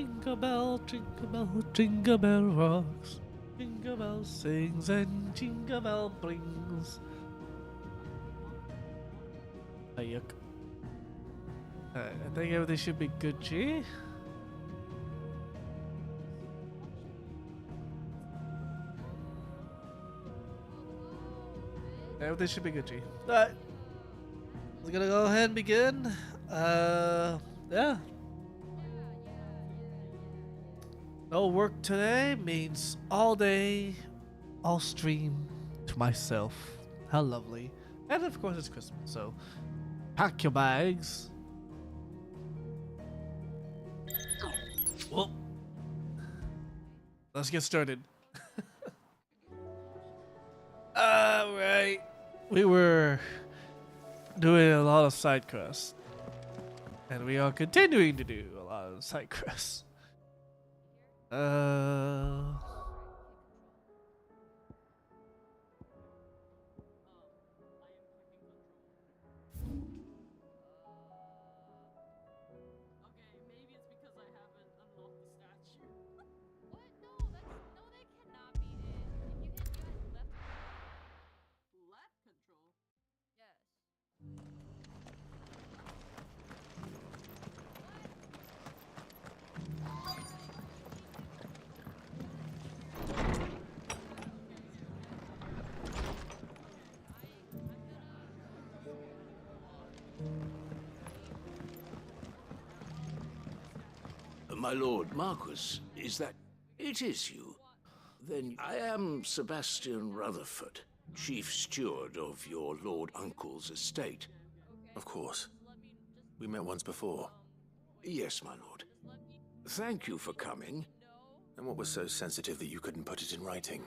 jingle bell rocks. Jingle bell sings and jingle bell brings. Oh, yuck. Alright, I think everything should be good, G. Everything should be good, G. Alright. We're gonna go ahead and begin. Yeah. No work today means all day I'll stream to myself. How lovely. And of course it's Christmas, so pack your bags. Well, let's get started. Alright. We were doing a lot of side quests. And we are continuing to do a lot of side quests. My lord Marquis, is that... It is you. Then I am Sebastian Rutherford, chief steward of your lord uncle's estate. Of course. We met once before. Yes, my lord. Thank you for coming. And what was so sensitive that you couldn't put it in writing?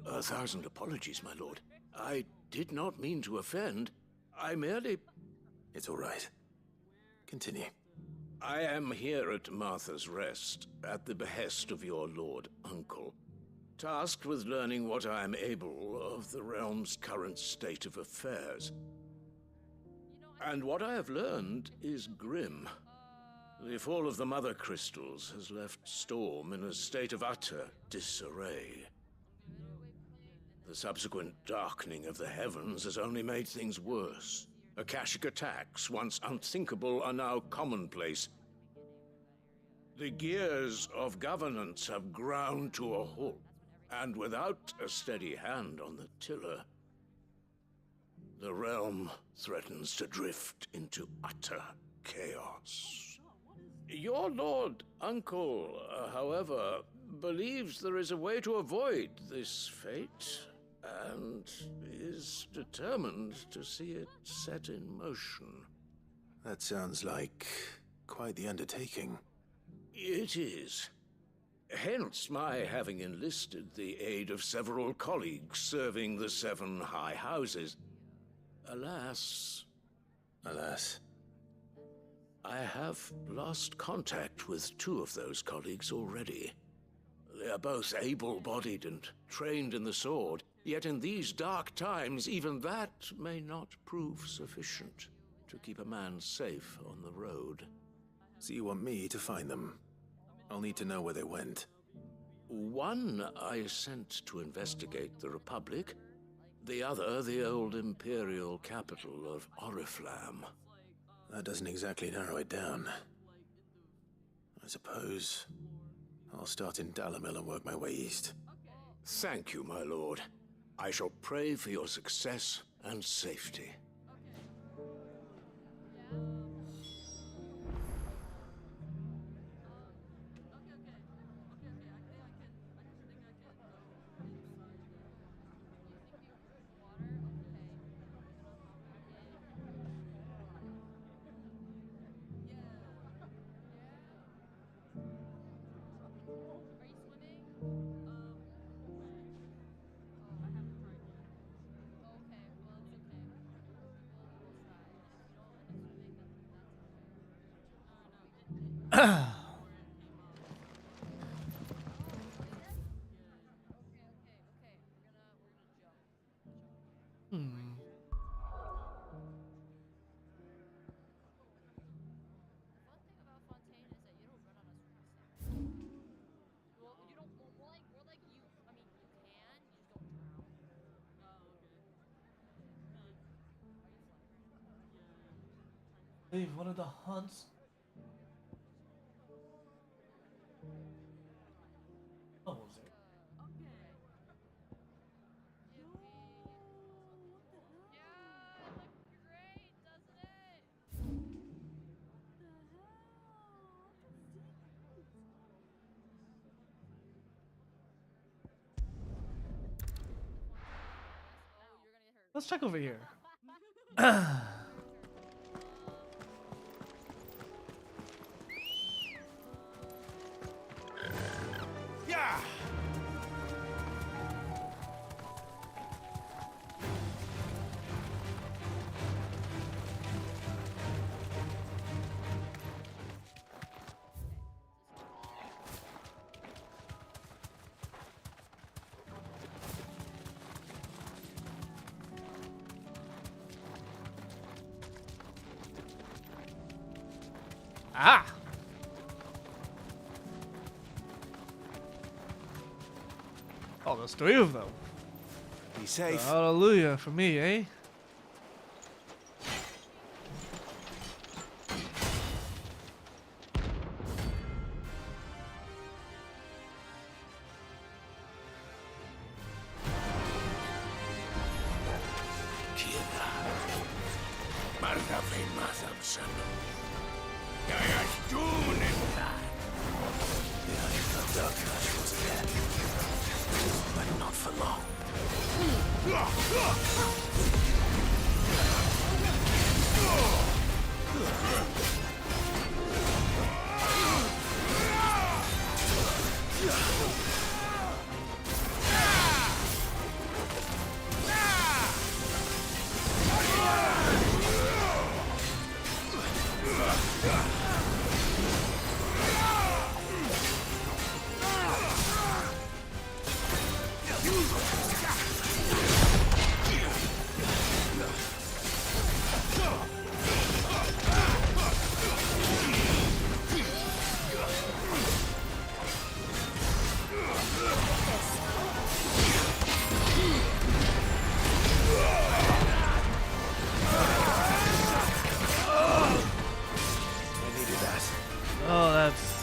1,000 apologies, my lord. I did not mean to offend. I merely... It's all right. Continue. I am here at Martha's Rest, at the behest of your lord uncle, tasked with learning what I am able of the realm's current state of affairs. And what I have learned is grim. The fall of the Mother Crystals has left Storm in a state of utter disarray. The subsequent darkening of the heavens has only made things worse. Akashic attacks, once unthinkable, are now commonplace. The gears of governance have ground to a halt, and without a steady hand on the tiller, the realm threatens to drift into utter chaos. Your lord uncle, however, believes there is a way to avoid this fate, and is determined to see it set in motion. That sounds like quite the undertaking. It is. Hence my having enlisted the aid of several colleagues serving the 7 high houses. Alas... Alas. I have lost contact with 2 of those colleagues already. They are both able-bodied and trained in the sword, yet in these dark times, even that may not prove sufficient to keep a man safe on the road. So you want me to find them? I'll need to know where they went. One I sent to investigate the Republic, the other the old Imperial capital of Oriflamme. That doesn't exactly narrow it down. I suppose I'll start in Dalamil and work my way east. Thank you, my lord. I shall pray for your success and safety. Leave one of the hunts. Oh, was it? Let's check over here. Yeah! Ah! Oh, there's three of them. Be safe. Hallelujah for me, eh? But not for long. Oh, that's...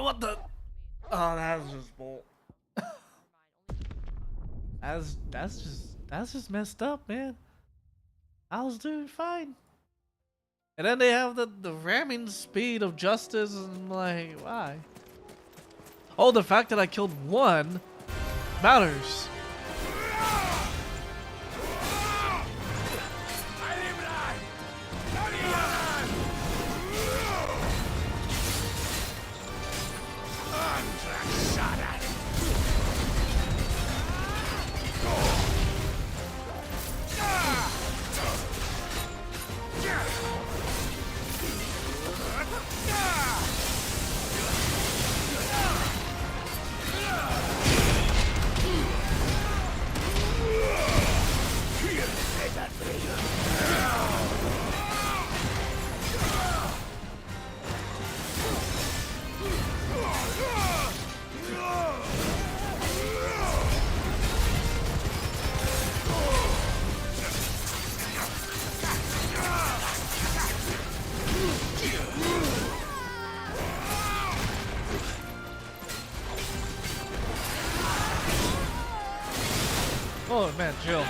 what the? Oh, that's just bull. that's just messed up, man. I was doing fine. And then they have the ramming speed of justice, and I'm like, why? Oh, the fact that I killed one matters. Oh man, chill.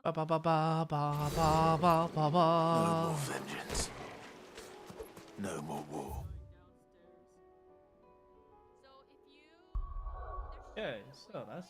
Ba ba ba ba ba ba ba ba ba. No more vengeance. No more war. Okay, so that's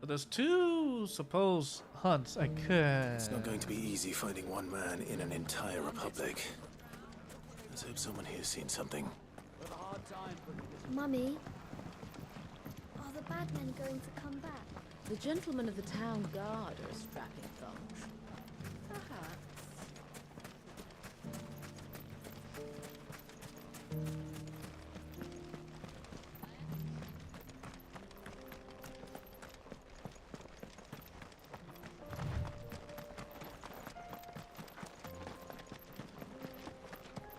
but there's two supposed hunts I could. It's not going to be easy finding one man in an entire republic. Let's hope someone here's seen something. Mummy, are the bad men going to come back? The gentlemen of the town guard are strapping thugs. Perhaps.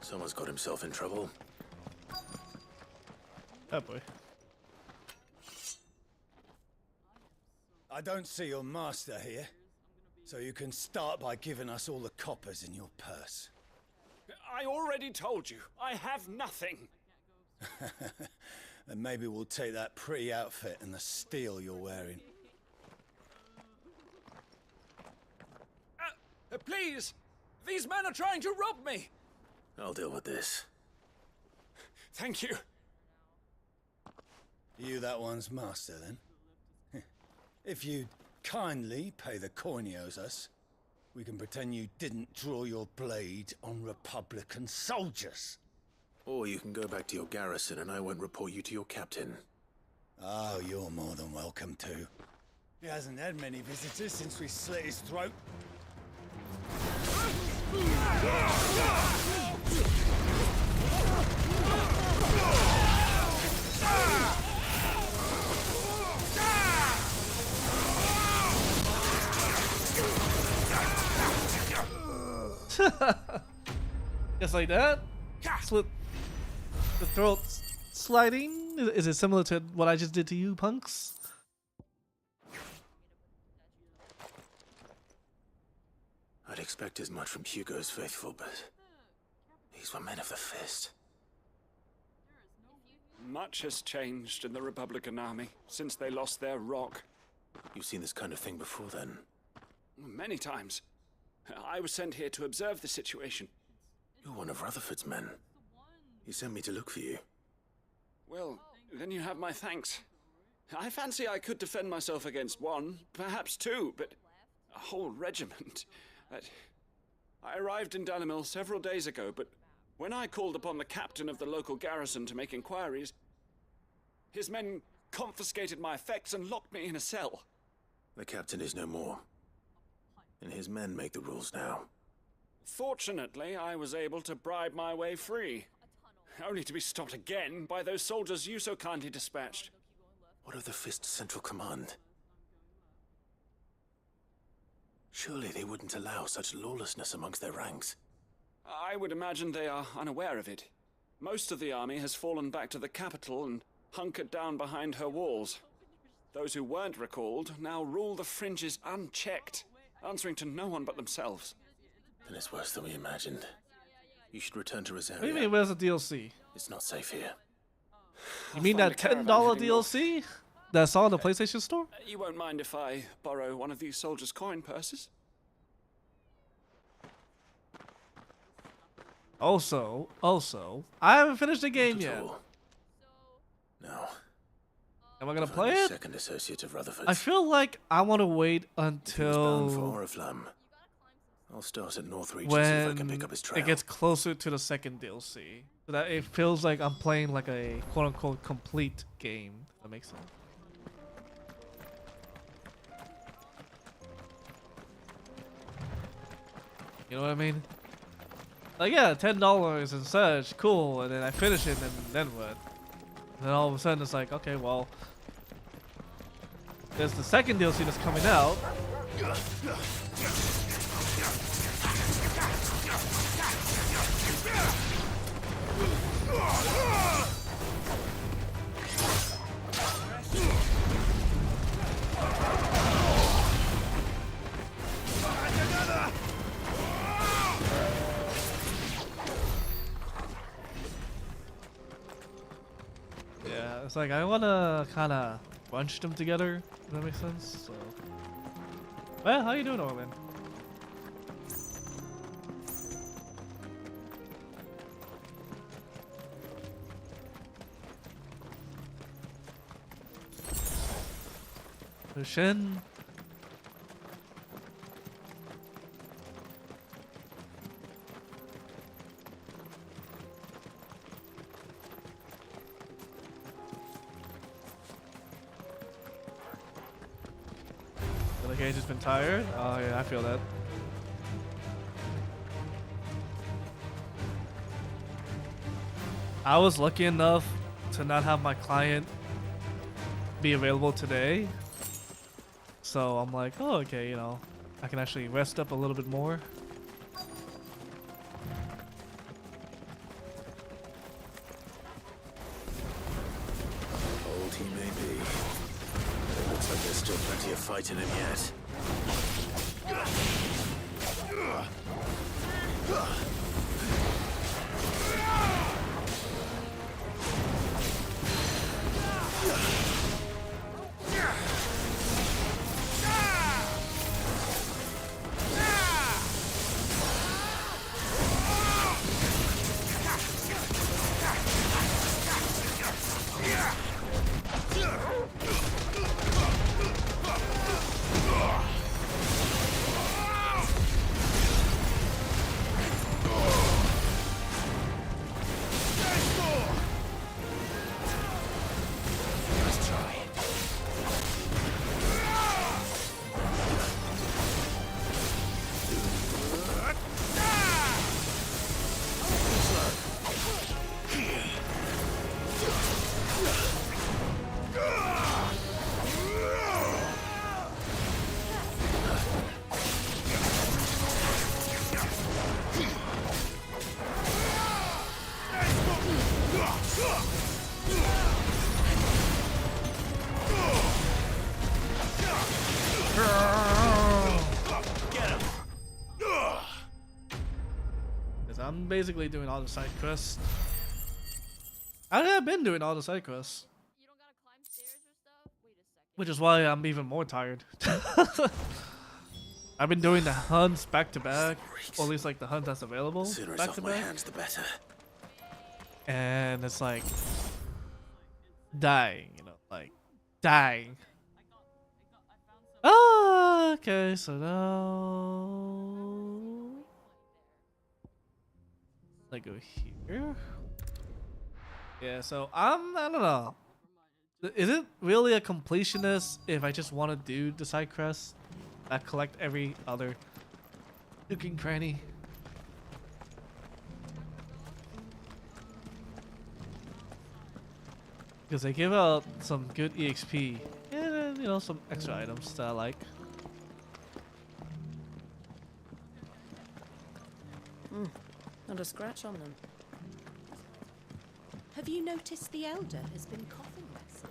Someone's got himself in trouble. Oh boy. I don't see your master here, so you can start by giving us all the coppers in your purse. I already told you, I have nothing. Then maybe we'll take that pretty outfit and the steel you're wearing. Please! These men are trying to rob me! I'll deal with this. Thank you. You that one's master, then? If you'd kindly pay the coin he owes us, we can pretend you didn't draw your blade on Republican soldiers. Or you can go back to your garrison and I won't report you to your captain. Oh, you're more than welcome to. He hasn't had many visitors since we slit his throat. Just like that. Slit the throat sliding. Is it similar to what I just did to you, punks? I'd expect as much from Hugo's faithful, but these were men of the fist. Much has changed in the Republican army since they lost their rock. You've seen this kind of thing before, then? Many times. I was sent here to observe the situation. You're one of Rutherford's men. He sent me to look for you. Well, then you have my thanks. I fancy I could defend myself against one, perhaps two, but a whole regiment. I arrived in Dalimil several days ago, but when I called upon the captain of the local garrison to make inquiries, his men confiscated my effects and locked me in a cell. The captain is no more, and his men make the rules now. Fortunately, I was able to bribe my way free, only to be stopped again by those soldiers you so kindly dispatched. What of the Fist's central command? Surely they wouldn't allow such lawlessness amongst their ranks. I would imagine they are unaware of it. Most of the army has fallen back to the capital and hunkered down behind her walls. Those who weren't recalled now rule the fringes unchecked, answering to no one but themselves. Then it's worse than we imagined. You should return to Rosaria. What do you mean, where's the DLC? It's not safe here. You mean find that a caravan $10 heading north. DLC that's on the PlayStation Store? You won't mind if I borrow one of these soldiers' coin purses? Also, I haven't finished the game Not at yet. all. No. Am I gonna I'm play the it? second associate of Rutherford's. I feel like I want to wait If he was bound for until Oriflamme, I'll start at Northreach and see if I can when pick up his trail. it gets closer to the second DLC, so that it feels like I'm playing like a quote-unquote complete game. If that makes sense. You know what I mean? Like, yeah, $10 and such, cool, and then I finish it, and then what? And then all of a sudden it's like, okay, well, there's the second DLC that's coming out. Yeah, it's like I want to kind of bunch them together. If that makes sense. So, well, how you doing, Orlin? Shin. The cage has been tired. Oh yeah, I feel that. I was lucky enough to not have my client be available today. So I'm like, oh, okay, you know, I can actually rest up a little bit more. Old he may be, but it looks like there's still plenty of fight in him yet. I'm basically doing all the side quests. I have been doing all the side quests. You don't gotta climb stairs or stuff? Wait a second. Which is why I'm even more tired. I've been doing the hunts back to back, or at least like the hunt that's available The sooner it's back off to my back. hands, the better. And it's like dying, you know, like dying. Oh, okay, so now I go here. Yeah, so I don't know. Is it really a completionist if I just want to do the side quests that collect every other nook and cranny? Because they give out some good EXP and, you know, some extra items that I like. Not a scratch on them. Have you noticed the elder has been coughing less?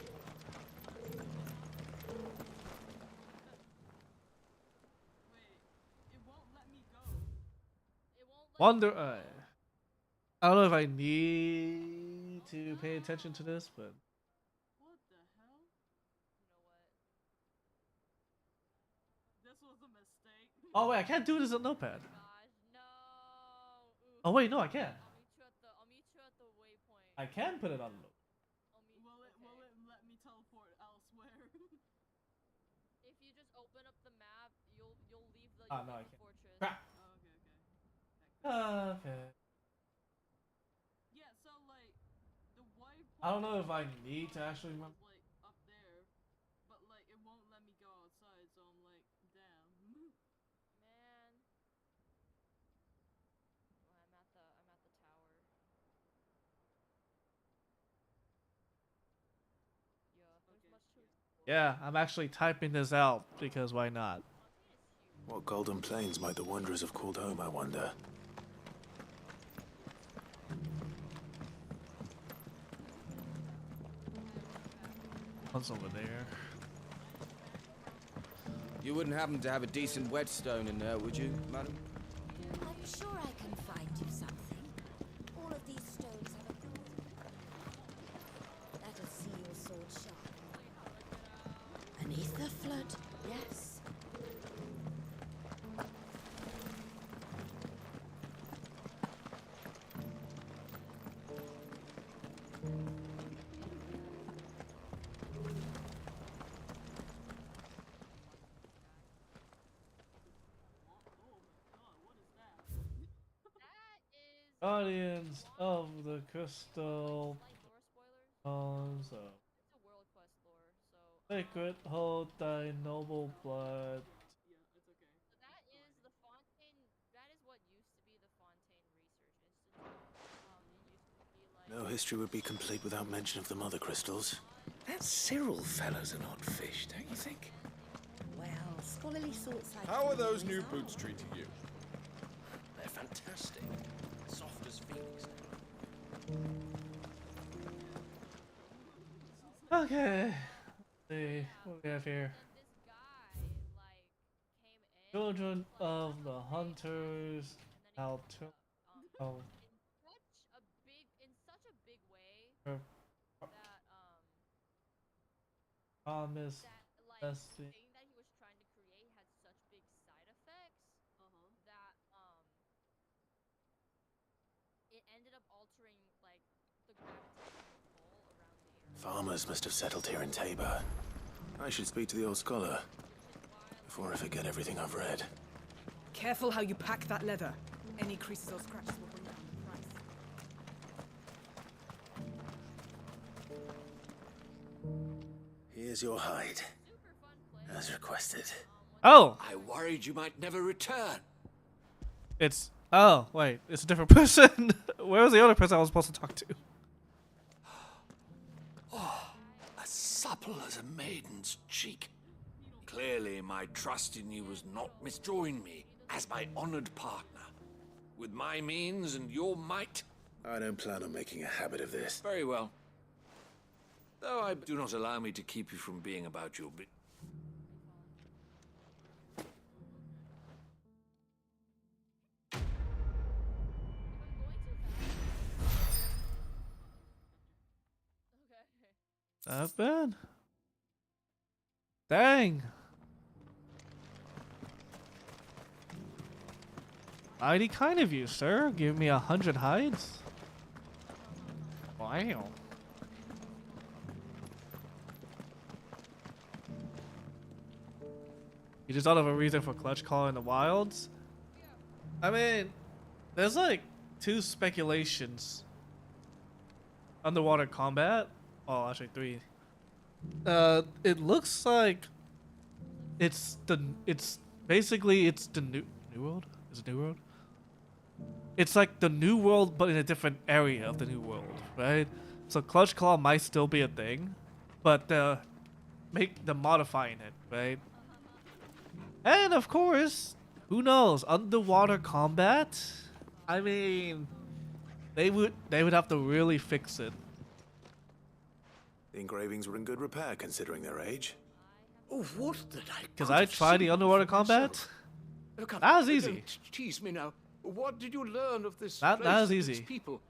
Wonder. I don't know if I need to pay attention to this, but. What the hell? You know what? This was a mistake. Oh wait, I can't do this on Notepad. Gosh, no. Ooh. Oh wait, no, I can. I'll meet you at the waypoint. I can put it on Notepad. Will it let me teleport elsewhere? If you just open up the map, you'll leave the, Ah, no, I can't. fortress. Crap. Oh, okay. Okay. Yeah, so like the waypoint. I don't know if I need to actually remember. Like up there, but like it won't let me go outside, so I'm like, damn. Man. Well, I'm at the tower. Yeah, there's much to explore. Yeah, I'm actually typing this out because why not? What golden plains might the wanderers have called home, I wonder? One's over there. You wouldn't happen to have a decent whetstone in there, would you, madam? I'm sure I can find you something. All of these stones have a that'll see your sword sharp. An ether flood? Yes. Guardians of the Crystal Bones. It's a world quest lore, so Sacred, hold thy noble blood. yeah, it's okay. So that is the Fontaine. That is what used to be the Fontaine Research Institute. It used to be like. No history would be complete without mention of the mother crystals. That Cyril fellow's an odd fish, don't you think? Well, scholarly sorts like How are those these new are. boots treating you? They're fantastic. Soft as Phoenix. Okay. Let's see what we have here. This guy like came in. Children of the Hunters. How to. Oh. In such a big way Her that promise. like That's the the- thing that he was trying to create had such big side effects that it ended up altering like the gravitational pull around the area. Farmers must have settled here in Tabor. I should speak to the old scholar before I forget everything I've read. Careful how you pack that leather. Any creases or scratches will bring down the price. Here's your hide, as requested. Oh! I worried you might never return. It's. Oh, wait. It's a different person. Where was the other person I was supposed to talk to? As supple as a maiden's cheek. Clearly, my trust in you was not misdrawing me as my honored partner. With my means and your might. I don't plan on making a habit of this. Very well. Though I do not allow me to keep you from being about your bit. Not bad. Dang. Mighty kind of you, sir. Give me 100 hides. Wow. You just thought of a reason for Clutch Claw in the wilds? I mean, there's like 2 speculations. Underwater combat? Oh, actually 3. It looks like it's basically the new world? Is it New World? It's like the New World, but in a different area of the New World, right? So Clutch Claw might still be a thing, but make them modifying it, right? And of course, who knows? Underwater combat? I mean, they would have to really fix it. The engravings were in good repair considering their age. Oh, what did I? Because I tried the underwater combat. That was easy. Don't tease me now. What did you learn of this That place was and easy. its people?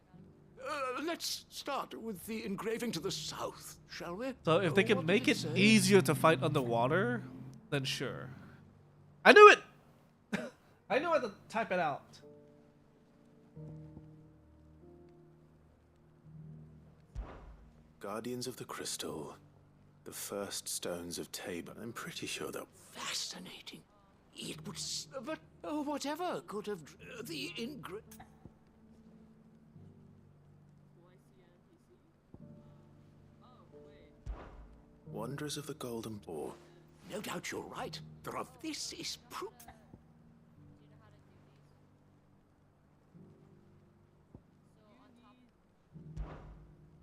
Let's start with the engraving to the south, shall we? So if they can What make did it say? easier to fight underwater, then sure. I knew it! I knew how to type it out. Guardians of the Crystal. The first stones of Tabor. I'm pretty sure that... Fascinating. It would... But whatever could have... The Wanderers of the Golden Boar. No doubt you're right. This is proof.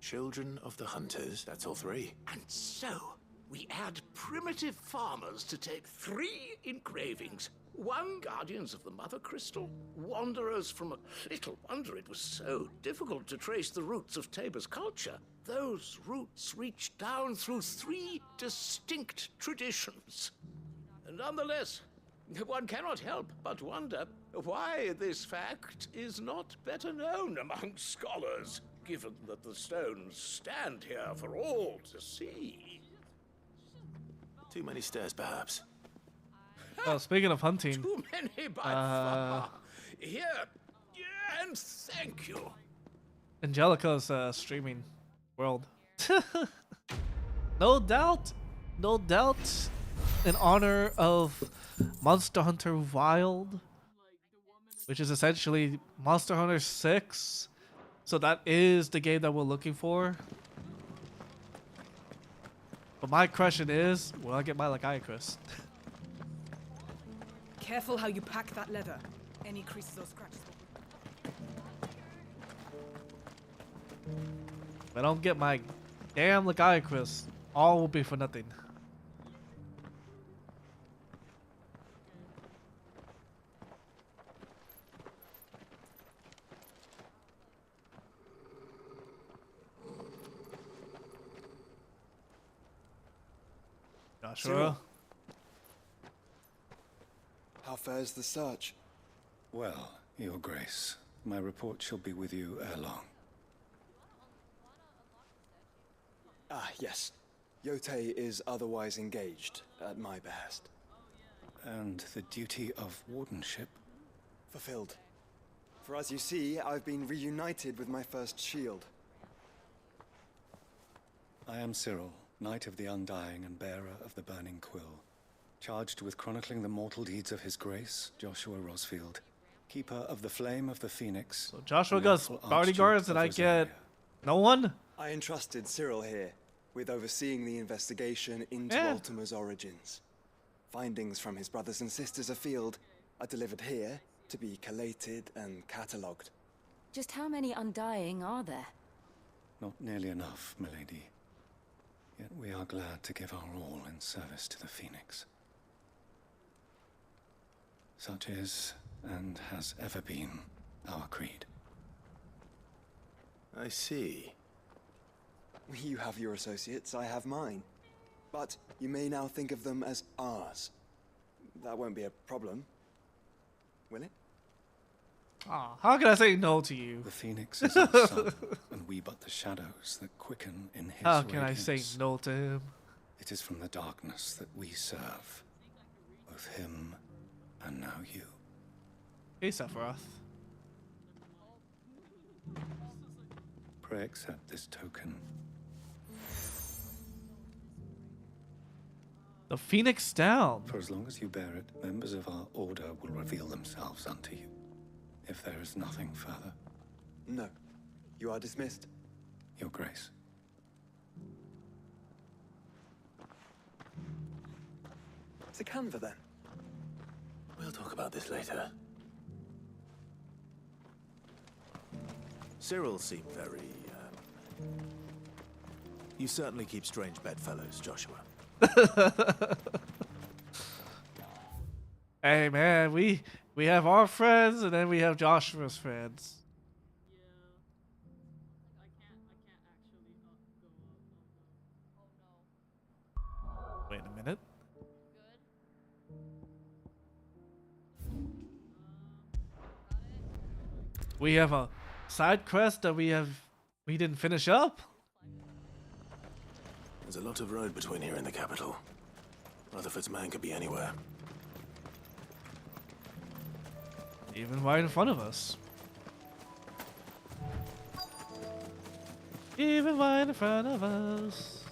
Children of the Hunters. That's all 3. And so, we add primitive farmers to take 3 engravings. 1 Guardians of the Mother Crystal, Wanderers from a... Little wonder it was so difficult to trace the roots of Tabor's culture. Those roots reach down through 3 distinct traditions. Nonetheless, one cannot help but wonder why this fact is not better known among scholars, given that the stones stand here for all to see. Too many stairs, perhaps. Oh, speaking of hunting. Too many by far. Here, and thank you. Angelica's streaming world. No doubt, in honor of Monster Hunter Wild, which is essentially Monster Hunter 6. So that is the game that we're looking for. But my question is, will I get my Lagiacrus? Careful how you pack that leather. Any creases or scratches will... If I don't get my damn Lagiacrus, all will be for nothing. Joshua? Cyril. How fares the search? Well, Your Grace, my report shall be with you ere long. Ah, yes. Yotei is otherwise engaged, at my behest. And the duty of wardenship? Fulfilled. For as you see, I've been reunited with my first shield. I am Cyril, Knight of the Undying and bearer of the Burning Quill, charged with chronicling the mortal deeds of His Grace, Joshua Rosfield, keeper of the Flame of the Phoenix. So Joshua gets bodyguards and I get no one? I entrusted Cyril here with overseeing the investigation into Ultima's origins. Findings from his brothers and sisters afield are delivered here to be collated and catalogued. Just how many Undying are there? Not nearly enough, milady. Yet we are glad to give our all in service to the Phoenix. Such is, and has ever been, our creed. I see. You have your associates, I have mine. But you may now think of them as ours. That won't be a problem, will it? Aw, how can I say no to you? The Phoenix is our sun, and we but the shadows that quicken in his How can I say radiance. no to him? It is from the darkness that we serve, both him and now you. Hey, Sephiroth. Pray accept this token. The Phoenix down. For as long as you bear it, members of our order will reveal themselves unto you. If there is nothing further. No. You are dismissed. Your Grace. To Canva, then. We'll talk about this later. Cyril seemed very, You certainly keep strange bedfellows, Joshua. Hey man, we have our friends and then we have Joshua's friends. Wait a minute. We have a side quest that we didn't finish up. There's a lot of road between here and the capital. Rutherford's man could be anywhere. Even right in front of us. Even right in front of us.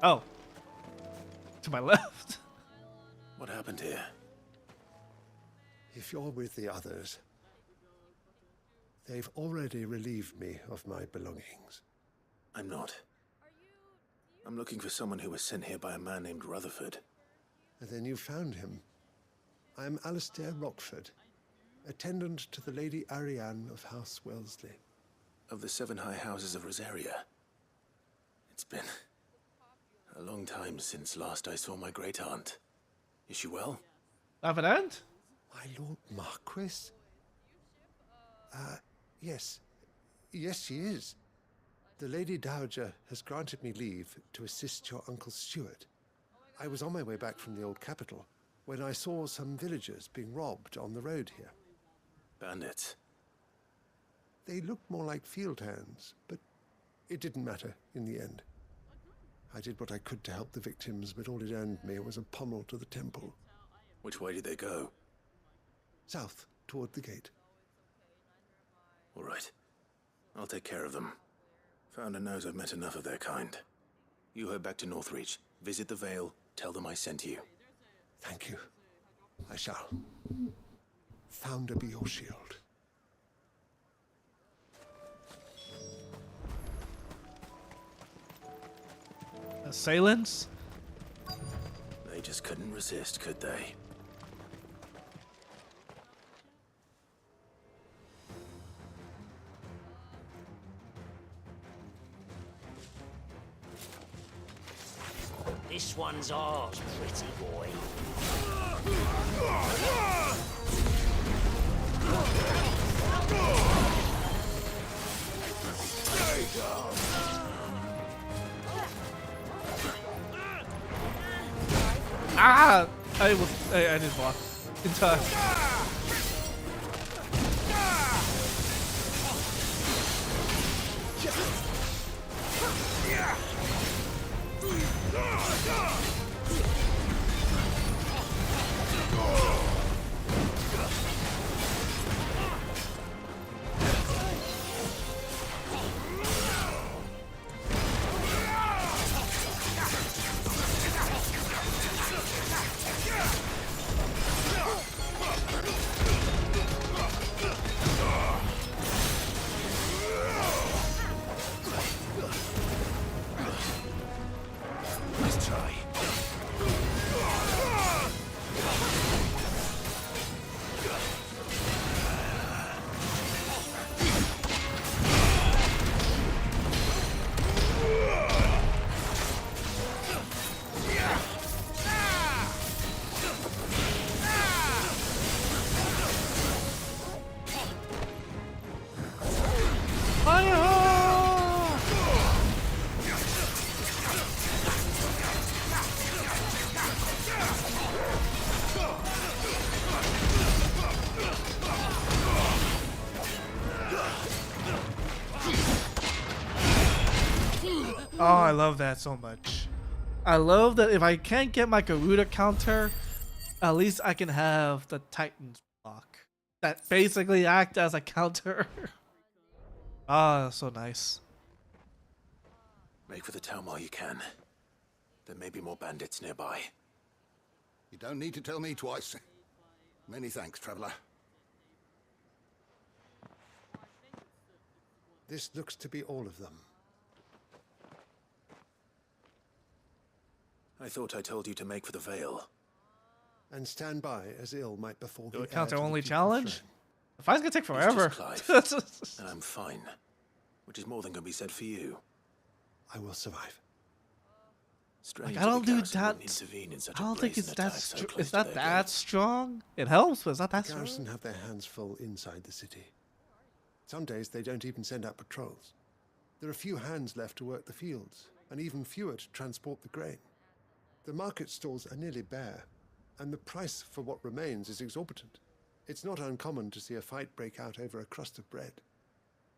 Oh. To my left. What happened here? If you're with the others, they've already relieved me of my belongings. I'm not. I'm looking for someone who was sent here by a man named Rutherford. And then you found him. I'm Alistair Rockford, attendant to the Lady Ariane of House Wellesley. Of the 7 high houses of Rosaria. It's been a long time since last I saw my great-aunt. Is she well? Avenant? My Lord Marquis? Yes. Yes, she is. The Lady Dowager has granted me leave to assist your Uncle Stuart. I was on my way back from the old capital when I saw some villagers being robbed on the road here. Bandits? They looked more like field hands, but it didn't matter in the end. I did what I could to help the victims, but all it earned me was a pommel to the temple. Which way did they go? South, toward the gate. All right. I'll take care of them. Founder knows I've met enough of their kind. You head back to Northreach, visit the Vale, tell them I sent you. Thank you. I shall. Founder be your shield. Assailants? They just couldn't resist, could they? This one's ours, pretty boy. Ah! I didn't block in time. Let's try. Oh, I love that so much. I love that if I can't get my Garuda counter, at least I can have the Titan's block that basically act as a counter. Ah, so nice. Make for the town while you can. There may be more bandits nearby. You don't need to tell me twice. Many thanks, traveler. This looks to be all of them. I thought I told you to make for the Vale. And stand by as ill might befall the Do a heir to counter the only Duke's challenge? throne. The fight's gonna take It's forever. just Clive, and I'm fine. Which is more than can be said for you. I will survive. Strange Like, I don't the do garrison that. wouldn't intervene in such I a don't think it's brazen that. attack so close It's to not their that gates. strong. It helps, but it's not that The garrison strong. have their hands full inside the city. Some days they don't even send out patrols. There are few hands left to work the fields, and even fewer to transport the grain. The market stalls are nearly bare, and the price for what remains is exorbitant. It's not uncommon to see a fight break out over a crust of bread.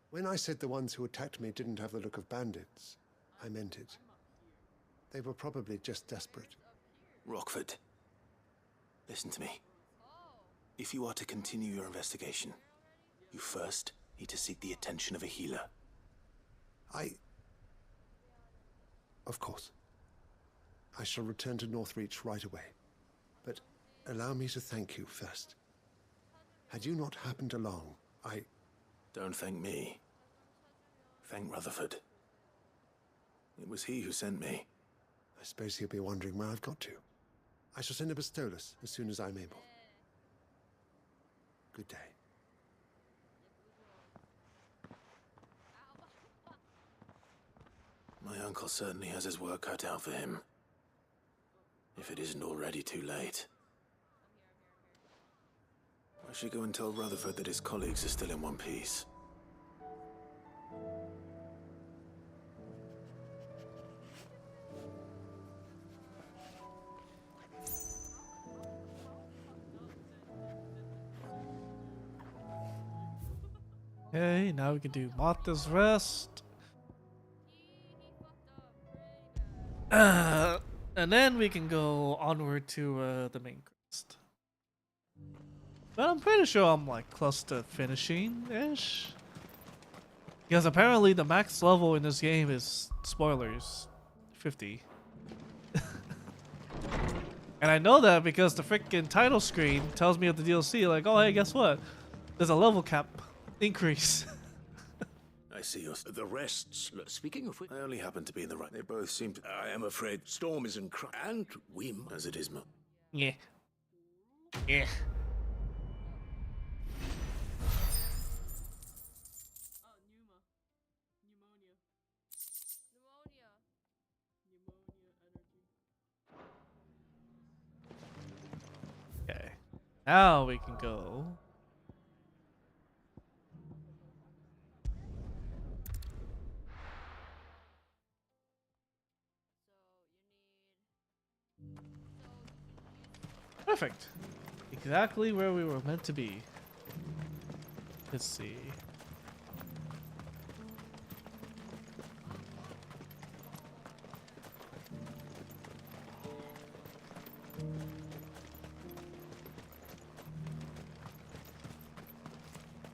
When I said the ones who attacked me didn't have the look of bandits, I meant it. They were probably just desperate. Rockford, listen to me. If you are to continue your investigation, you first need to seek the attention of a healer. Of course. I shall return to Northreach right away. But allow me to thank you first. Had you not happened along, Don't thank me. Thank Rutherford. It was he who sent me. I suppose he'll be wondering where I've got to. I shall send a Bastolus as soon as I'm able. Good day. My uncle certainly has his work cut out for him. If it isn't already too late. I should go and tell Rutherford that his colleagues are still in one piece. Okay, now we can do Martha's Rest. And then we can go onward to the main quest. But I'm pretty sure I'm like close to finishing-ish. Because apparently the max level in this game is, spoilers, 50. And I know that because the freaking title screen tells me at the DLC, like, oh hey, guess what? There's a level cap increase. I see your... The rests... Speaking of which... I only happen to be in the right. They both seem to... I am afraid Storm is in and we... As it is, Yeah. Yeah. Okay. Now we can go. Perfect. Exactly where we were meant to be. Let's see.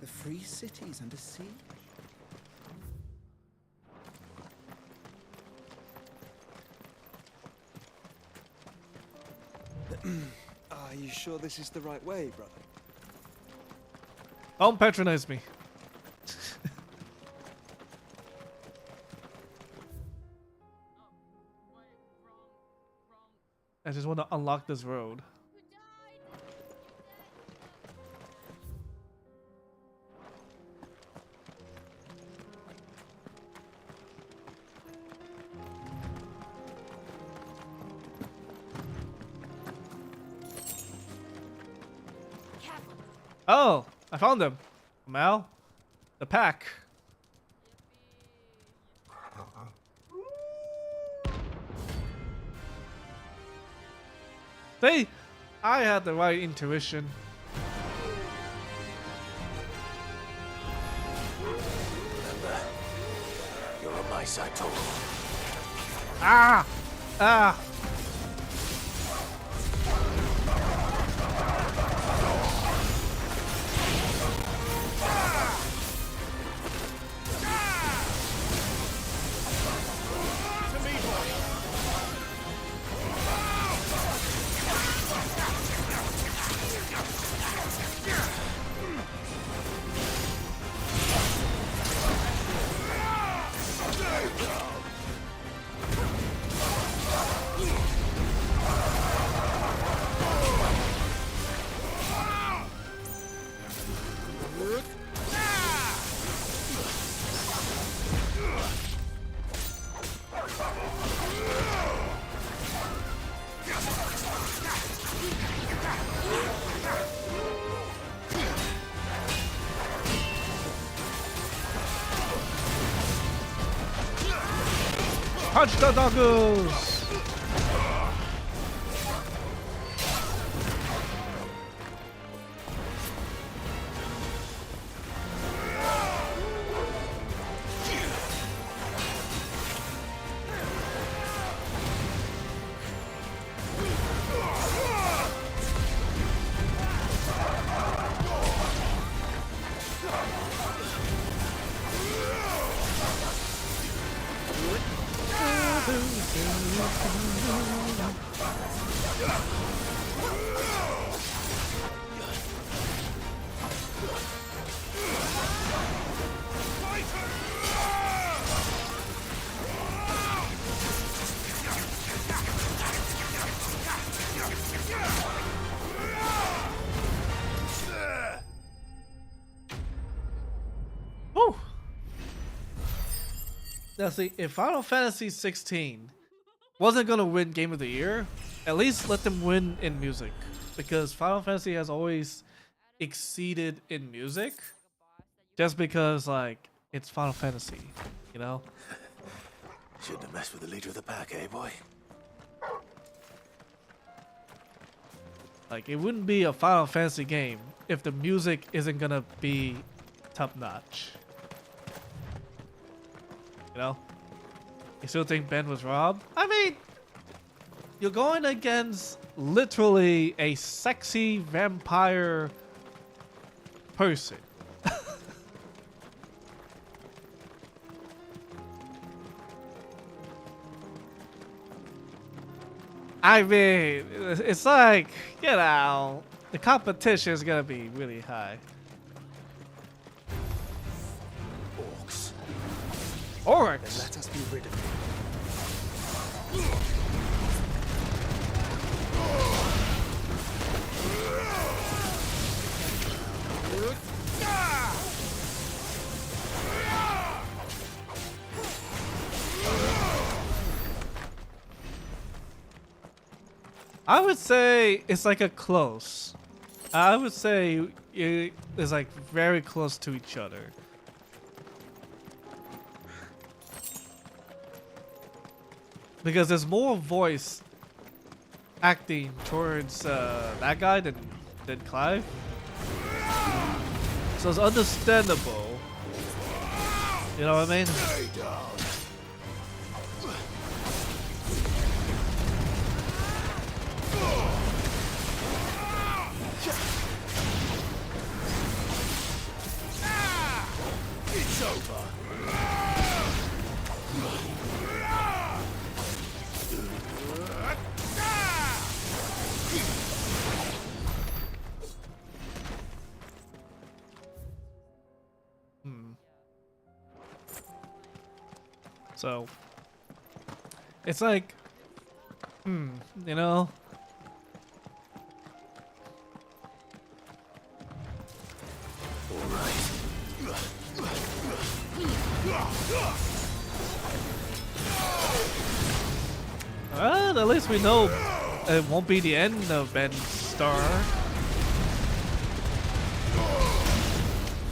The free cities under siege? Are you sure this is the right way, brother? Don't patronize me. I just want to unlock this road. Oh, I found them. Mal, the pack. See, I had the right intuition. Remember, you're on my side, Tom. Ah! Ah! Punch the doggos! Woo! Now see, if Final Fantasy 16 wasn't gonna win Game of the Year, at least let them win in music. Because Final Fantasy has always exceeded in music. Just because, like, it's Final Fantasy, you know? Shouldn't have messed with the leader of the pack, eh, boy? Like, it wouldn't be a Final Fantasy game if the music isn't gonna be top notch. You know? You still think Ben was robbed? I mean, you're going against literally a sexy vampire person. I mean, it's like, you know, the competition is gonna be really high. Orcs. Then let us be rid of him. I would say it's like a close. I would say it's like very close to each other. Because there's more voice acting towards that guy than Clive. So it's understandable. You know what I mean? It's over. So it's like, you know. Well, at least we know it won't be the end of Ben's star.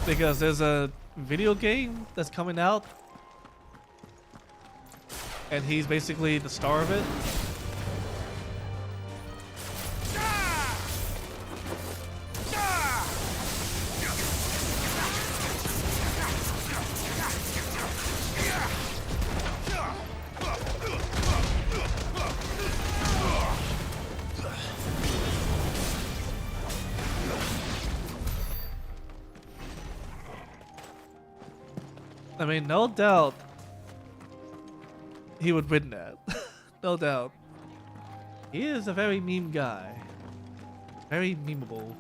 Because there's a video game that's coming out. And he's basically the star of it. I mean, no doubt he would win that. No doubt. He is a very meme guy. Very memeable.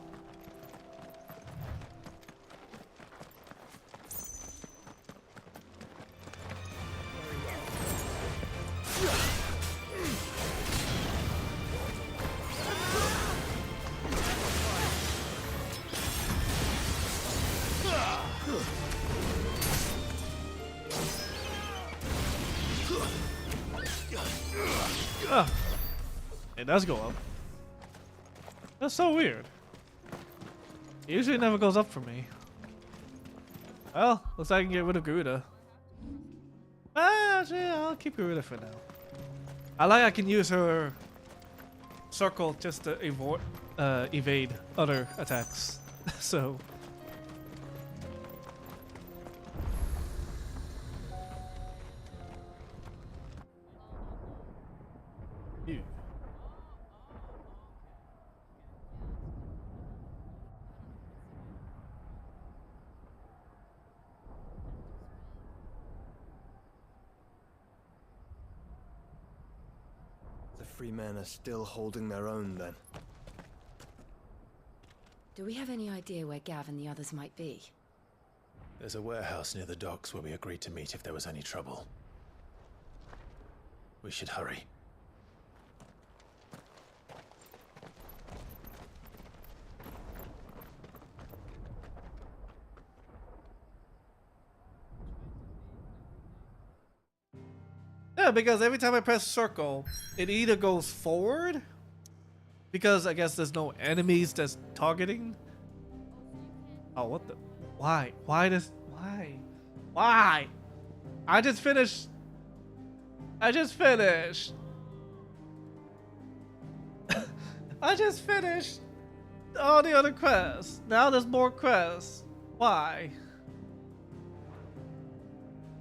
It does go up. That's so weird. It usually never goes up for me. Well, looks like I can get rid of Garuda. Actually, I'll keep Garuda for now. I can use her circle just to evade other attacks. So. Ew. The free men are still holding their own, then. Do we have any idea where Gav and the others might be? There's a warehouse near the docks where we agreed to meet if there was any trouble. We should hurry. Yeah, because every time I press circle, it either goes forward, because I guess there's no enemies that's targeting. Oh, what the? Why? Why does? Why? Why? I just finished. I just finished. I just finished all the other quests. Now there's more quests. Why?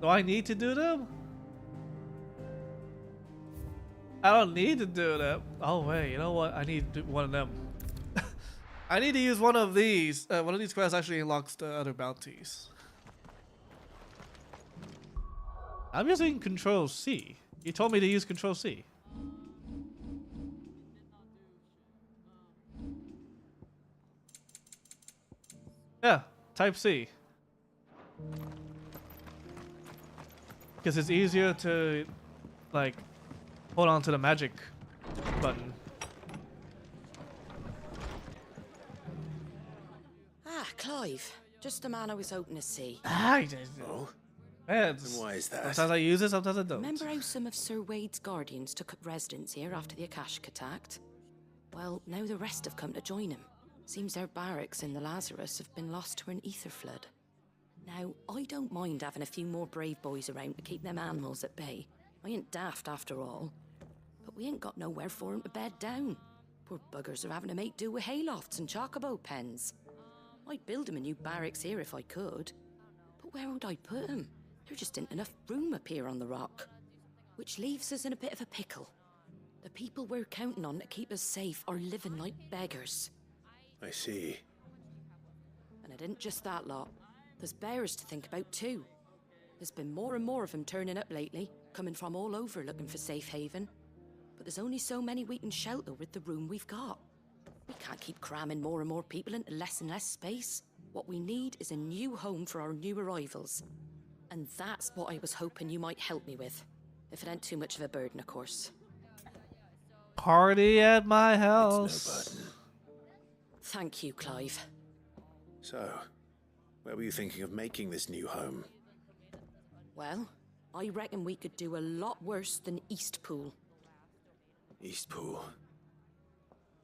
Do I need to do them? I don't need to do that. Oh wait, you know what? I need to do one of them. I need to use one of these. One of these quests actually unlocks the other bounties. I'm using Control C. You told me to use Control C. Yeah, type C. Because it's easier to, like, hold on to the magic button. Ah, Clive. Just the man I was hoping to see. Oh? And why is that? Sometimes I use it, sometimes I don't. Remember how some of Sir Wade's guardians took up residence here after the Akashic attacked? Well, now the rest have come to join him. Seems their barracks in the Lazarus have been lost to an ether flood. Now, I don't mind having a few more brave boys around to keep them animals at bay. I ain't daft after all. But we ain't got nowhere for 'em to bed down. Poor buggers are having to make do with haylofts and chocobo pens. I'd build 'em a new barracks here if I could. But where would I put 'em? There just ain't enough room up here on the rock. Which leaves us in a bit of a pickle. The people we're counting on to keep us safe are living like beggars. I see. And it ain't just that lot. There's bears to think about too. There's been more and more of them turning up lately, coming from all over looking for safe haven. But there's only so many we can shelter with the room we've got. We can't keep cramming more and more people into less and less space. What we need is a new home for our new arrivals. And that's what I was hoping you might help me with. If it ain't too much of a burden, of course. Party at my house. It's no burden. Thank you, Clive. So, where were you thinking of making this new home? Well, I reckon we could do a lot worse than Eastpool. Eastpool.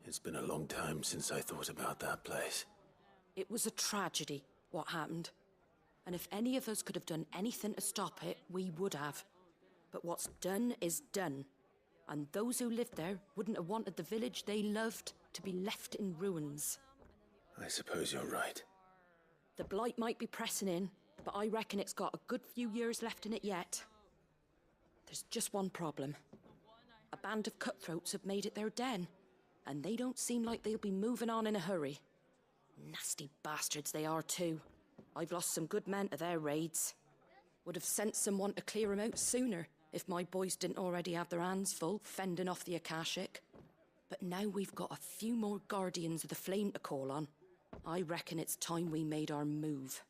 It's been a long time since I thought about that place. It was a tragedy, what happened. And if any of us could have done anything to stop it, we would have. But what's done is done. And those who lived there wouldn't have wanted the village they loved to be left in ruins. I suppose you're right. The blight might be pressing in, but I reckon it's got a good few years left in it yet. There's just one problem. A band of cutthroats have made it their den, and they don't seem like they'll be moving on in a hurry. Nasty bastards they are too. I've lost some good men to their raids. Would have sent someone to clear him out sooner if my boys didn't already have their hands full fending off the Akashic. But now we've got a few more Guardians of the Flame to call on. I reckon it's time we made our move.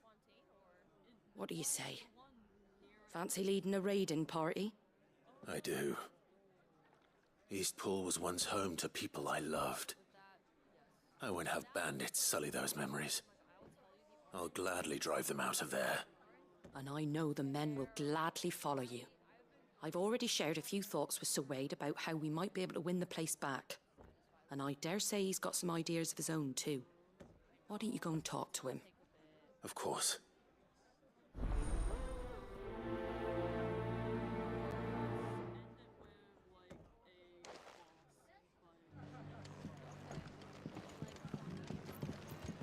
What do you say? Fancy leading a raiding party? I do. Eastpool was once home to people I loved. I won't have bandits sully those memories. I'll gladly drive them out of there. And I know the men will gladly follow you. I've already shared a few thoughts with Sir Wade about how we might be able to win the place back. And I dare say he's got some ideas of his own too. Why don't you go and talk to him? Of course.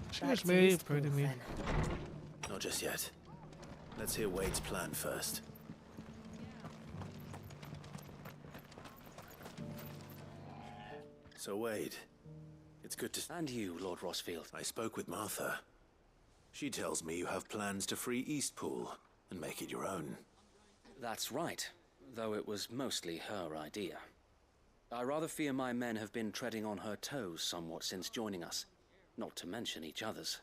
Excuse me, pretty me. Not just yet. Let's hear Wade's plan first. So Wade, it's good to... And you, Lord Rossfield. I spoke with Martha. She tells me you have plans to free Eastpool and make it your own. That's right, though it was mostly her idea. I rather fear my men have been treading on her toes somewhat since joining us, not to mention each other's.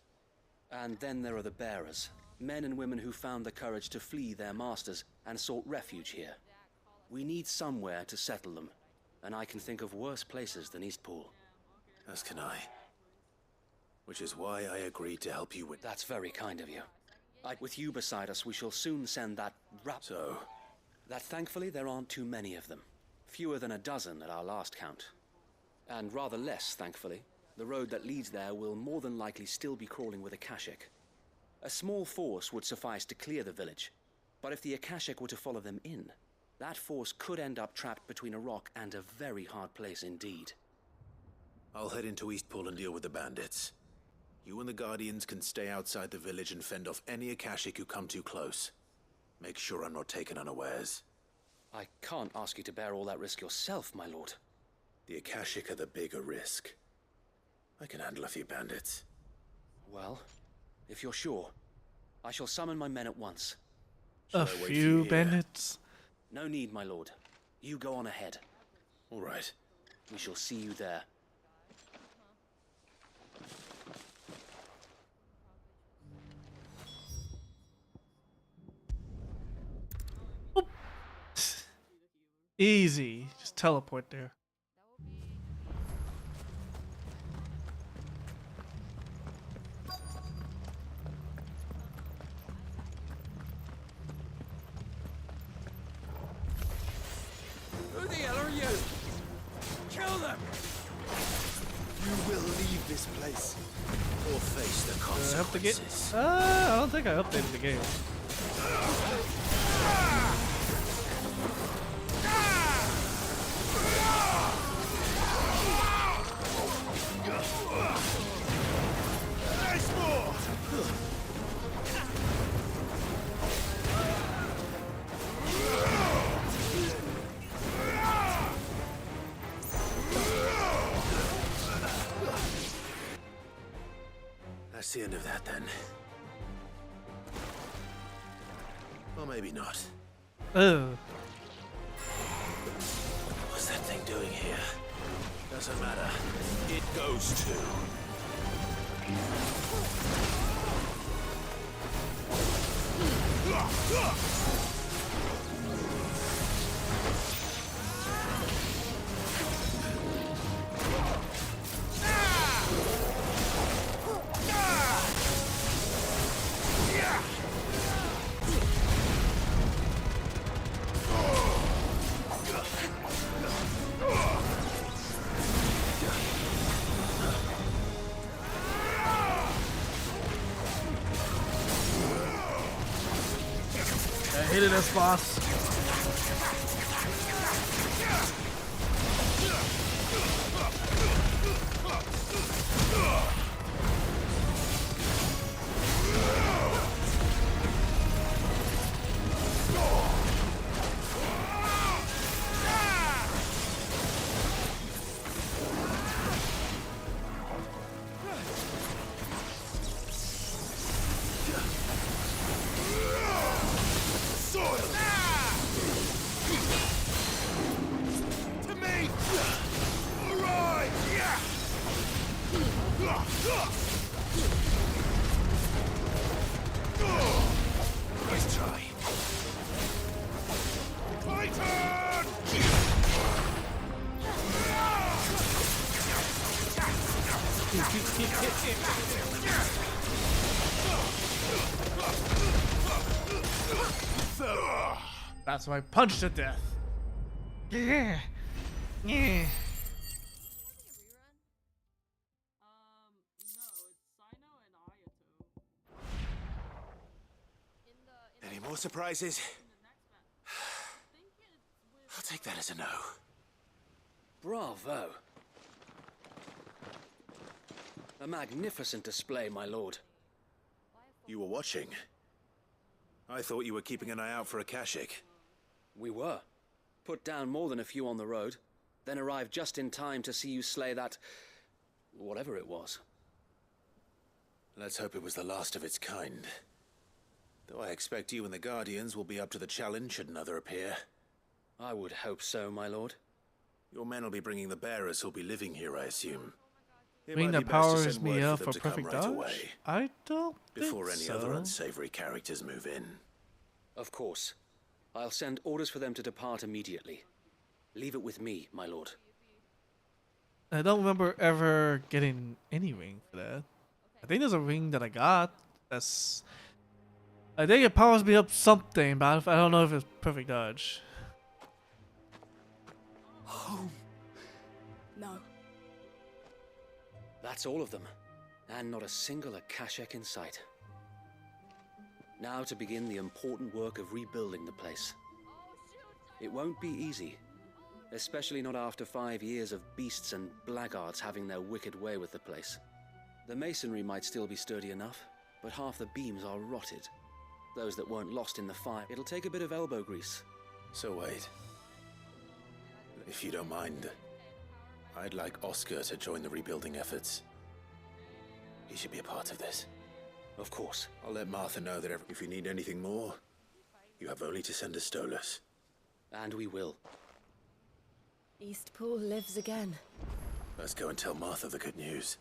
And then there are the bearers, men and women who found the courage to flee their masters and sought refuge here. We need somewhere to settle them, and I can think of worse places than Eastpool. As can I. Which is why I agreed to help you with... That's very kind of you. With you beside us, we shall soon send that So? That thankfully there aren't too many of them. Fewer than a dozen at our last count. And rather less, thankfully. The road that leads there will more than likely still be crawling with Akashic. A small force would suffice to clear the village, but if the Akashic were to follow them in, that force could end up trapped between a rock and a very hard place indeed. I'll head into Eastpool and deal with the bandits. You and the Guardians can stay outside the village and fend off any Akashic who come too close. Make sure I'm not taken unawares. I can't ask you to bear all that risk yourself, my lord. The Akashic are the bigger risk. I can handle a few bandits. Well, if you're sure, I shall summon my men at once. A few bandits? No need, my lord. You go on ahead. All right. We shall see you there. Easy. Just teleport there. Who the hell are you? Kill them! You will leave this place. Or face the I have to get. consequences. I don't think I updated the game. That's the end of that, then. Or maybe not. Oh. What's that thing doing here? Doesn't matter. It goes too. I hated this boss. Nice try. That's my punch to death. Yeah. Yeah. Any more surprises? I'll take that as a no. Bravo. A magnificent display, my lord. You were watching. I thought you were keeping an eye out for a Kashik. We were. Put down more than a few on the road, then arrived just in time to see you slay that... whatever it was. Let's hope it was the last of its kind. Though I expect you and the Guardians will be up to the challenge should another appear. I would hope so, my lord. Your men will be bringing the bearers who'll be living here, I assume. It Ring might that be best to powers send me word up for for them to come perfect right dodge? away, I don't before think any so. other unsavory characters move in. Of course. I'll send orders for them to depart immediately. Leave it with me, my lord. I don't remember ever getting any ring for that. I think there's a ring that I got. That's... I think it powers me up something, but I don't know if it's perfect dodge. Home. No. That's all of them. And not a single Akashek in sight. Now to begin the important work of rebuilding the place. It won't be easy. Especially not after 5 years of beasts and blackguards having their wicked way with the place. The masonry might still be sturdy enough, but half the beams are rotted. Those that weren't lost in the fire, it'll take a bit of elbow grease. So wait. If you don't mind, I'd like Oscar to join the rebuilding efforts. He should be a part of this. Of course. I'll let Martha know that if you need anything more, you have only to send a Stolas. And we will. Eastpool lives again. Let's go and tell Martha the good news.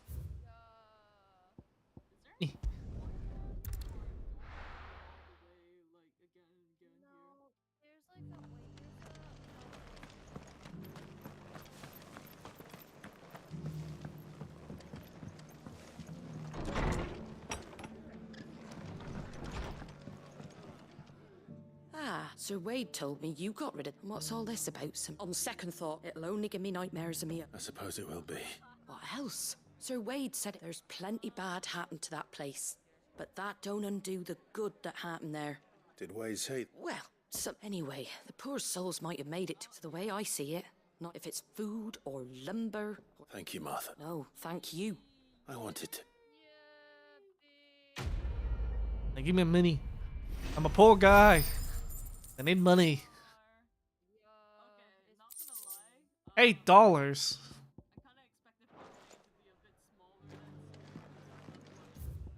Ah, Sir Wade told me you got rid of them. What's all this about? On second thought, it'll only give me nightmares of me. I suppose it will be. What else? Sir Wade said there's plenty bad happened to that place. But that don't undo the good that happened there. Did Wade say... Well, so anyway, the poor souls might have made it to the way I see it. Not if it's food or lumber. Thank you, Martha. No, thank you. I wanted to... Now give me a mini. I'm a poor guy. I need money. $8.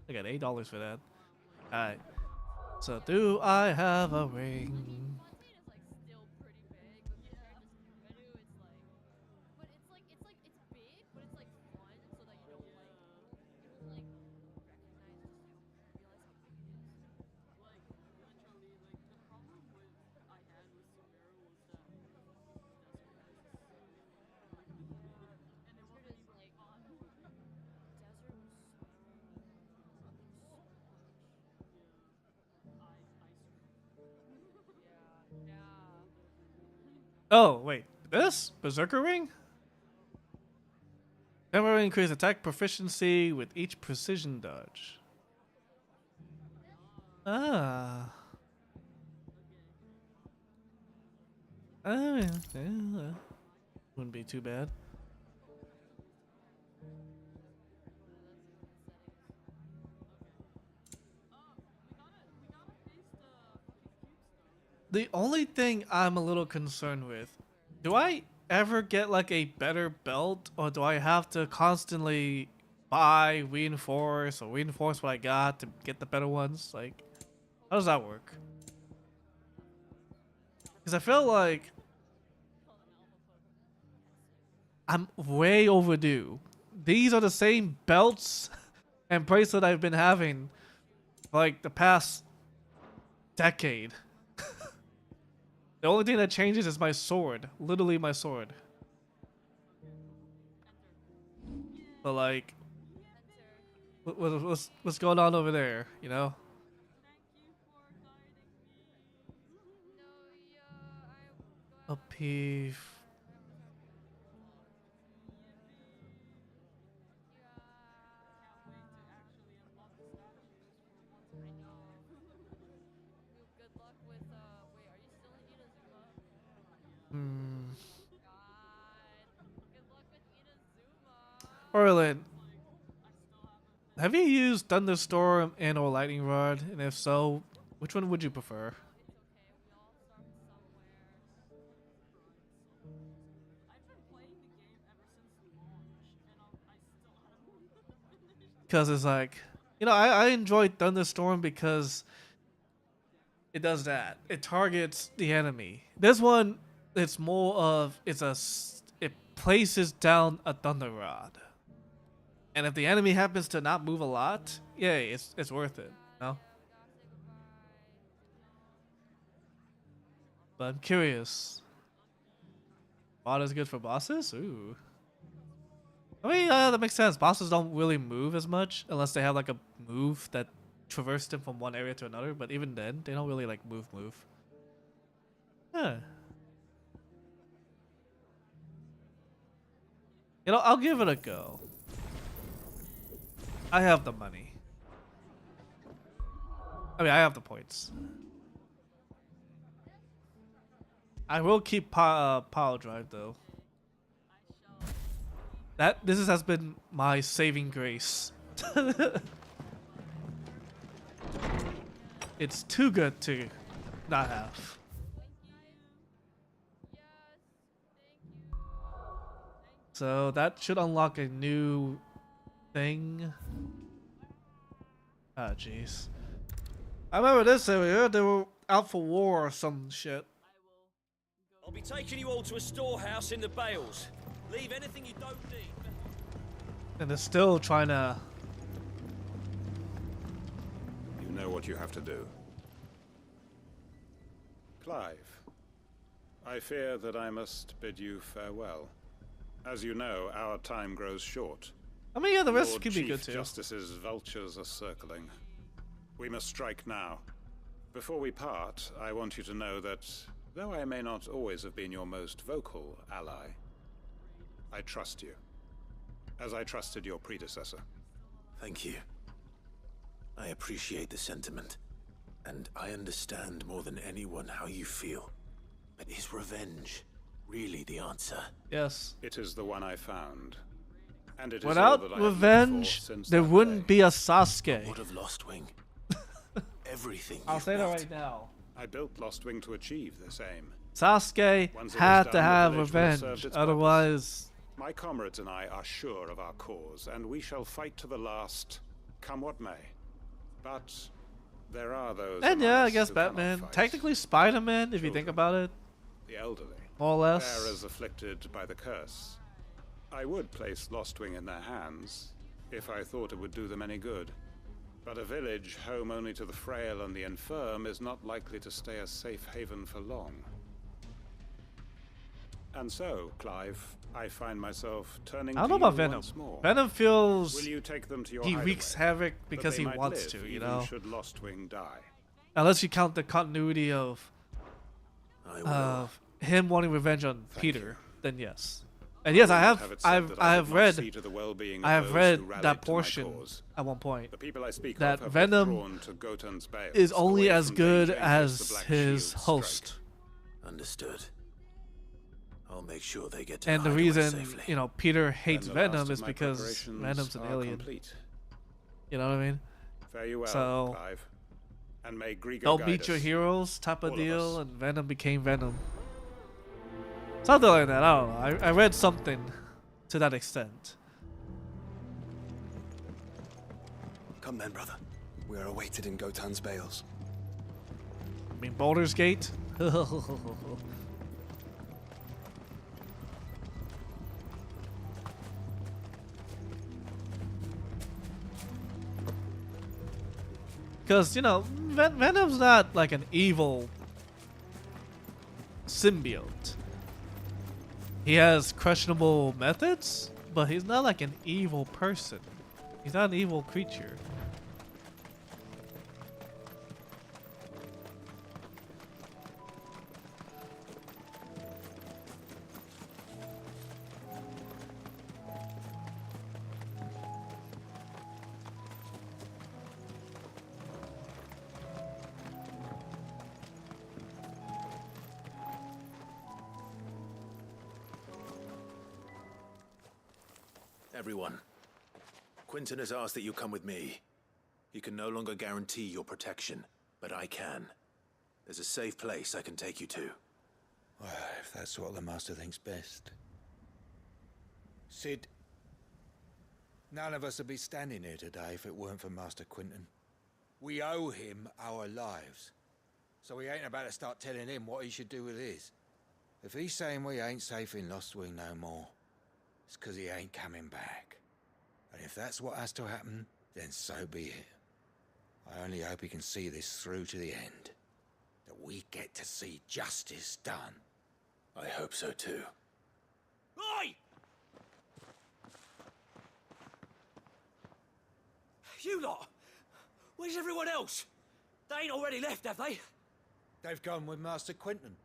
I got $8 for that. Alright. So do I have a ring? Oh, wait. This? Berserker ring? Temporarily increase attack proficiency with each precision dodge. Ah. Oh, yeah. Wouldn't be too bad. The only thing I'm a little concerned with, do I ever get like a better belt, or do I have to constantly buy reinforce or reinforce what I got to get the better ones? Like, how does that work? Because I feel like I'm way overdue these are the same belts and bracelet I've been having for like the past decade. The only thing that changes is my sword. Literally my sword. But like, what's going on over there, you know? Upheave. Orlin, have you used Thunderstorm and or Lightning Rod? And if so, which one would you prefer? Because it's like, you know, I enjoy Thunderstorm because it does that. It targets the enemy. This one, it's more of, it places down a Thunder Rod. And if the enemy happens to not move a lot, yay, it's worth it, you know? But I'm curious. Mod is good for bosses? Ooh. I mean, that makes sense. Bosses don't really move as much unless they have like a move that traverses them from one area to another. But even then, they don't really like move. Huh. You know, I'll give it a go. I have the money. I mean, I have the points. I will keep Power Drive though. This has been my saving grace. It's too good to not have. So that should unlock a new thing. Ah, jeez. I remember this area. They were out for war or some shit. I'll be taking you all to a storehouse in the Bales. Leave anything you don't need. And they're still trying to... You know what you have to do. Clive, I fear that I must bid you farewell. As you know, our time grows short. I mean, yeah, the rest Lord could be Chief good too. Justice's vultures are circling. We must strike now. Before we part, I want you to know that, though I may not always have been your most vocal ally, I trust you, as I trusted your predecessor. Thank you. I appreciate the sentiment, and I understand more than anyone how you feel. But is revenge really the answer? Yes. It is the one I found. And it is Without all that I have revenge, lived for since there that wouldn't day. be a Sasuke. What of Lostwing? Everything I'll you've say that built. right now. I built Lostwing to achieve this aim. Sasuke Once it was had done, to the have village will have served revenge, its otherwise... My comrades and I are sure of our cause, and we shall fight to the last, come what may. But there are those And among yeah, I us guess who cannot Batman. fight. Technically Spider-Man, if you think about it. The elderly. More or less. Bearers afflicted by the curse. I would place Lostwing in their hands, if I thought it would do them any good. But a village home only to the frail and the infirm is not likely to stay a safe haven for long. And so, Clive, I find myself turning I don't know to about you Venom. once more. Venom feels Will you take them to your he hideaway, wreaks havoc that because they he might wants live to, you even know? should Lostwing die? Unless you count the continuity of him wanting revenge on Peter, then yes. And yes, I have read that portion at one point. That Venom is only as good as his host. Understood. I'll make sure they get to And the hideaway reason, safely. you know, Peter hates Then the last Venom of is my because preparations Venom's an are alien. complete. You know what I mean? Fare you well, So, Clive. And may Grieger don't guide meet your us. heroes type of All of deal, us. and Venom became Venom. Something like that, I don't know. I read something to that extent. Come then, brother. We are awaited in Gotan's Bales. I mean, Baldur's Gate? Because, you know, Venom's not like an evil symbiote. He has questionable methods, but he's not like an evil person. He's not an evil creature. Everyone, Quentin has asked that you come with me. He can no longer guarantee your protection, but I can. There's a safe place I can take you to. Well, if that's what the Master thinks best. Sid, none of us would be standing here today if it weren't for Master Quentin. We owe him our lives. So we ain't about to start telling him what he should do with his. If he's saying we ain't safe in Lost Wing no more, it's 'cause he ain't coming back. And if that's what has to happen, then so be it. I only hope he can see this through to the end. That we get to see justice done. I hope so too. Oi! You lot! Where's everyone else? They ain't already left, have they? They've gone with Master Quentin.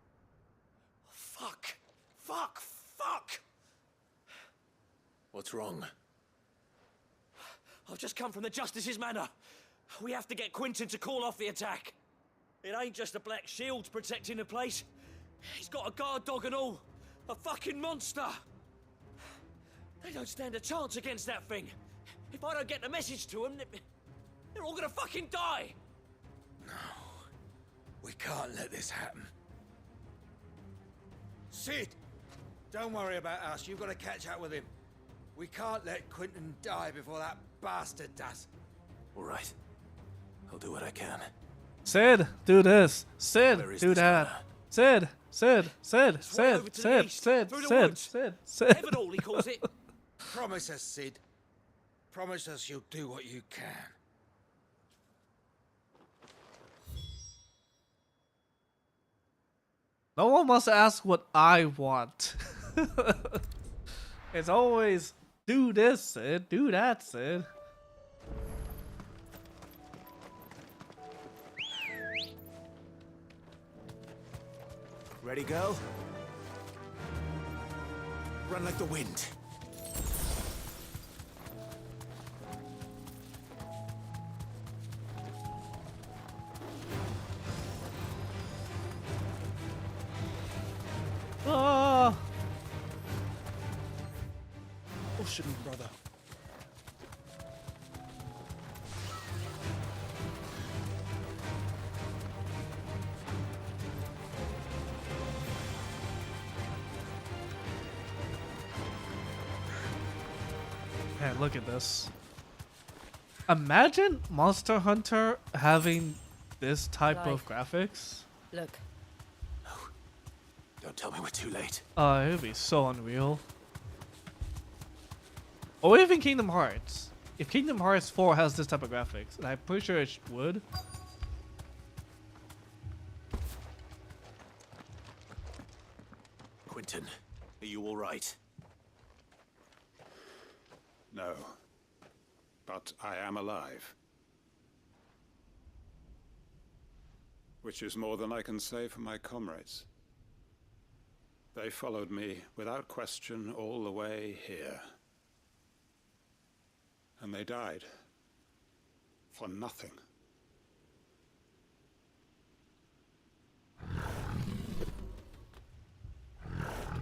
Fuck! Fuck! Fuck! What's wrong? I've just come from the Justice's manor. We have to get Quentin to call off the attack. It ain't just the Black Shields protecting the place. He's got a guard dog and all. A fucking monster. They don't stand a chance against that thing. If I don't get the message to them, they're all gonna fucking die. No. We can't let this happen. Sid! Don't worry about us. You've got to catch up with him. We can't let Quentin die before that bastard does. All right. I'll do what I can. Sid, do this. Sid, Where is do this that. manor? Sid. It's way over to the east, through the woods. Heaven all, he calls it. Promise us, Sid. Promise us you'll do what you can. No one wants to ask what I want. It's always, do this, Sid. Do that, Sid. Ready, go? Run like the wind. Ah! Usher me, brother. Man, look at this. Imagine Monster Hunter having this type of graphics. Look. Don't tell me we're too late. It would be so unreal. Or even Kingdom Hearts. If Kingdom Hearts 4 has this type of graphics, and I'm pretty sure it would. Quentin, are you all right? No. But I am alive. Which is more than I can say for my comrades. They followed me without question all the way here. And they died. For nothing.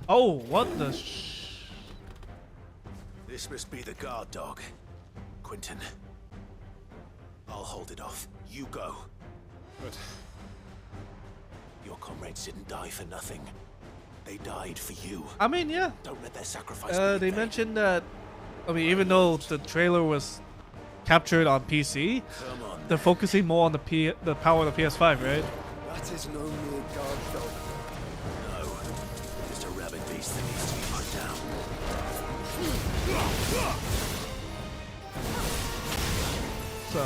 Oh, what the This must be the guard dog. Quentin. I'll hold it off. You go. But your comrades didn't die for nothing. They died for you. I mean, yeah. Don't let their sacrifice They mentioned that, I mean, even though the trailer was captured on PC, they're focusing more on the power of the PS5, right? That is no mere guard dog. No. Just a rabid beast that needs to be put down. So.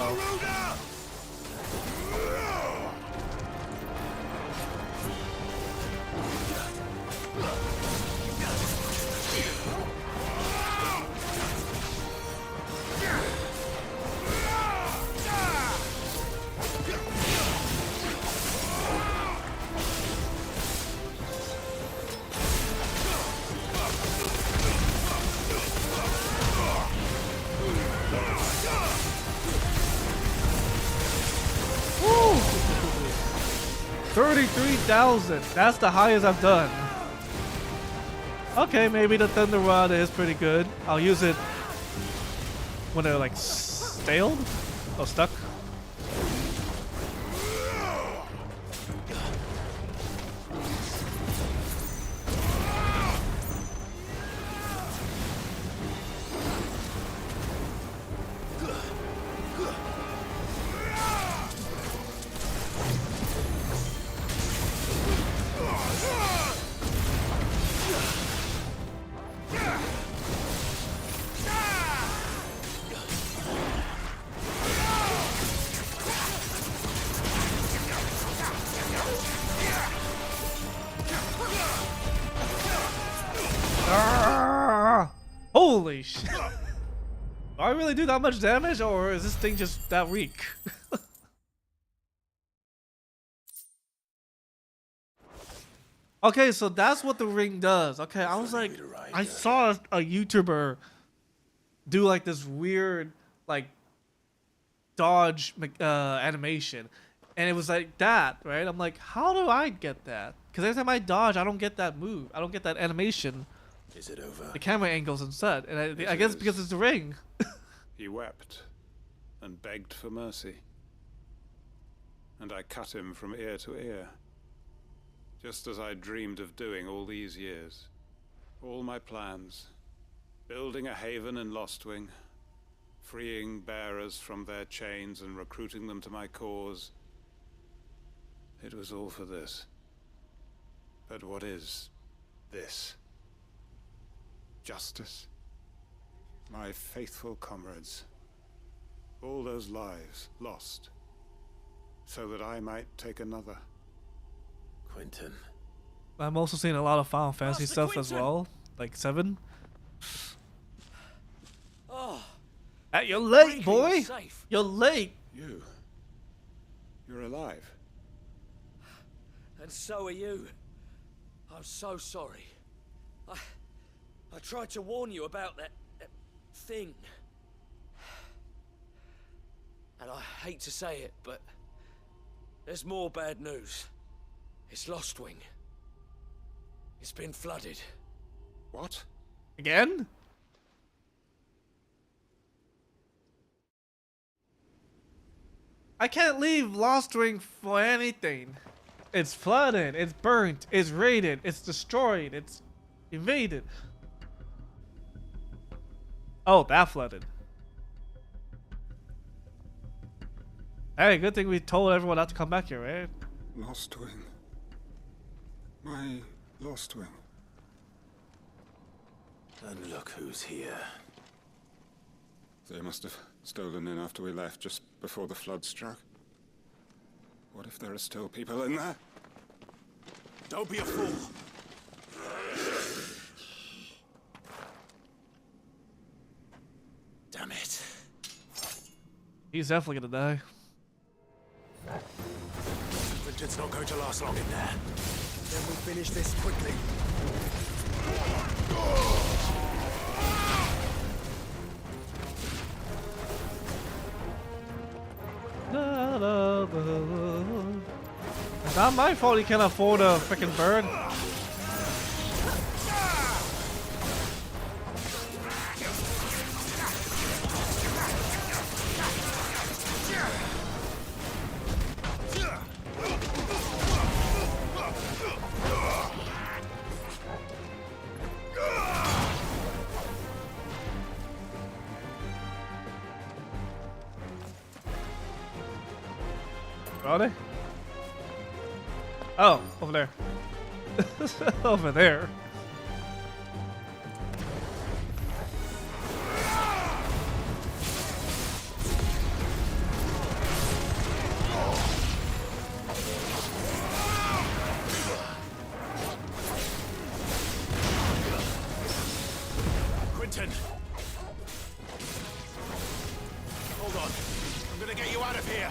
33,000. That's the highest I've done. Okay, maybe the Thunder Rod is pretty good. I'll use it when they're like staled or stuck. Holy shit. Do I really do that much damage, or is this thing just that weak? Okay, so that's what the ring does. Okay, I was like, I saw a YouTuber do like this weird like dodge animation, and it was like that, right? I'm like, how do I get that? Because every time I dodge, I don't get that move. I don't get that animation. Is it over? The camera angles instead, and I guess because it's the ring. He wept and begged for mercy, and I cut him from ear to ear, just as I dreamed of doing all these years. All my plans, building a haven in Lostwing, freeing bearers from their chains and recruiting them to my cause. It was all for this. But what is this? Justice? My faithful comrades. All those lives lost, so that I might take another. Quentin. I'm also seeing a lot of Final Fantasy stuff as well, like 7. Oh, you're late, boy. You're late. You're alive. And so are you. I'm so sorry. I tried to warn you about that thing. And I hate to say it, but there's more bad news. It's Lostwing. It's been flooded. What? Again? I can't leave Lostwing for anything. It's flooded, it's burnt, it's raided, it's destroyed, it's invaded. Oh, that flooded. Hey, good thing we told everyone not to come back here, right? Lostwing. My Lostwing. And look who's here. They must have stolen in after we left, just before the flood struck. What if there are still people in there? Don't be a fool. Damn it. He's definitely gonna die. Quentin's not going to last long in there. Then we finish this quickly. It's not my fault he can't afford a freaking bird. Are they? Oh, over there. Over there. Quentin! Hold on. I'm gonna get you out of here.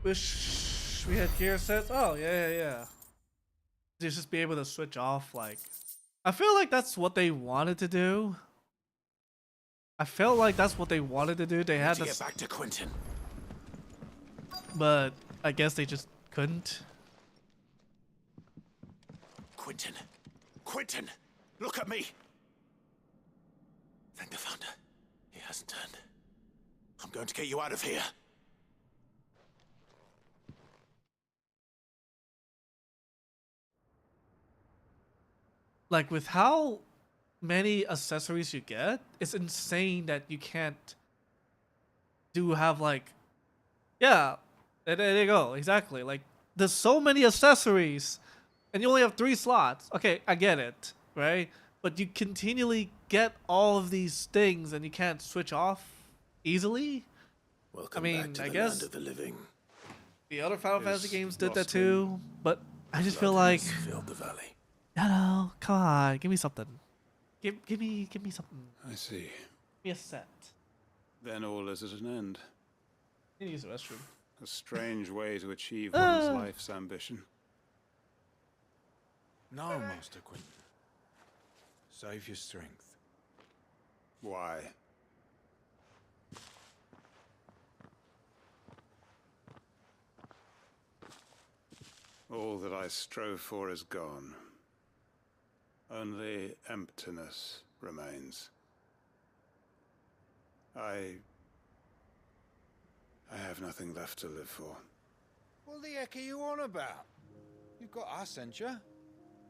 Wish we had gear sets. Oh yeah. Just be able to switch off. Like, I feel like that's what they wanted to do. I felt like that's what they wanted to do. They had to get back to Quentin. But I guess they just couldn't. Quentin! Quentin! Look at me! Thank the Founder. He hasn't turned. I'm going to get you out of here. Like, with how many accessories you get, it's insane that you can't have like, yeah, there you go, exactly. Like, there's so many accessories and you only have 3 slots. Okay, I get it, right? But you continually get all of these things and you can't switch off easily. Welcome I mean, back to I the guess land of the living. the other Final Fantasy games did that Lost too, but I just feel Blood like, has filled the valley. no, come on, give me something. Give me something. I see. Give me a set. Then all is at an end. I need to use the restroom. A strange way to achieve one's life's ambition. No, Master Quentin. Save your strength. Why? All that I strove for is gone. Only emptiness remains. I have nothing left to live for. What the heck are you on about? You've got us, ain't you?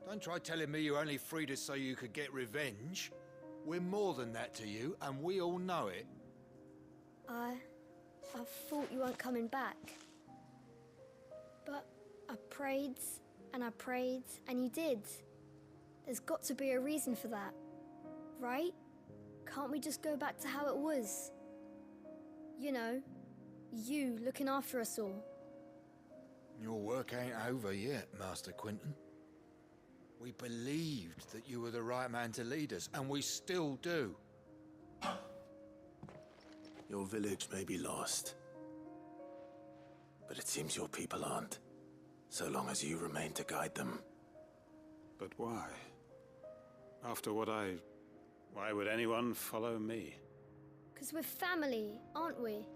Don't try telling me you only freed us so you could get revenge. We're more than that to you, and we all know it. I thought you weren't coming back. But I prayed, and you did. There's got to be a reason for that, right? Can't we just go back to how it was? You know, you looking after us all. Your work ain't over yet, Master Quentin. We believed that you were the right man to lead us, and we still do. Your village may be lost, but it seems your people aren't, so long as you remain to guide them. But why? After what why would anyone follow me? 'Cause we're family, aren't we?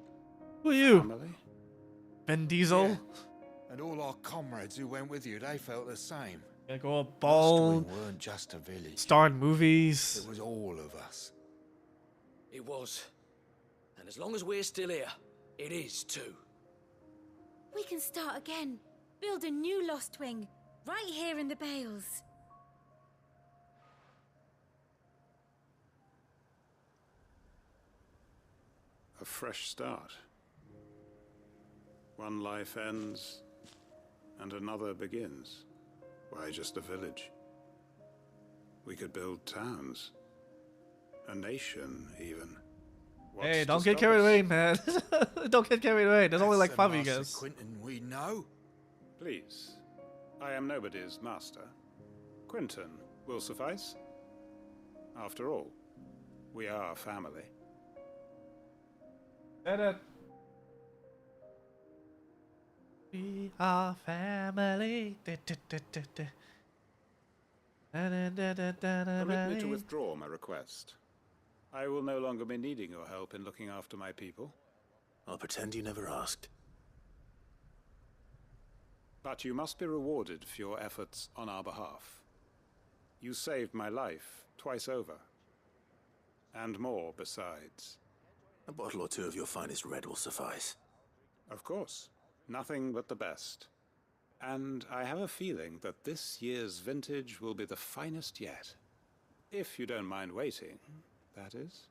Who are you? Family? Vin Diesel? Yeah. And all our comrades who went with you, they felt the same. Yeah, go a bald. We weren't just a village. Star in movies. It was all of us. It was. And as long as we're still here, it is too. We can start again. Build a new Lost Wing, right here in the Bales. A fresh start. One life ends, and another begins. Why just a village? We could build towns. A nation, even. What's Hey, to don't get stop carried us? away, man. Don't get carried away. There's only like 5 of you Master guys. Quentin we know. Please. I am nobody's master. Quentin will suffice. After all, we are family. We are family. Permit me to withdraw my request. I will no longer be needing your help in looking after my people. I'll pretend you never asked. But you must be rewarded for your efforts on our behalf. You saved my life twice over. And more besides. A bottle or two of your finest red will suffice. Of course. Nothing but the best. And I have a feeling that this year's vintage will be the finest yet. If you don't mind waiting, that is.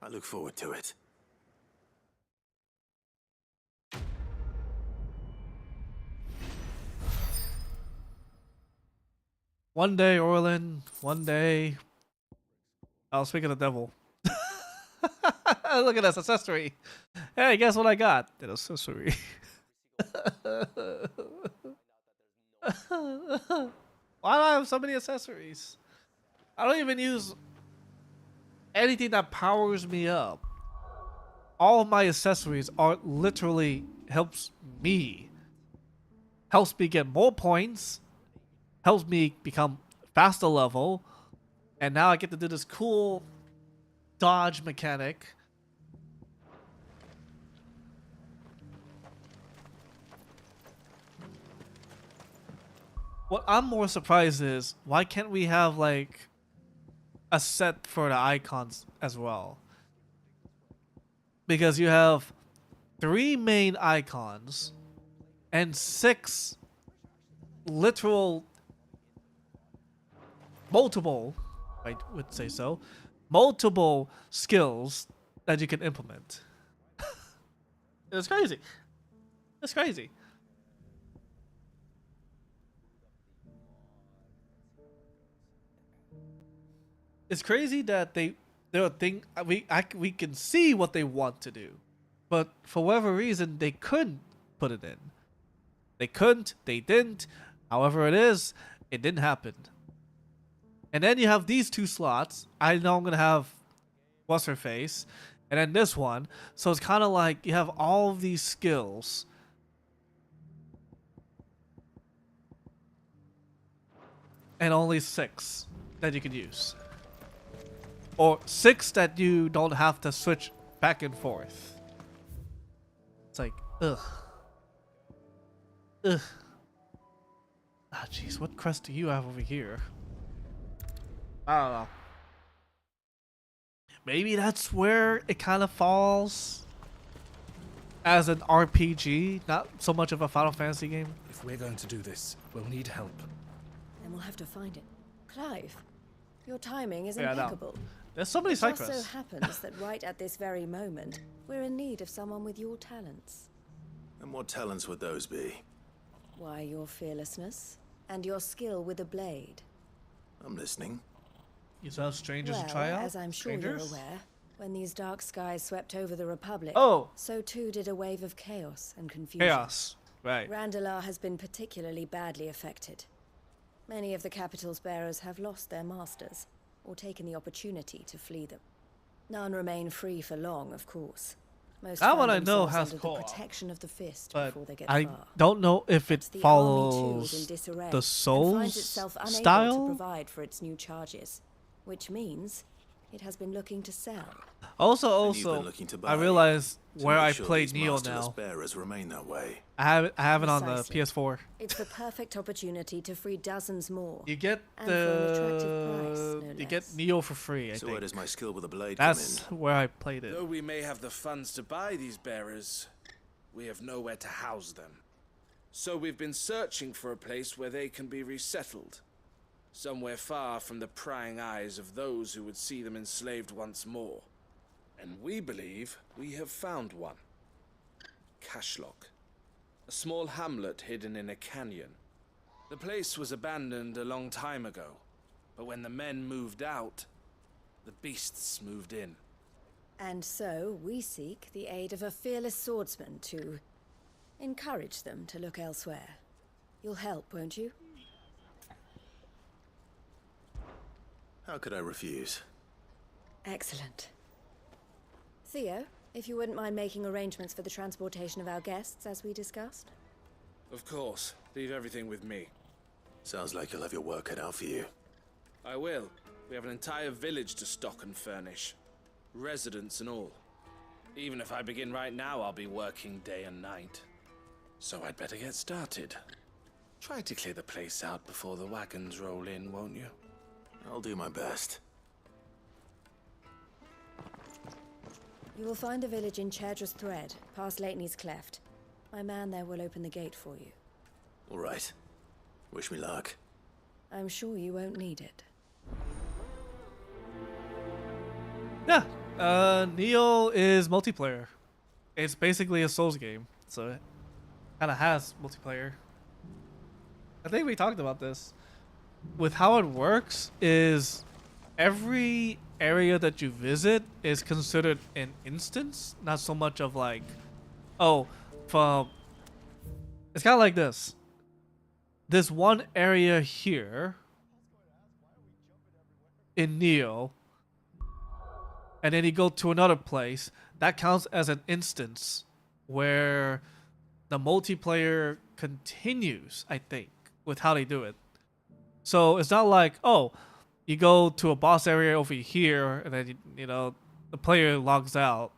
I look forward to it. One day, Orlin. One day. I'll speak of the devil. Look at this accessory. Hey, guess what I got? An accessory. Why do I have so many accessories? I don't even use anything that powers me up. all of my accessories are literally helps me get more points, helps me become faster level, and now I get to do this cool dodge mechanic. What I'm more surprised is, why can't we have like a set for the icons as well? Because you have 3 main icons and 6 literal multiple, I would say so, multiple skills that you can implement. It's crazy. It's crazy. It's crazy that we can see what they want to do, but for whatever reason they couldn't put it in. They couldn't. They didn't. However it is, it didn't happen. And then you have these 2 slots. I know I'm gonna have what's her face, and then this one. So it's kind of like you have all of these skills. And only 6 that you can use. Or 6 that you don't have to switch back and forth. It's like, ugh. Ugh. Ah, jeez, what crest do you have over here? I don't know. Maybe that's where it kind of falls as an RPG, not so much of a Final Fantasy game. If we're going to do this, we'll need help. Then we'll have to find it. Clive, your timing is Yeah, impeccable. There's so many side It just quests. so happens that right at this very moment, we're in need of someone with your talents. And what talents would those be? Why, your fearlessness and your skill with a blade. I'm listening. You saw strangers Well, to try out? as I'm sure Strangers? you're aware, when these dark skies swept over the Republic, Oh. so too did a wave of chaos and confusion. Chaos, right. Randalar has been particularly badly affected. Many of the capital's bearers have lost their masters, or taken the opportunity to flee them. None remain free for long, of course. Most That find one I know themselves has under the co-op, protection of the fist but before they get I far. don't know if it The army, too, follows is in disarray the and Souls finds itself unable to style. provide for its new charges, which means it has been looking to sell. Also, And you've been looking to I buy, realized to where make I sure played these Neo masterless now. bearers remain that way. I have it on the Precisely. PS4. It's the perfect opportunity to free dozens more. You get and for an attractive price, no you less. get Neo for free. I So think. where does my skill with a blade That's come where I played it. Though we may have the funds to buy these bearers, we have nowhere to house them. So we've been searching for a place where they can be resettled. Somewhere far from the prying eyes of those who would see them enslaved once more. And we believe we have found one. Cashlock. A small hamlet hidden in a canyon. The place was abandoned a long time ago, but when the men moved out, the beasts moved in. And so we seek the aid of a fearless swordsman to encourage them to look elsewhere. You'll help, won't you? How could I refuse? Excellent. Theo, if you wouldn't mind making arrangements for the transportation of our guests, as we discussed. Of course. Leave everything with me. Sounds like you'll have your work cut out for you. I will. We have an entire village to stock and furnish. Residents and all. Even if I begin right now, I'll be working day and night. So I'd better get started. Try to clear the place out before the wagons roll in, won't you? I'll do my best. You will find a village in Chaidra's Thread, past Leitney's Cleft. My man there will open the gate for you. All right. Wish me luck. I'm sure you won't need it. Yeah, Neo is multiplayer. It's basically a Souls game, so it kind of has multiplayer. I think we talked about this. With how it works is every area that you visit is considered an instance, not so much of like, oh, from... It's kind of like this. This one area here in Neo, and then you go to another place, that counts as an instance where the multiplayer continues, I think, with how they do it. So it's not like, oh, you go to a boss area over here and then, you know, the player logs out.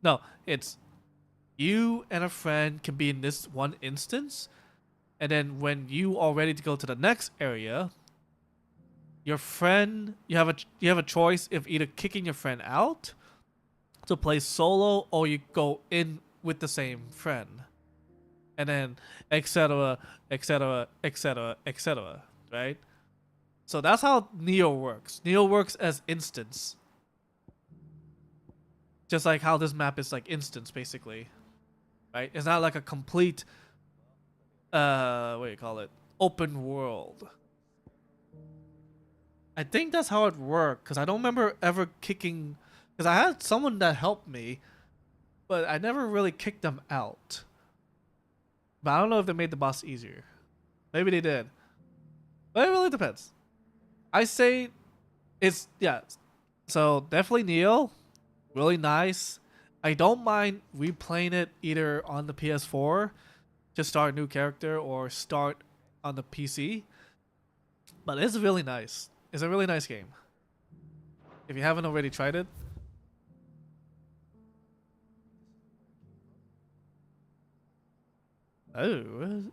No, it's you and a friend can be in this one instance, and then when you are ready to go to the next area, your friend, you have a choice of either kicking your friend out to play solo, or you go in with the same friend, and then etc., etc., etc., etc. Right? So that's how Neo works. Neo works as instance, just like how this map is like instance, basically. Right? It's not like a complete, what do you call it? Open world. I think that's how it worked, because I don't remember ever kicking, because I had someone that helped me, but I never really kicked them out. But I don't know if they made the boss easier. Maybe they did. But it really depends. I say it's, yeah. So definitely Neo. Really nice. I don't mind replaying it either on the PS4 to start a new character or start on the PC. But it's really nice. It's a really nice game. If you haven't already tried it. Oh, what is it?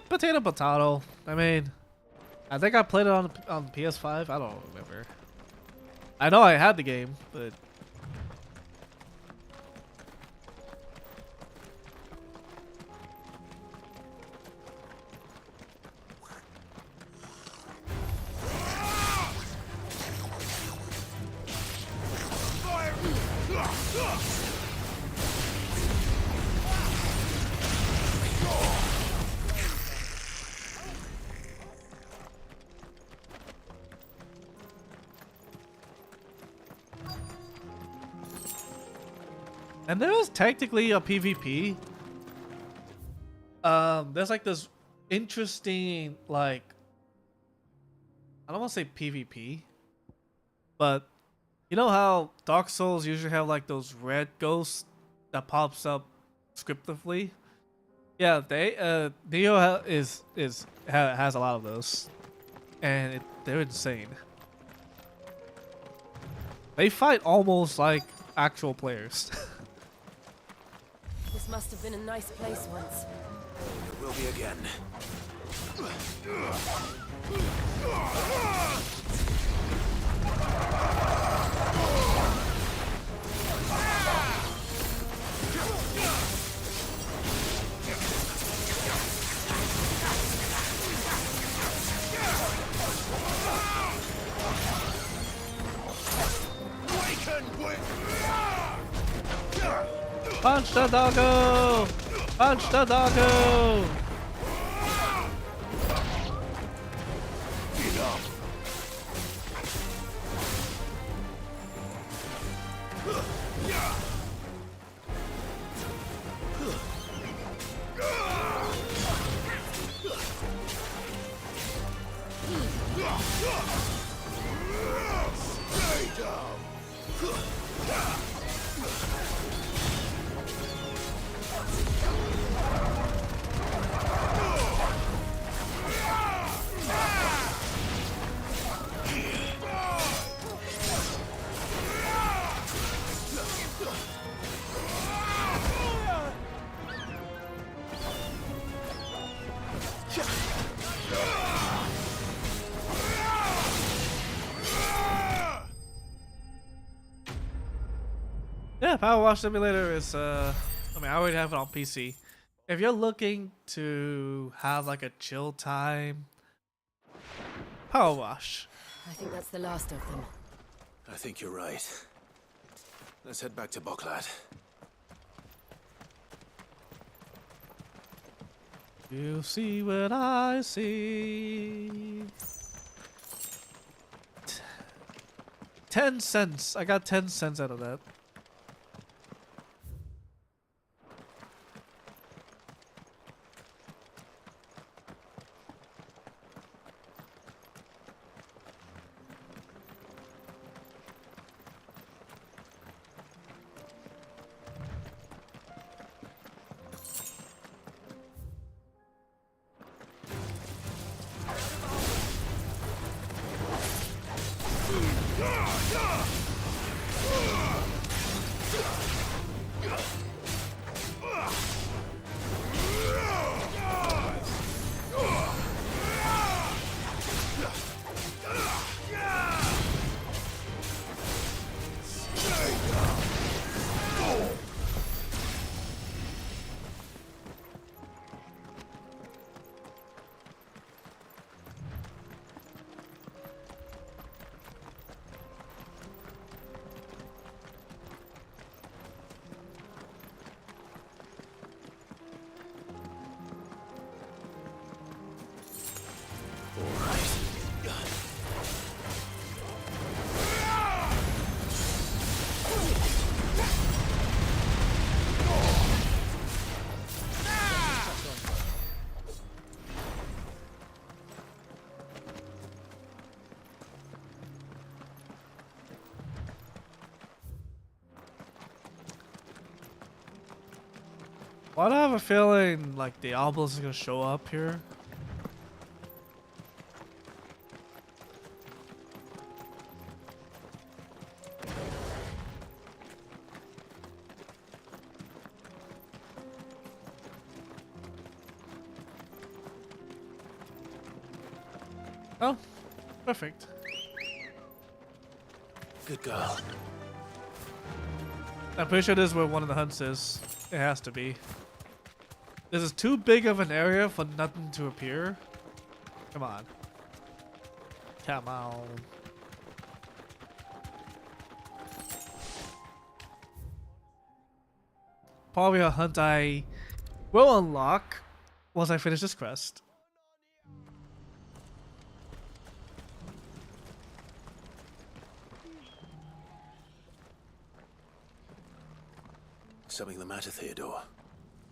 Potato. I mean, I think I played it on PS5. I don't remember. I know I had the game, but and there is technically a PvP. There's like this interesting, like, I don't want to say PvP, but you know how Dark Souls usually have like those red ghosts that pops up scriptively? Yeah, Neo has a lot of those, and they're insane. They fight almost like actual players. This must have been a nice place once. It will be again. Punch the doggo! Punch the doggo! Stay down! Yeah, Power Wash Simulator is, I mean, I already have it on PC. If you're looking to have like a chill time, Power Wash. I think that's the last of them. I think you're right. Let's head back to Boklad. You see what I see. 10 cents. I got 10 cents out of that. Why do I have a feeling like the obelisk is gonna show up here? Oh, perfect. Good girl. I'm pretty sure this is where one of the hunts is. It has to be. This is too big of an area for nothing to appear. Come on. Come on. Probably a hunt I will unlock once I finish this quest. Something the matter, Theodore?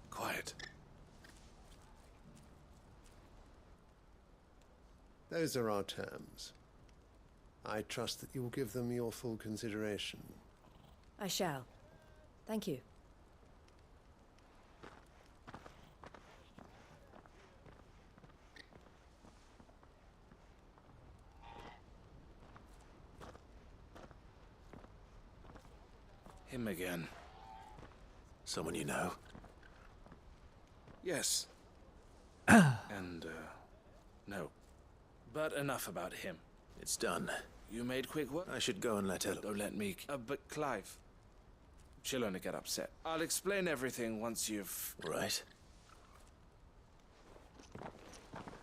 Quiet. Those are our terms. I trust that you'll give them your full consideration. I shall. Thank you. Him again. Someone you know? Yes. And, no. But enough about him. It's done. You made quick work? I should go and let Ella... Don't let me... but Clive. She'll only get upset. I'll explain everything once you've... Right.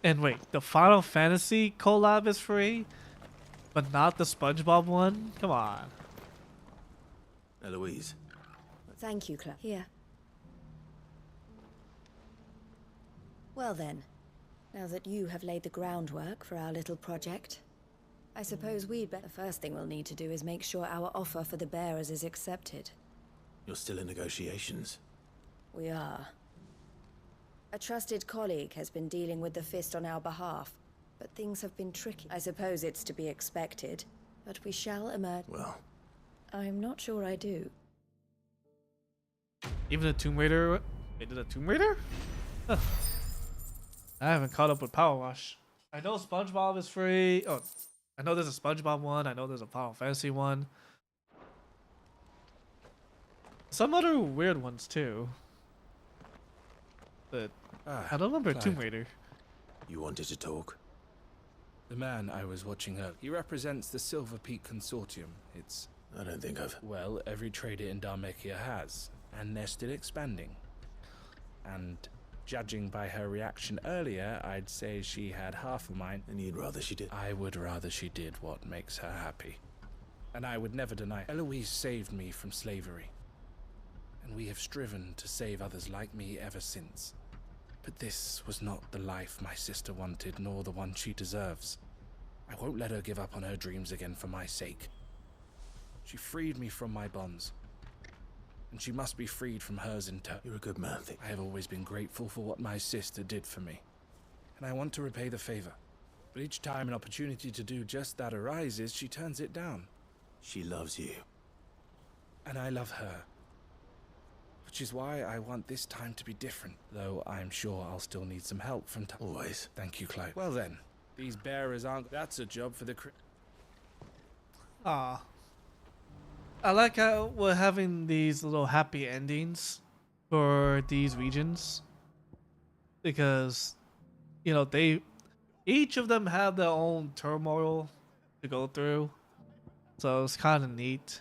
And wait, the Final Fantasy collab is free? But not the SpongeBob one? Come on. Eloise. Thank you, Clive. Here. Well then, now that you have laid the groundwork for our little project, I suppose we'd better... The first thing we'll need to do is make sure our offer for the bearers is accepted. You're still in negotiations? We are. A trusted colleague has been dealing with the Fist on our behalf, but things have been tricky. I suppose it's to be expected, but we shall emerge... Well... I'm not sure I do. Even a Tomb Raider... Wait, did a Tomb Raider? Huh. I haven't caught up with Power Wash. I know SpongeBob is free. Oh, I know there's a SpongeBob one. I know there's a Final Fantasy one. Some other weird ones too. But I don't remember Clive. Tomb Raider. You wanted to talk? The man I was watching earlier. He represents the Silver Peak Consortium. It's... I don't think I've... Well, every trader in Dharmekia has. And they're still expanding. And judging by her reaction earlier, I'd say she had half of mine. And you'd rather she did? I would rather she did what makes her happy. And I would never deny. Eloise saved me from slavery. And we have striven to save others like me ever since. But this was not the life my sister wanted, nor the one she deserves. I won't let her give up on her dreams again for my sake. She freed me from my bonds. And she must be freed from hers in turn. You're a good man. I have always been grateful for what my sister did for me. And I want to repay the favor. But each time an opportunity to do just that arises, she turns it down. She loves you. And I love her. Which is why I want this time to be different. Though I'm sure I'll still need some help from time. Always. Thank you, Clive. Well then, these bearers aren't... That's a job for the... Ah. I like how we're having these little happy endings for these regions. Because, you know, each of them have their own turmoil to go through. So it's kind of neat.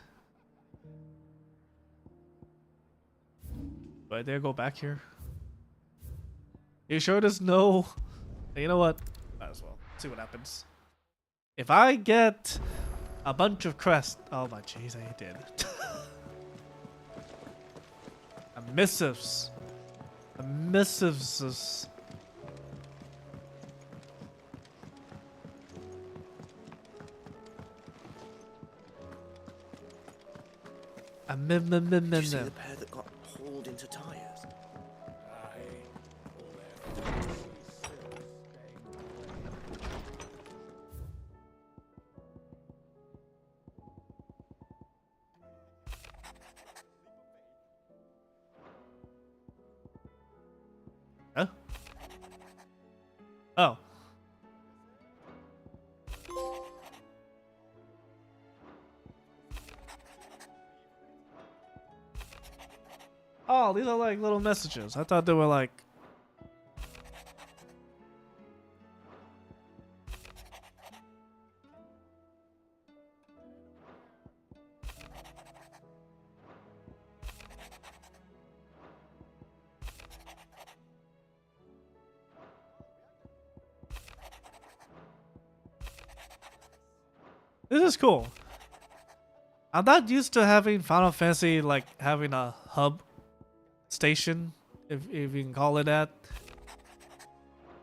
Do I dare go back here? You sure there's no... You know what? Might as well. See what happens. If I get a bunch of crests... Oh my jeez, I did. Missives. Missives. Did you see the pair that got hauled into tires? Huh? Oh. Oh, these are like little messages. I thought they were like... This is cool. I'm not used to having Final Fantasy like having a hub station, if you can call it that.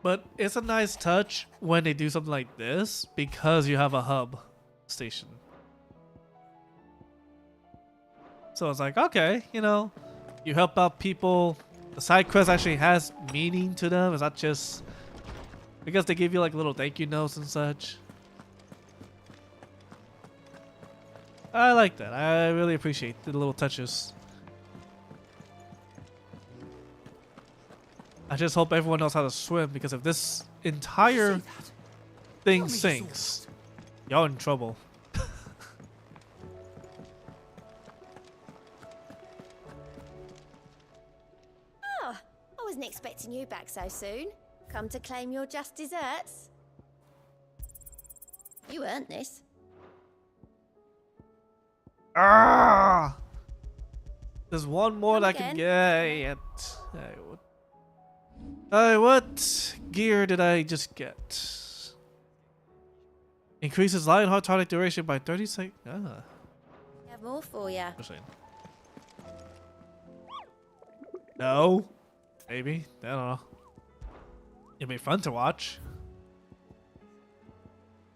But it's a nice touch when they do something like this because you have a hub station. So it's like, okay, you know, you help out people. The side quest actually has meaning to them. It's not just because they give you like little thank you notes and such. I like that. I really appreciate the little touches. I just hope everyone knows how to swim, because if this entire thing sinks, y'all in trouble. Oh, I wasn't expecting you back so soon. Come to claim your just desserts? You earned this. Ah! There's one more that I can get. What gear did I just get? Increases light hard target duration by 30 seconds. Ah. I have more for you. No. Maybe. I don't know. It'd be fun to watch.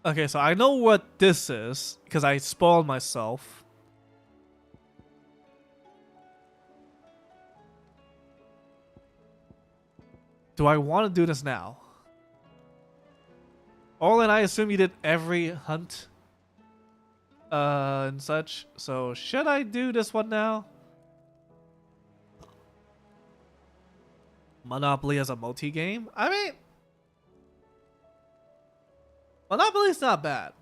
Okay, so I know what this is because I spoiled myself. Do I want to do this now? Olin, I assume you did every hunt and such. So should I do this one now? Monopoly as a multi-game? I mean, Monopoly's not bad.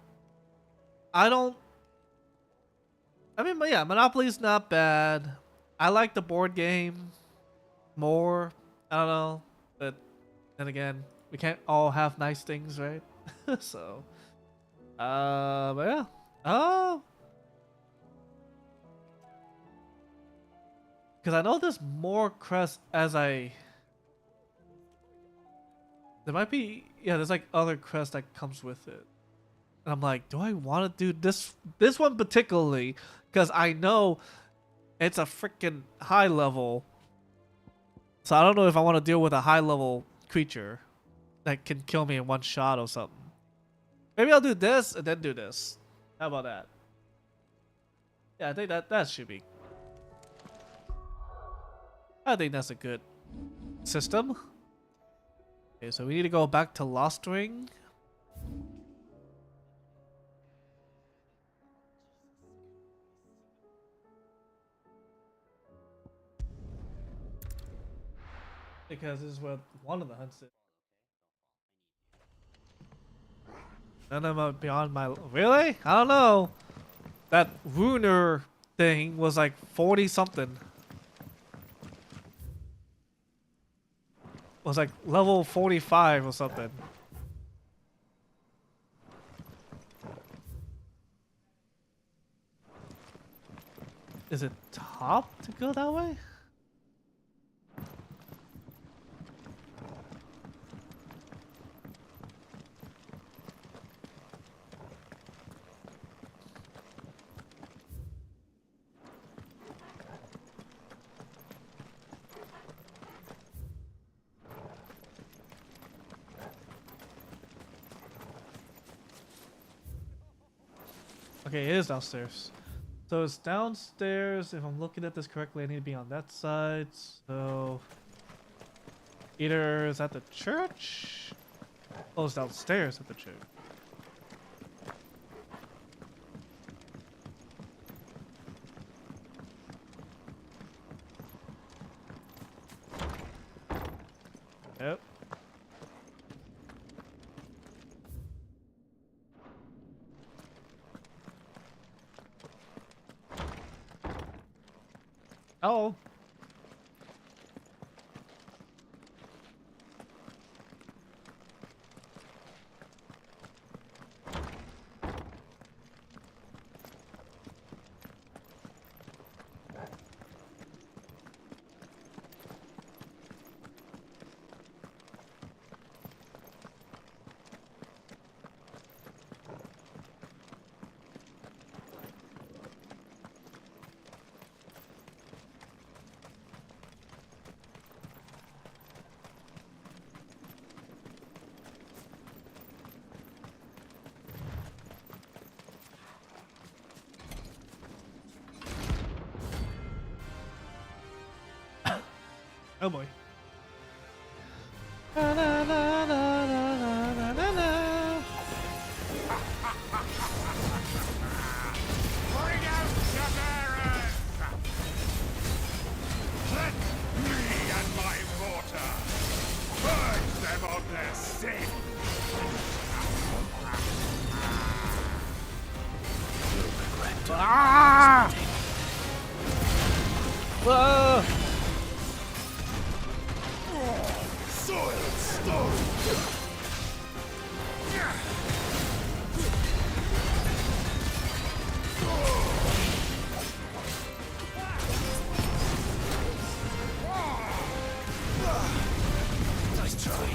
But yeah, Monopoly's not bad. I like the board game more. I don't know. But then again, we can't all have nice things, right? So, but yeah. Oh. Because I know there's more crests as I... There might be... Yeah, there's like other crests that comes with it. And I'm like, do I want to do this one particularly? Because I know it's a freaking high level. So I don't know if I want to deal with a high level creature that can kill me in one shot or something. Maybe I'll do this and then do this. How about that? Yeah, I think that should be. I think that's a good system. Okay, so we need to go back to Lost Ring. Because this is where one of the hunts is. None of them are beyond my... Really? I don't know. That Runer thing was like 40 something. Was like level 45 or something. Is it top to go that way? Okay, it is downstairs. So it's downstairs. If I'm looking at this correctly, I need to be on that side. So either is at the church. Oh, it's downstairs at the church. Yep. Oh. Oh boy. Na, na, na, na, na, na, na, na. Bring out your bearers! Let me and my mortar purge them of their sin! Ah! Whoa! Soiled stone! Nice try.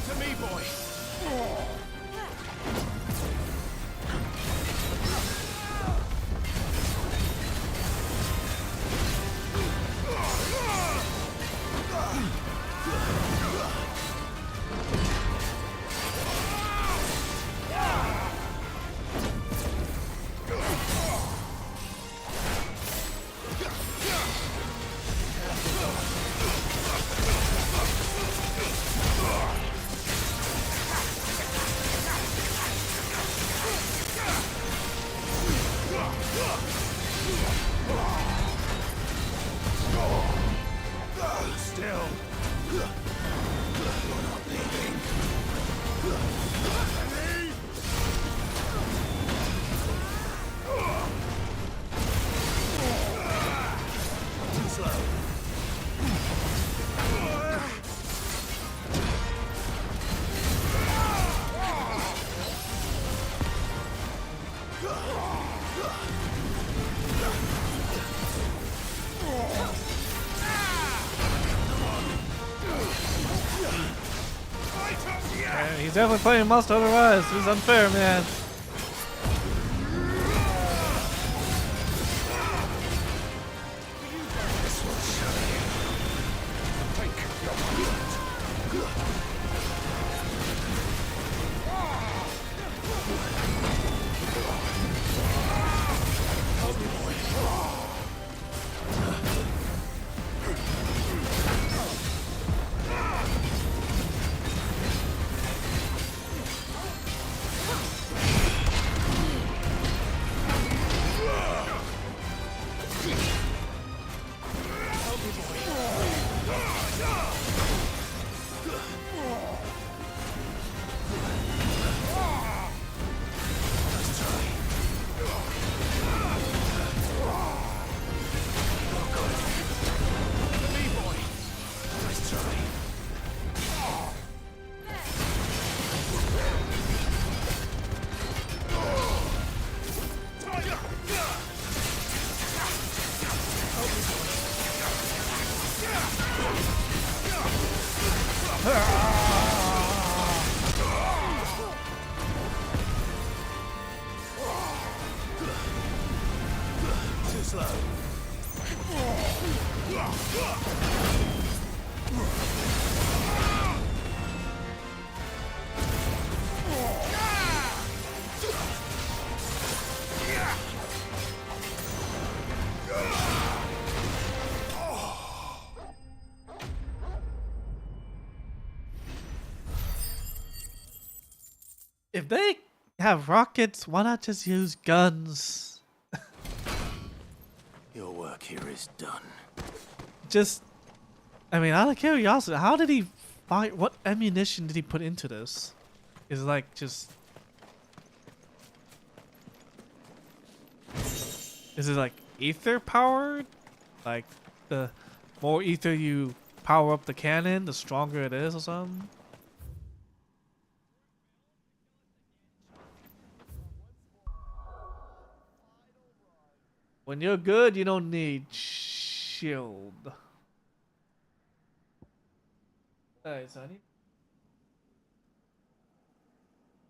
To me, boy. Still. You're not leaving. Too slow. Yeah, he's definitely playing must otherwise. He's unfair, man. Too slow. If they have rockets, why not just use guns? Your work here is done. Just, I mean, out of curiosity, how did he find? What ammunition did he put into this? Is it like just? Is it like ether powered? Like the more ether you power up the cannon, the stronger it is, or something? When you're good, you don't need shield. Alright, Sonny.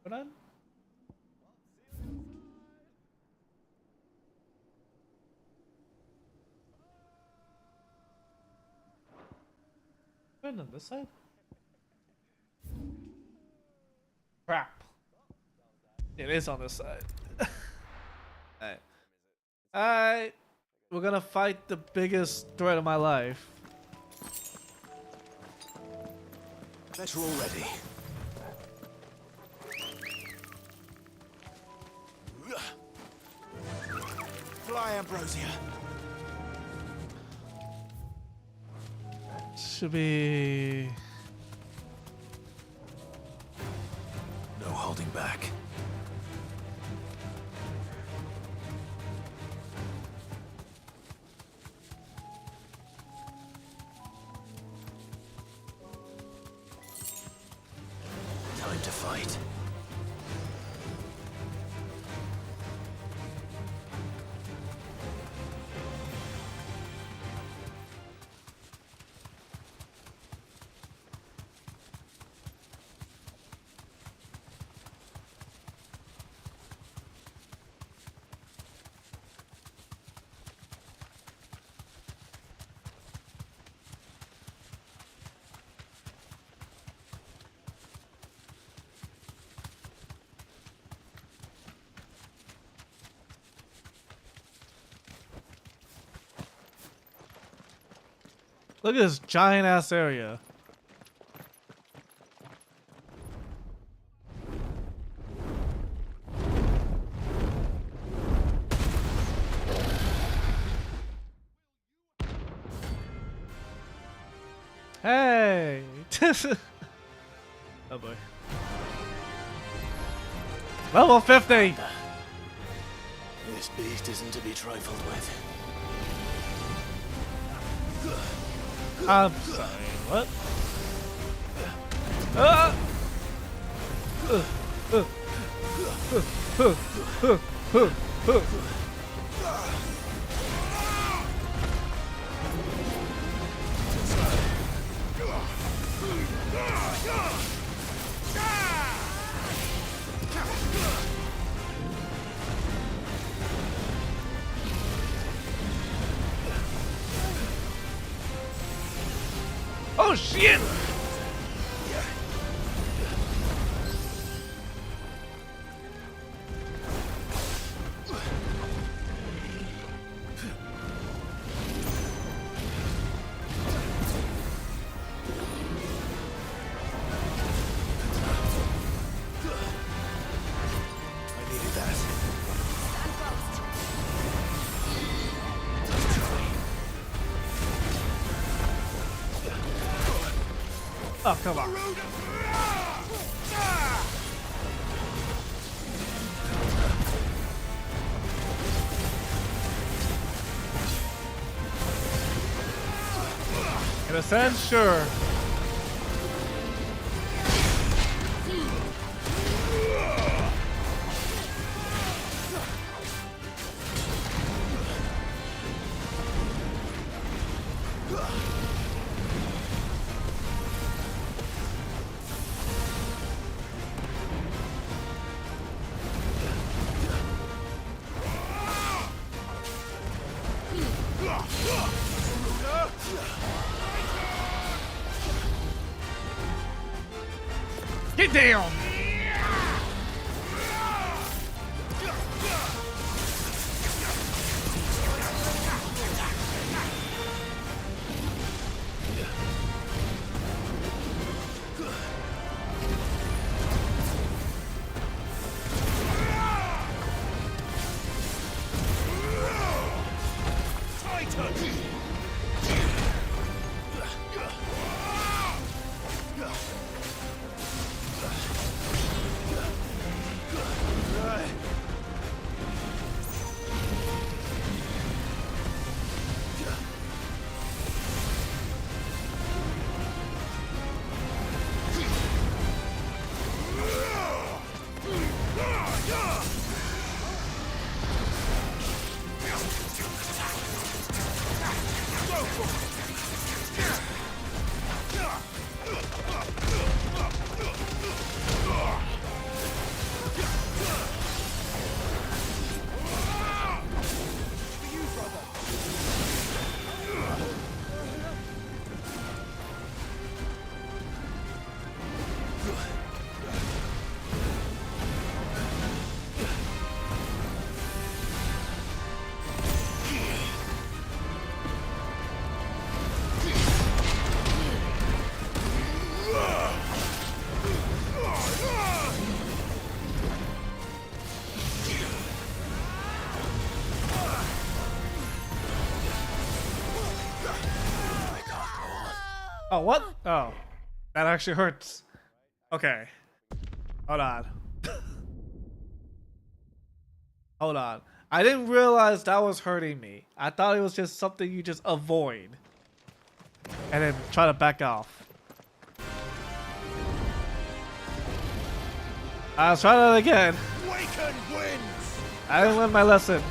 Hold on. Wait, on this side? Crap. It is on this side. Alright. Alright. We're gonna fight the biggest threat of my life. Bet you're all ready. Fly, Ambrosia. Should be... No holding back. Time to fight. Look at this giant ass area. Hey! Oh boy. Level 50! This beast isn't to be trifled with. I'm sorry, what? Ah! Oh shit! Oh, come on. In a sense, sure. Get down! Oh, what? Oh, that actually hurts. Okay. Hold on. Hold on. I didn't realize that was hurting me. I thought it was just something you just avoid. And then try to back off. Let's try that again. I didn't learn my lesson.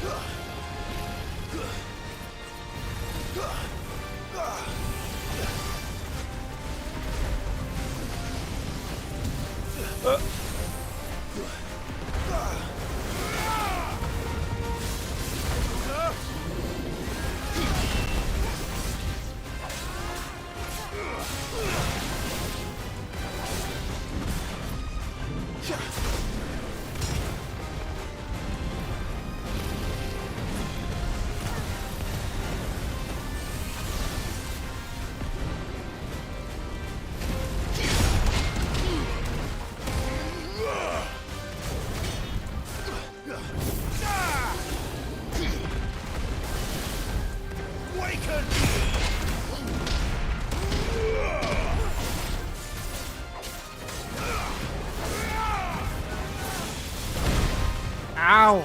Ow!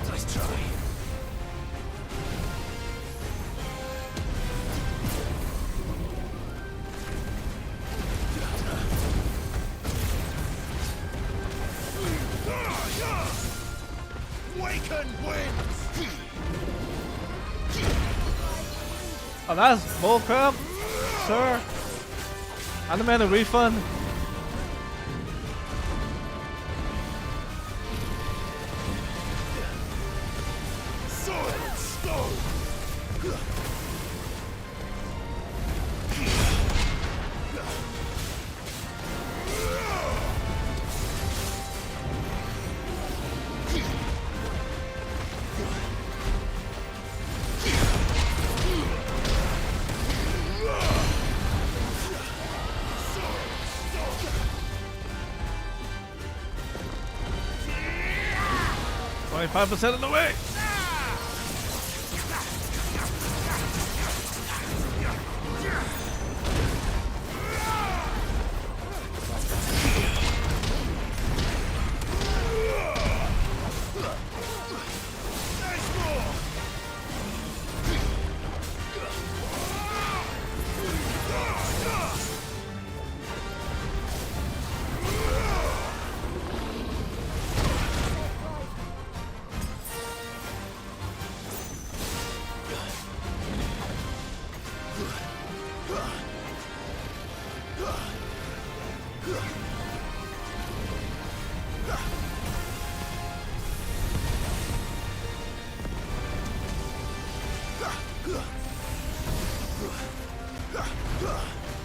Nice try. Oh, that's bullcrap, sir. I demand a refund. Sword and stone. 25% of the way.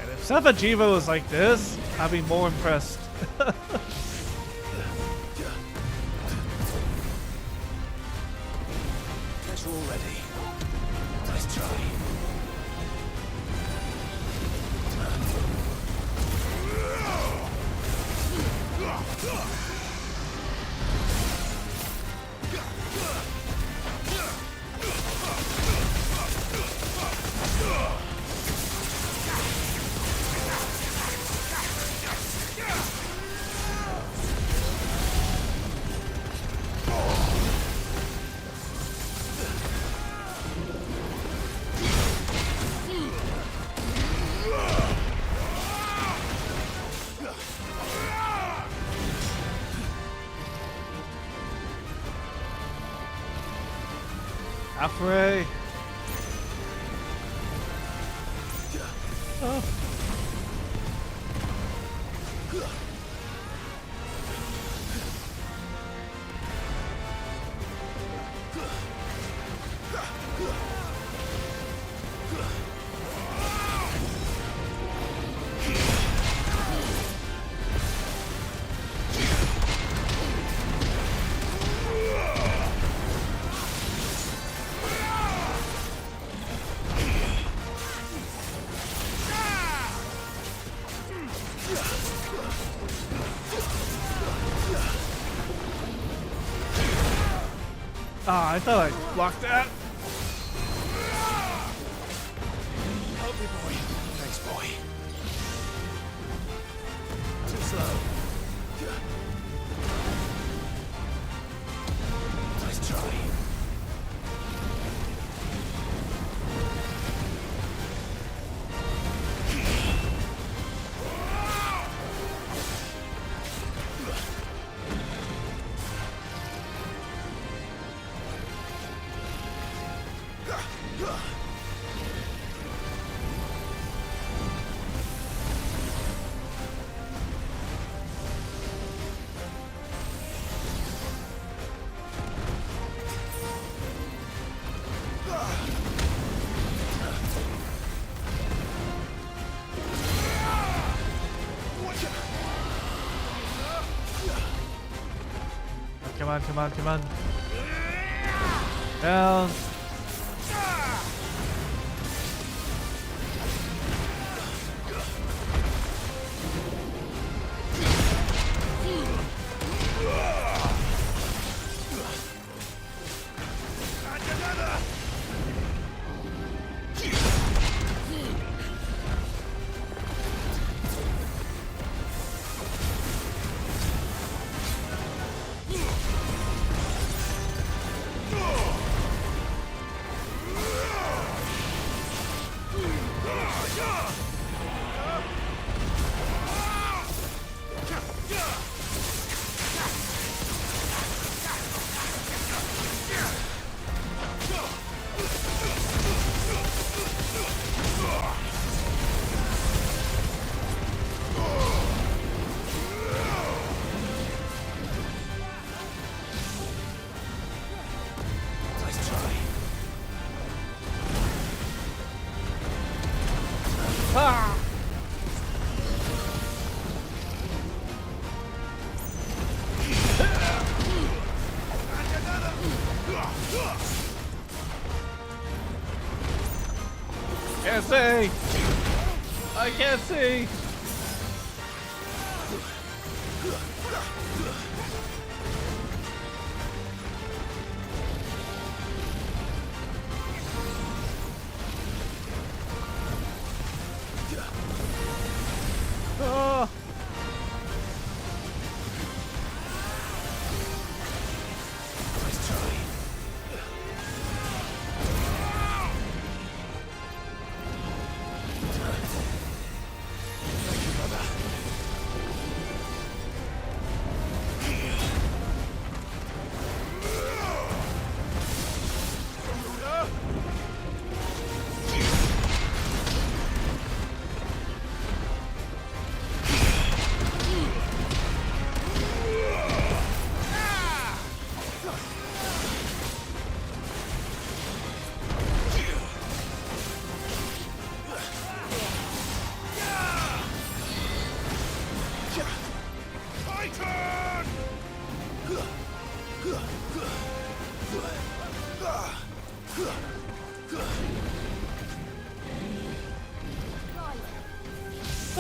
And if Savajiva was like this, I'd be more impressed. Guess we're all ready. Nice try. Afray. Oh. Ah, I thought I blocked that. Help me, boy. Thanks, boy. Too slow. Nice try. Come on, come on, come on. Down. Ah! Can't see! I can't see! Oh. Nice try. Thank you, brother.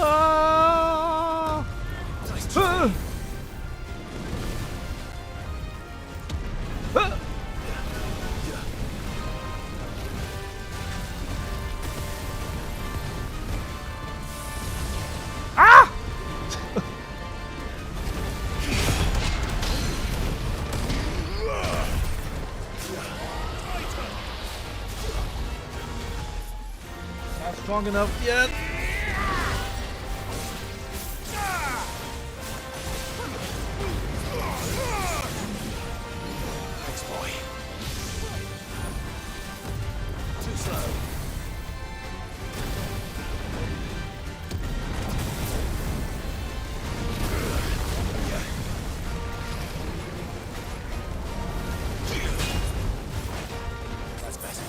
Ah! Ah! Not strong enough yet. Thanks, boy. Too slow. That's better.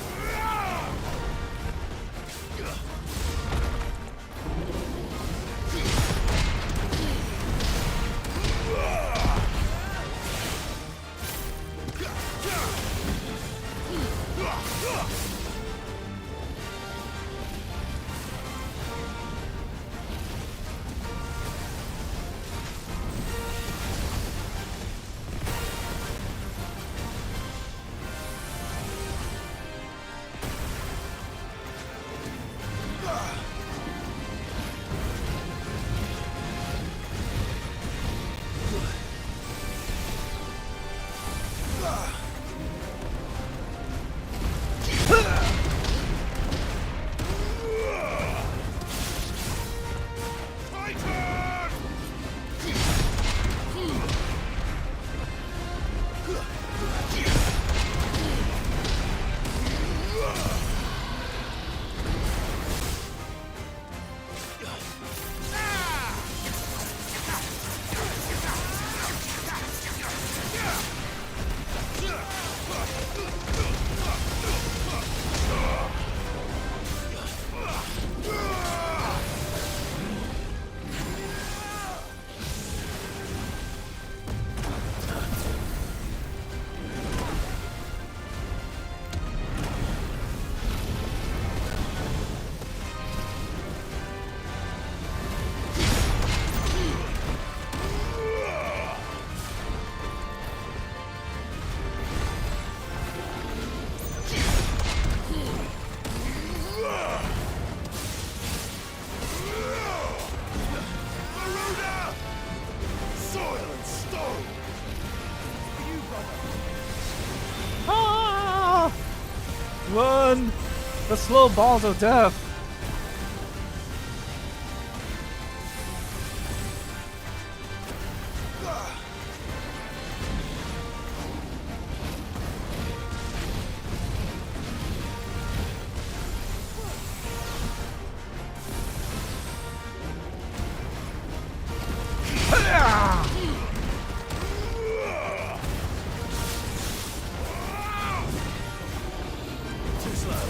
Ah! Run! The slow balls of death! Too slow.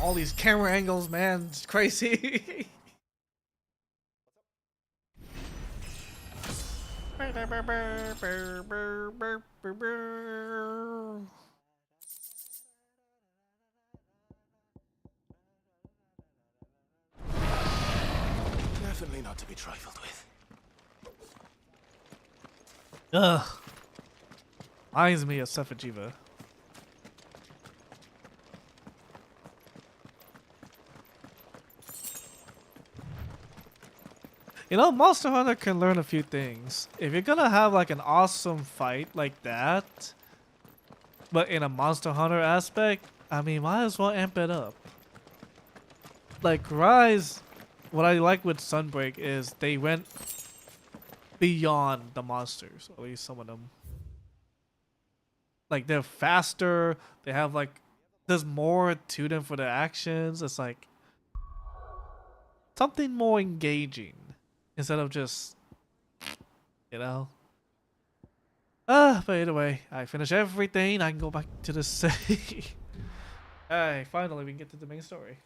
All these camera angles, man, it's crazy. Definitely not to be trifled with. Ugh. Reminds me of Sephijiva. You know, Monster Hunter can learn a few things. If you're gonna have like an awesome fight like that, but in a Monster Hunter aspect, I mean, might as well amp it up. Like Rise, what I like with Sunbreak is they went beyond the monsters, at least some of them. Like they're faster, they have like, there's more to them for their actions. It's like something more engaging instead of just, you know. But either way, I finished everything. I can go back to the city. Alright, finally we can get to the main story.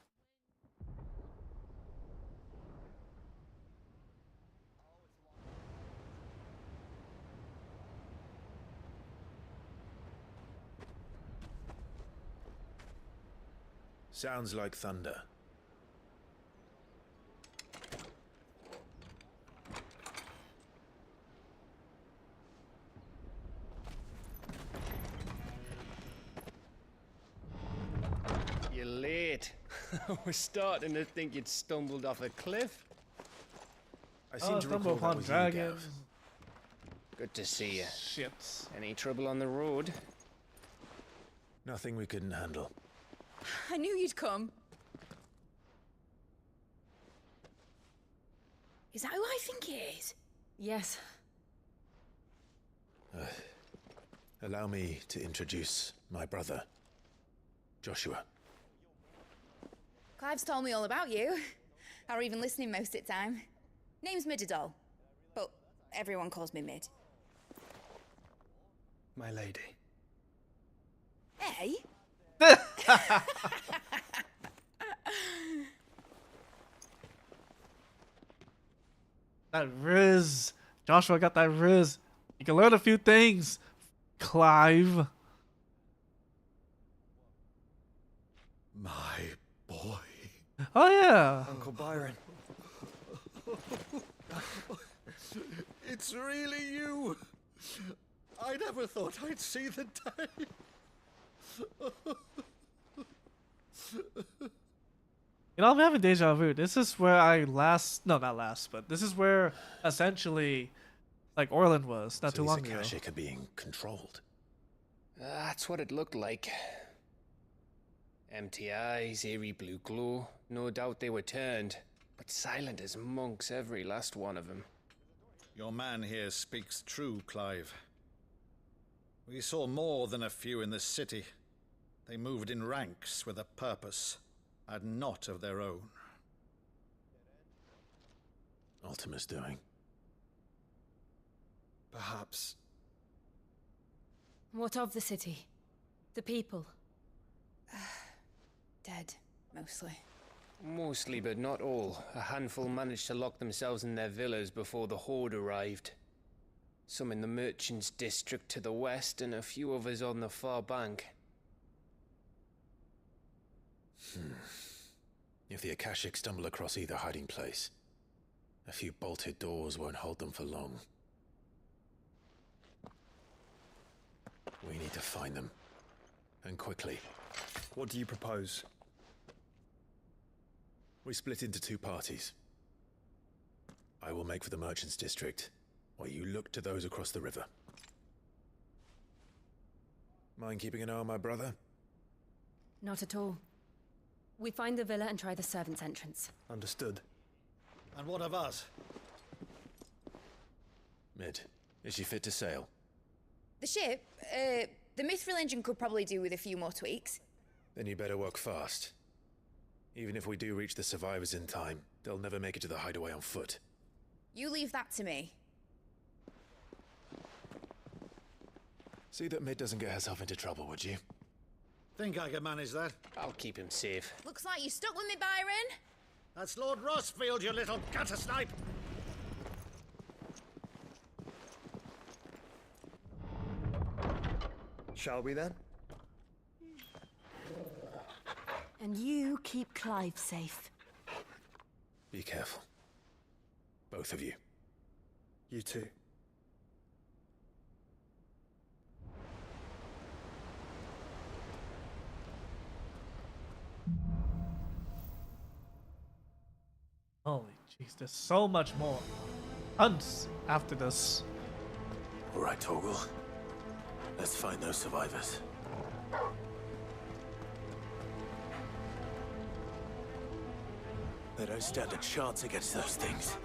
Sounds like thunder. You're late. We're starting to think you'd stumbled off a cliff. I seem to recall that was you, Gav. Good to see you. Shit. Any trouble on the road? Nothing we couldn't handle. I knew you'd come. Is that who I think it is? Yes. Allow me to introduce my brother, Joshua. Clive's told me all about you. Or even listening most of the time. Name's Midadol, but everyone calls me Mid. My lady. Hey? That Riz. Joshua got that Riz. You can learn a few things. Clive. My boy. Oh yeah. Uncle Byron. It's really you. I never thought I'd see the day. You know, I'm having deja vu. This is where I last, no, not last, but this is where essentially, like, Orland was not too long ago. So these Akashic are being controlled. That's what it looked like. Empty eyes, eerie blue glow. No doubt they were turned, but silent as monks, every last one of them. Your man here speaks true, Clive. We saw more than a few in this city. They moved in ranks with a purpose, and not of their own. Ultima's doing. Perhaps. What of the city? The people? Dead, mostly. Mostly, but not all. A handful managed to lock themselves in their villas before the Horde arrived. Some in the Merchants' District to the west, and a few others on the far bank. If the Akashic stumble across either hiding place, a few bolted doors won't hold them for long. We need to find them. And quickly. What do you propose? We split into two parties. I will make for the Merchants' District, while you look to those across the river. Mind keeping an eye on my brother? Not at all. We find the villa and try the servants' entrance. Understood. And what of us? Mid, is she fit to sail? The ship, the Mithril engine could probably do with a few more tweaks. Then you better work fast. Even if we do reach the survivors in time, they'll never make it to the hideaway on foot. You leave that to me. See that Mid doesn't get herself into trouble, would you? Think I can manage that. I'll keep him safe. Looks like you stuck with me, Byron. That's Lord Rossfield, you little gutter snipe! Shall we then? And you keep Clive safe. Be careful. Both of you. You too. Holy jeez, there's so much more. Tons after this. All right, Torgal. Let's find those survivors. They don't stand a chance against those things.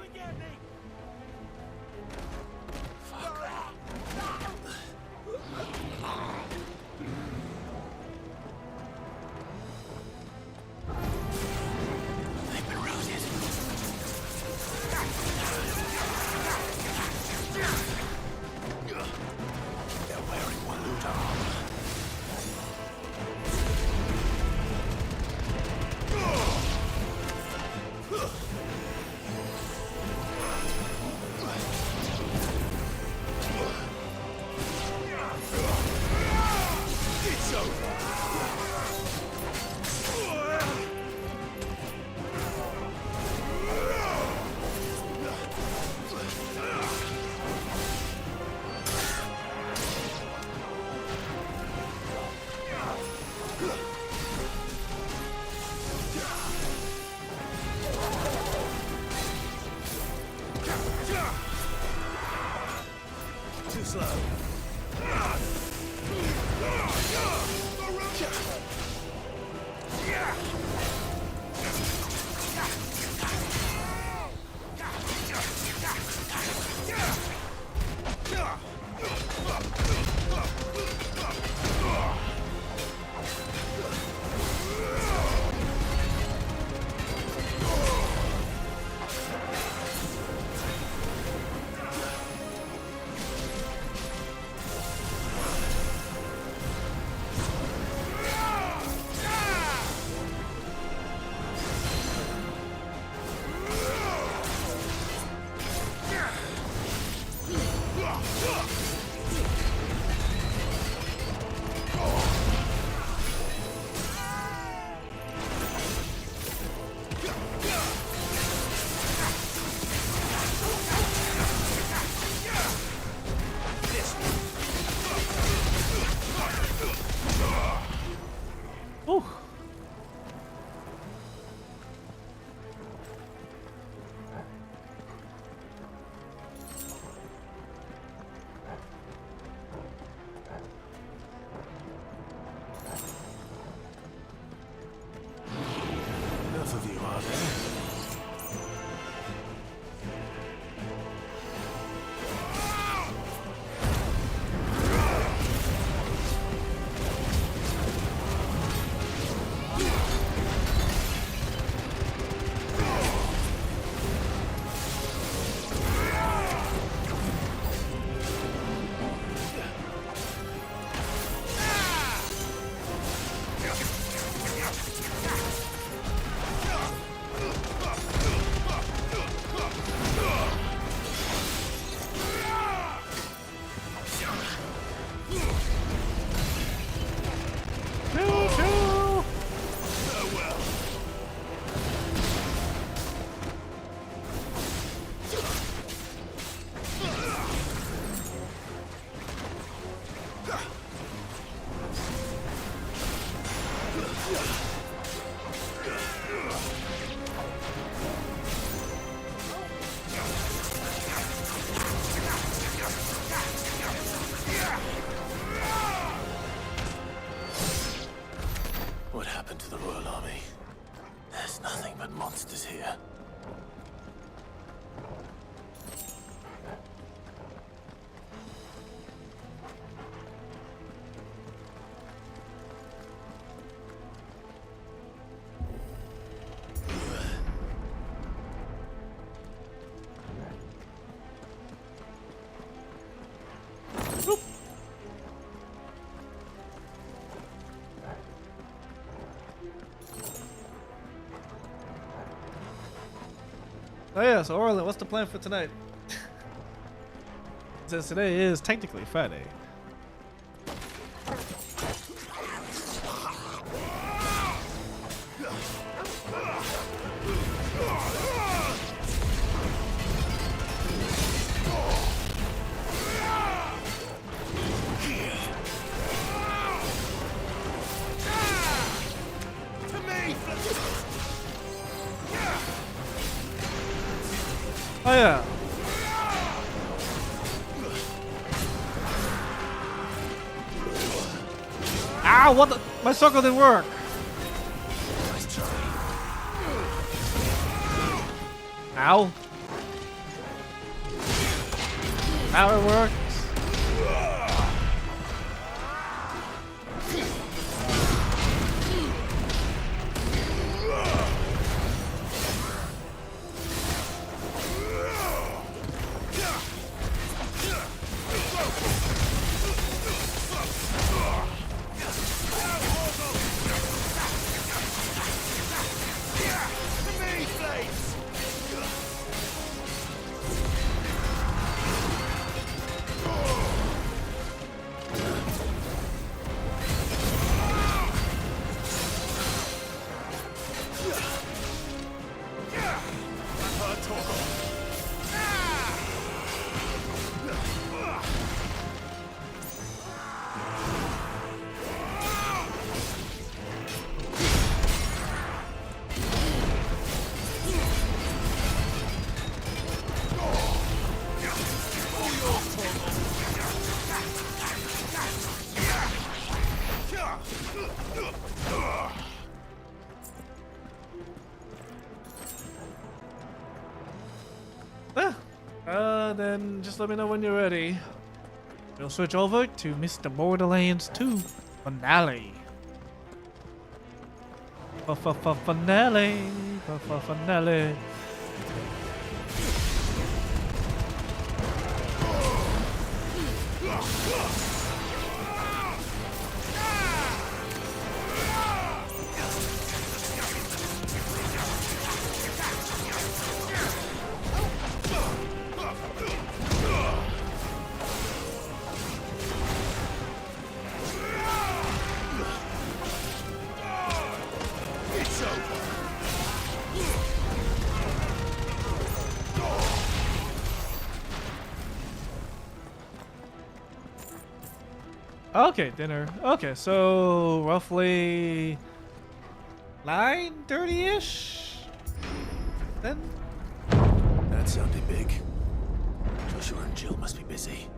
They've been routed. They're wearing Waluta armor. It's over. Too slow. Ooh. Enough of you, are there? What happened to the Royal Army? There's nothing but monsters here. Oh yeah, so Orlin, what's the plan for tonight? Since today is technically Friday. Oh yeah. Ow, what the? My circle didn't work. Ow. Now it works. Then just let me know when you're ready. We'll switch over to Mr. Borderlands 2 finale. Finale. Finale. Okay, dinner. Okay, so roughly 9:30-ish. Then That sounded big. Joshua and Jill must be busy.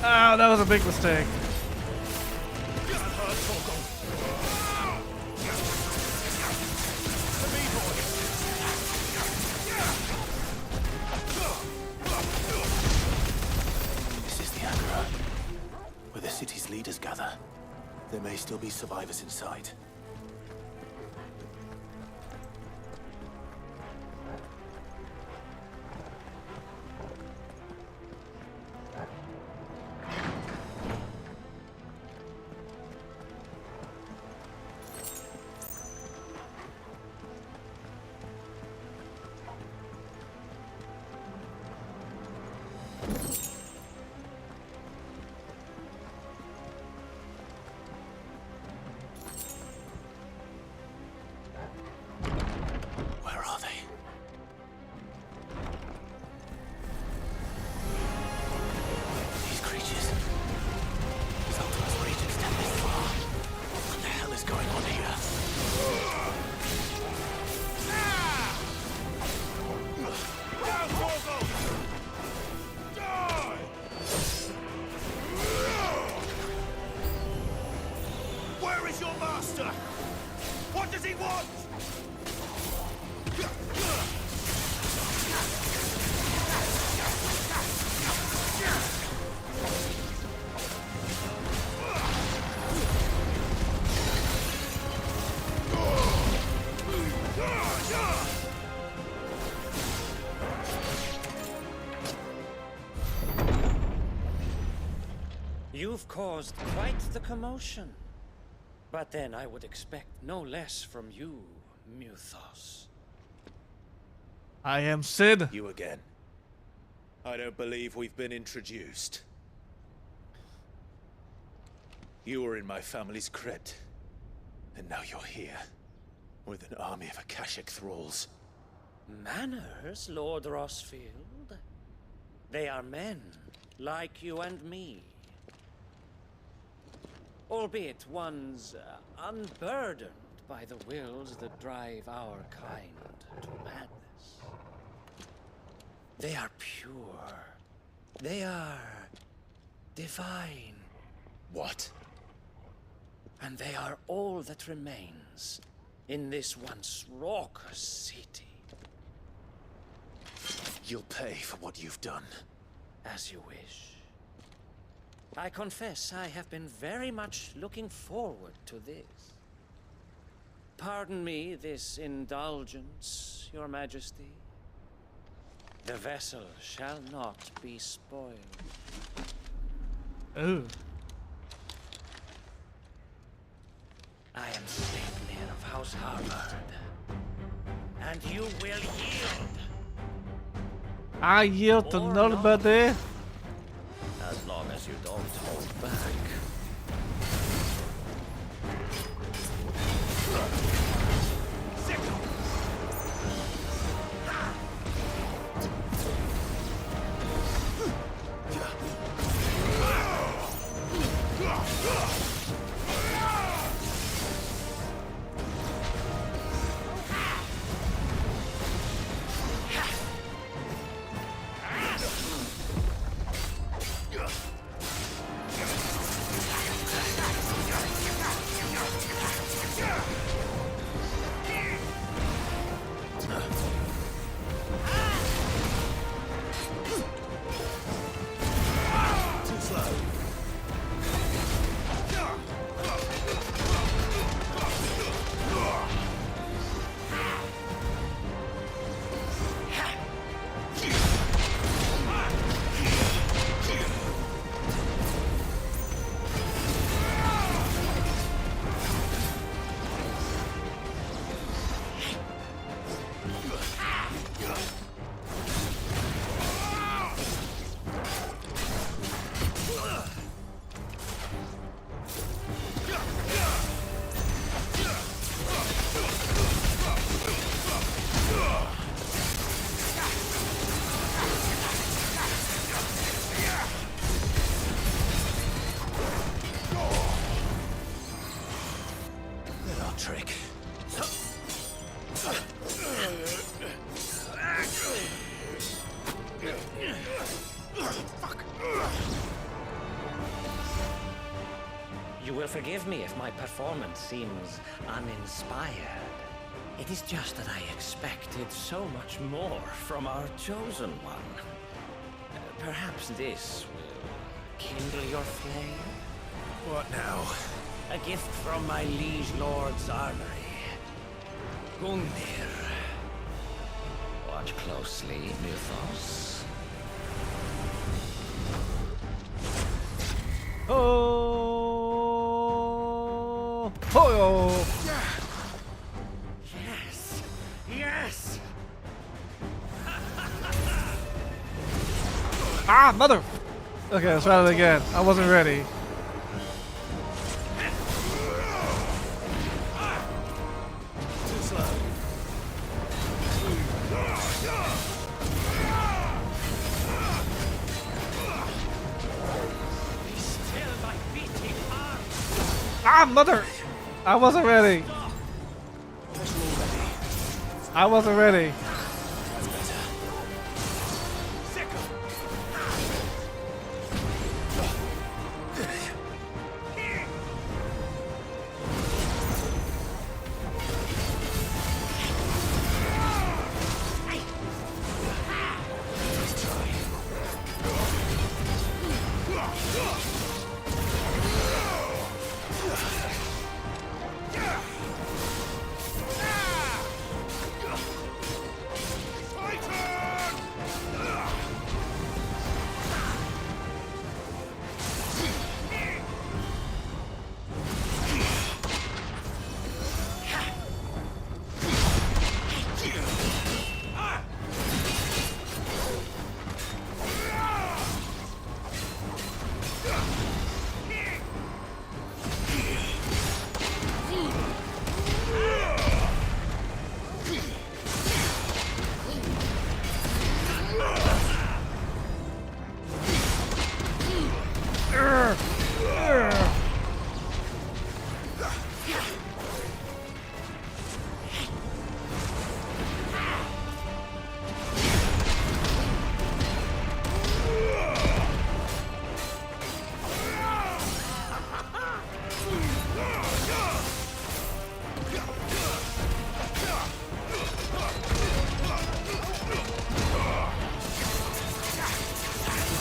Oh, that was a big mistake. This is the Agora, where the city's leaders gather. There may still be survivors inside. You've caused quite the commotion. But then I would expect no less from you, Muthos. I am Sid. You again. I don't believe we've been introduced. You were in my family's crypt. And now you're here. With an army of Akashic thralls. Manners, Lord Rossfield? They are men, like you and me. Albeit ones unburdened by the wills that drive our kind to madness. They are pure. They are divine. What? And they are all that remains in this once raucous city. You'll pay for what you've done. As you wish. I confess I have been very much looking forward to this. Pardon me this indulgence, Your Majesty. The vessel shall not be spoiled. Oh. I am Sleipnir of House Harvard. And you will yield. I yield to nobody. As long as you don't hold back. Forgive me if my performance seems uninspired. It is just that I expected so much more from our chosen one. Perhaps this will kindle your flame? What now? A gift from my liege lord's armory. Gungnir. Watch closely, Mythos. Oh! Oh! Yes! Yes! Ah, mother! Okay, let's try it again. I wasn't ready. Too slow. Be still, my beating heart! Ah, mother! I wasn't ready. I wasn't ready. That's better.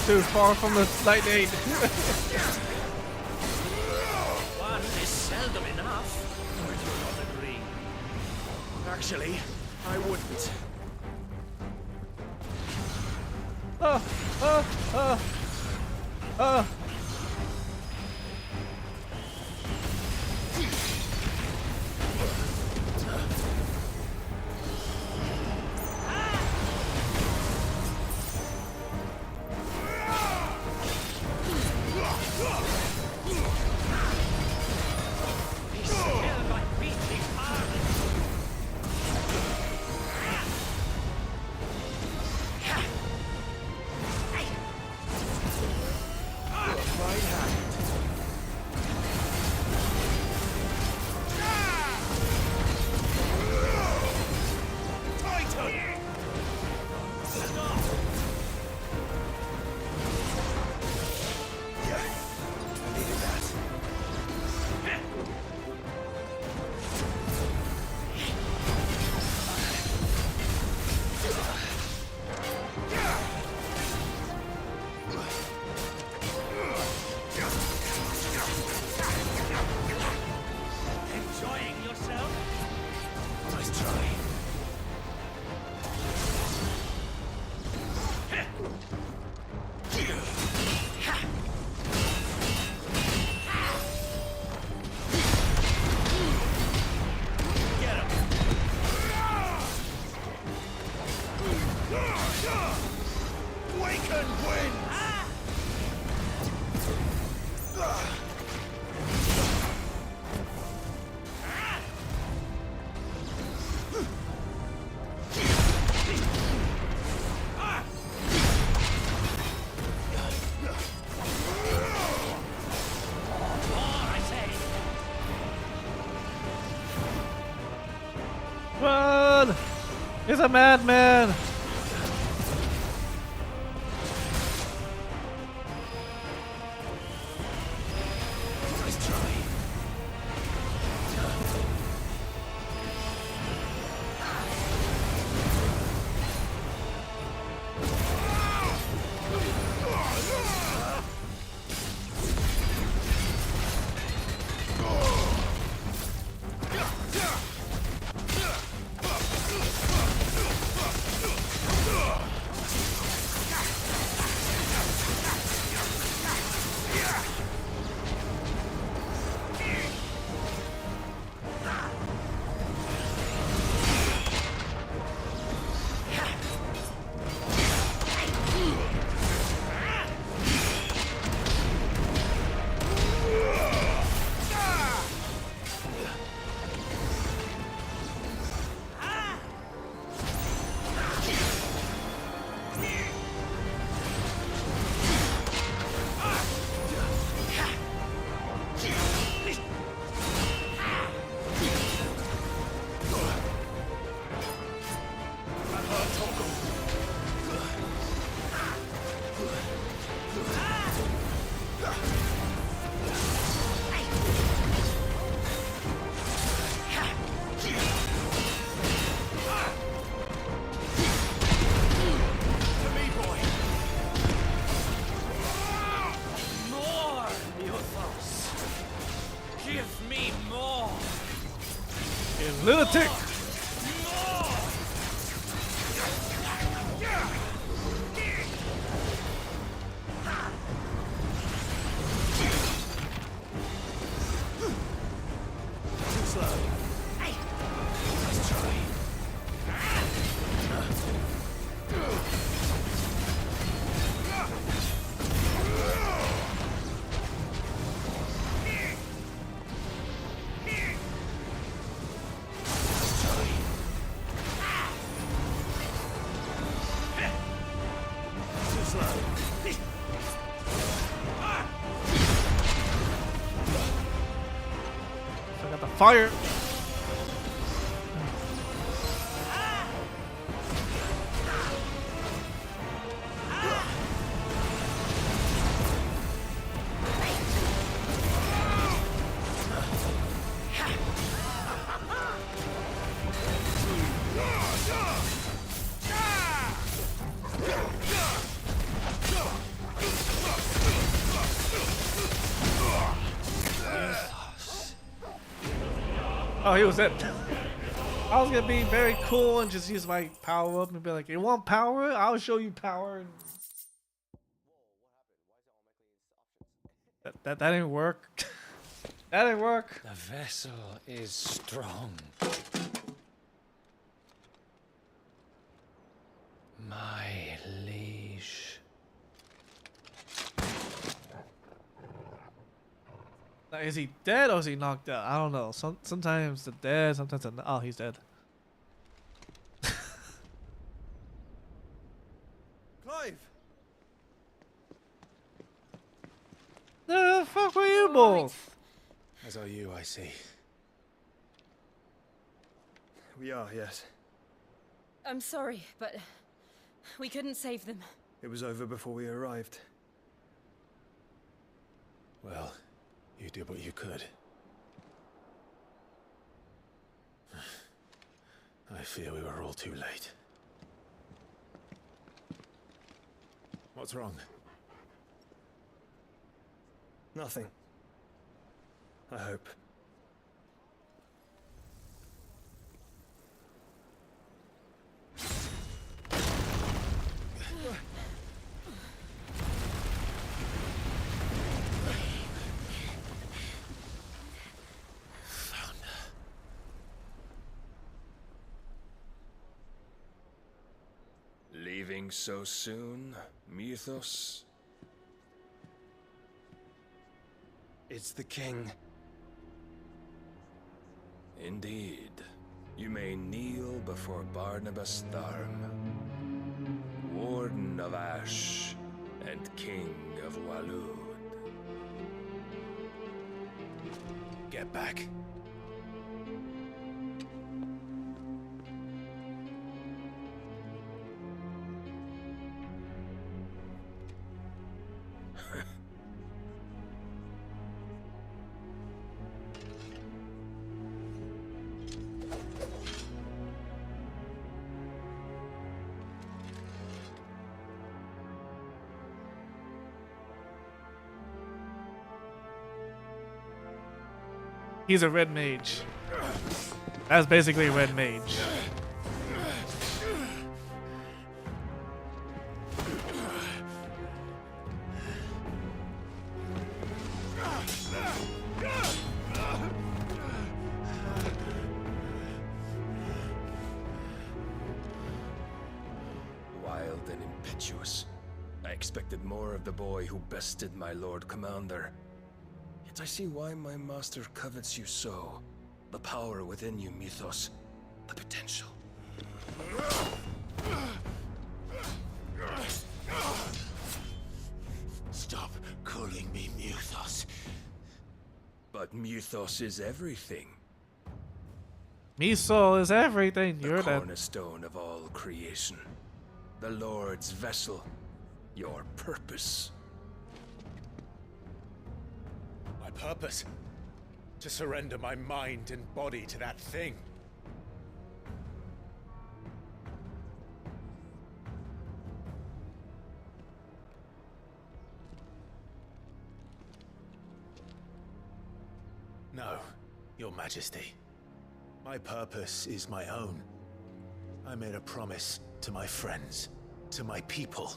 Too far from the lightning. One is seldom enough. Would you not agree? Actually, I wouldn't. Be still, my beating heart! Right hand. Titan! Stop! Yeah, I needed that. Enjoying yourself? Nice try. Get him! Waken wind! More, I say! Run! He's a madman! Nice try. lunatic! Too slow. Let's try. Too slow. I got the fire. Oh, he was it. I was gonna be very cool and just use my power up and be like, "You want power? I'll show you power." And that didn't work. That didn't work. The vessel is strong. My liege. Now, is he dead or is he knocked out? I don't know. Sometimes they're dead, sometimes they're not. Oh, he's dead. Clive! The fuck were you both? As are you, I see. We are, yes. I'm sorry, but we couldn't save them. It was over before we arrived. Well, you did what you could. I fear we were all too late. What's wrong? Nothing. I hope. Leaving so soon, Mythos? It's the king. Indeed. You may kneel before Barnabas Tharm, Warden of Ash and King of Walud. Get back. He's a red mage. That's basically a red mage. Wild and impetuous. I expected more of the boy who bested my Lord Commander. Yet I see why my master covets you so. The power within you, Mythos. The potential. Stop calling me Mythos. But Mythos is everything. Miso is everything. You're The that. cornerstone of all creation. The Lord's vessel. Your purpose. My purpose? To surrender my mind and body to that thing. No, Your Majesty. My purpose is my own. I made a promise to my friends, to my people.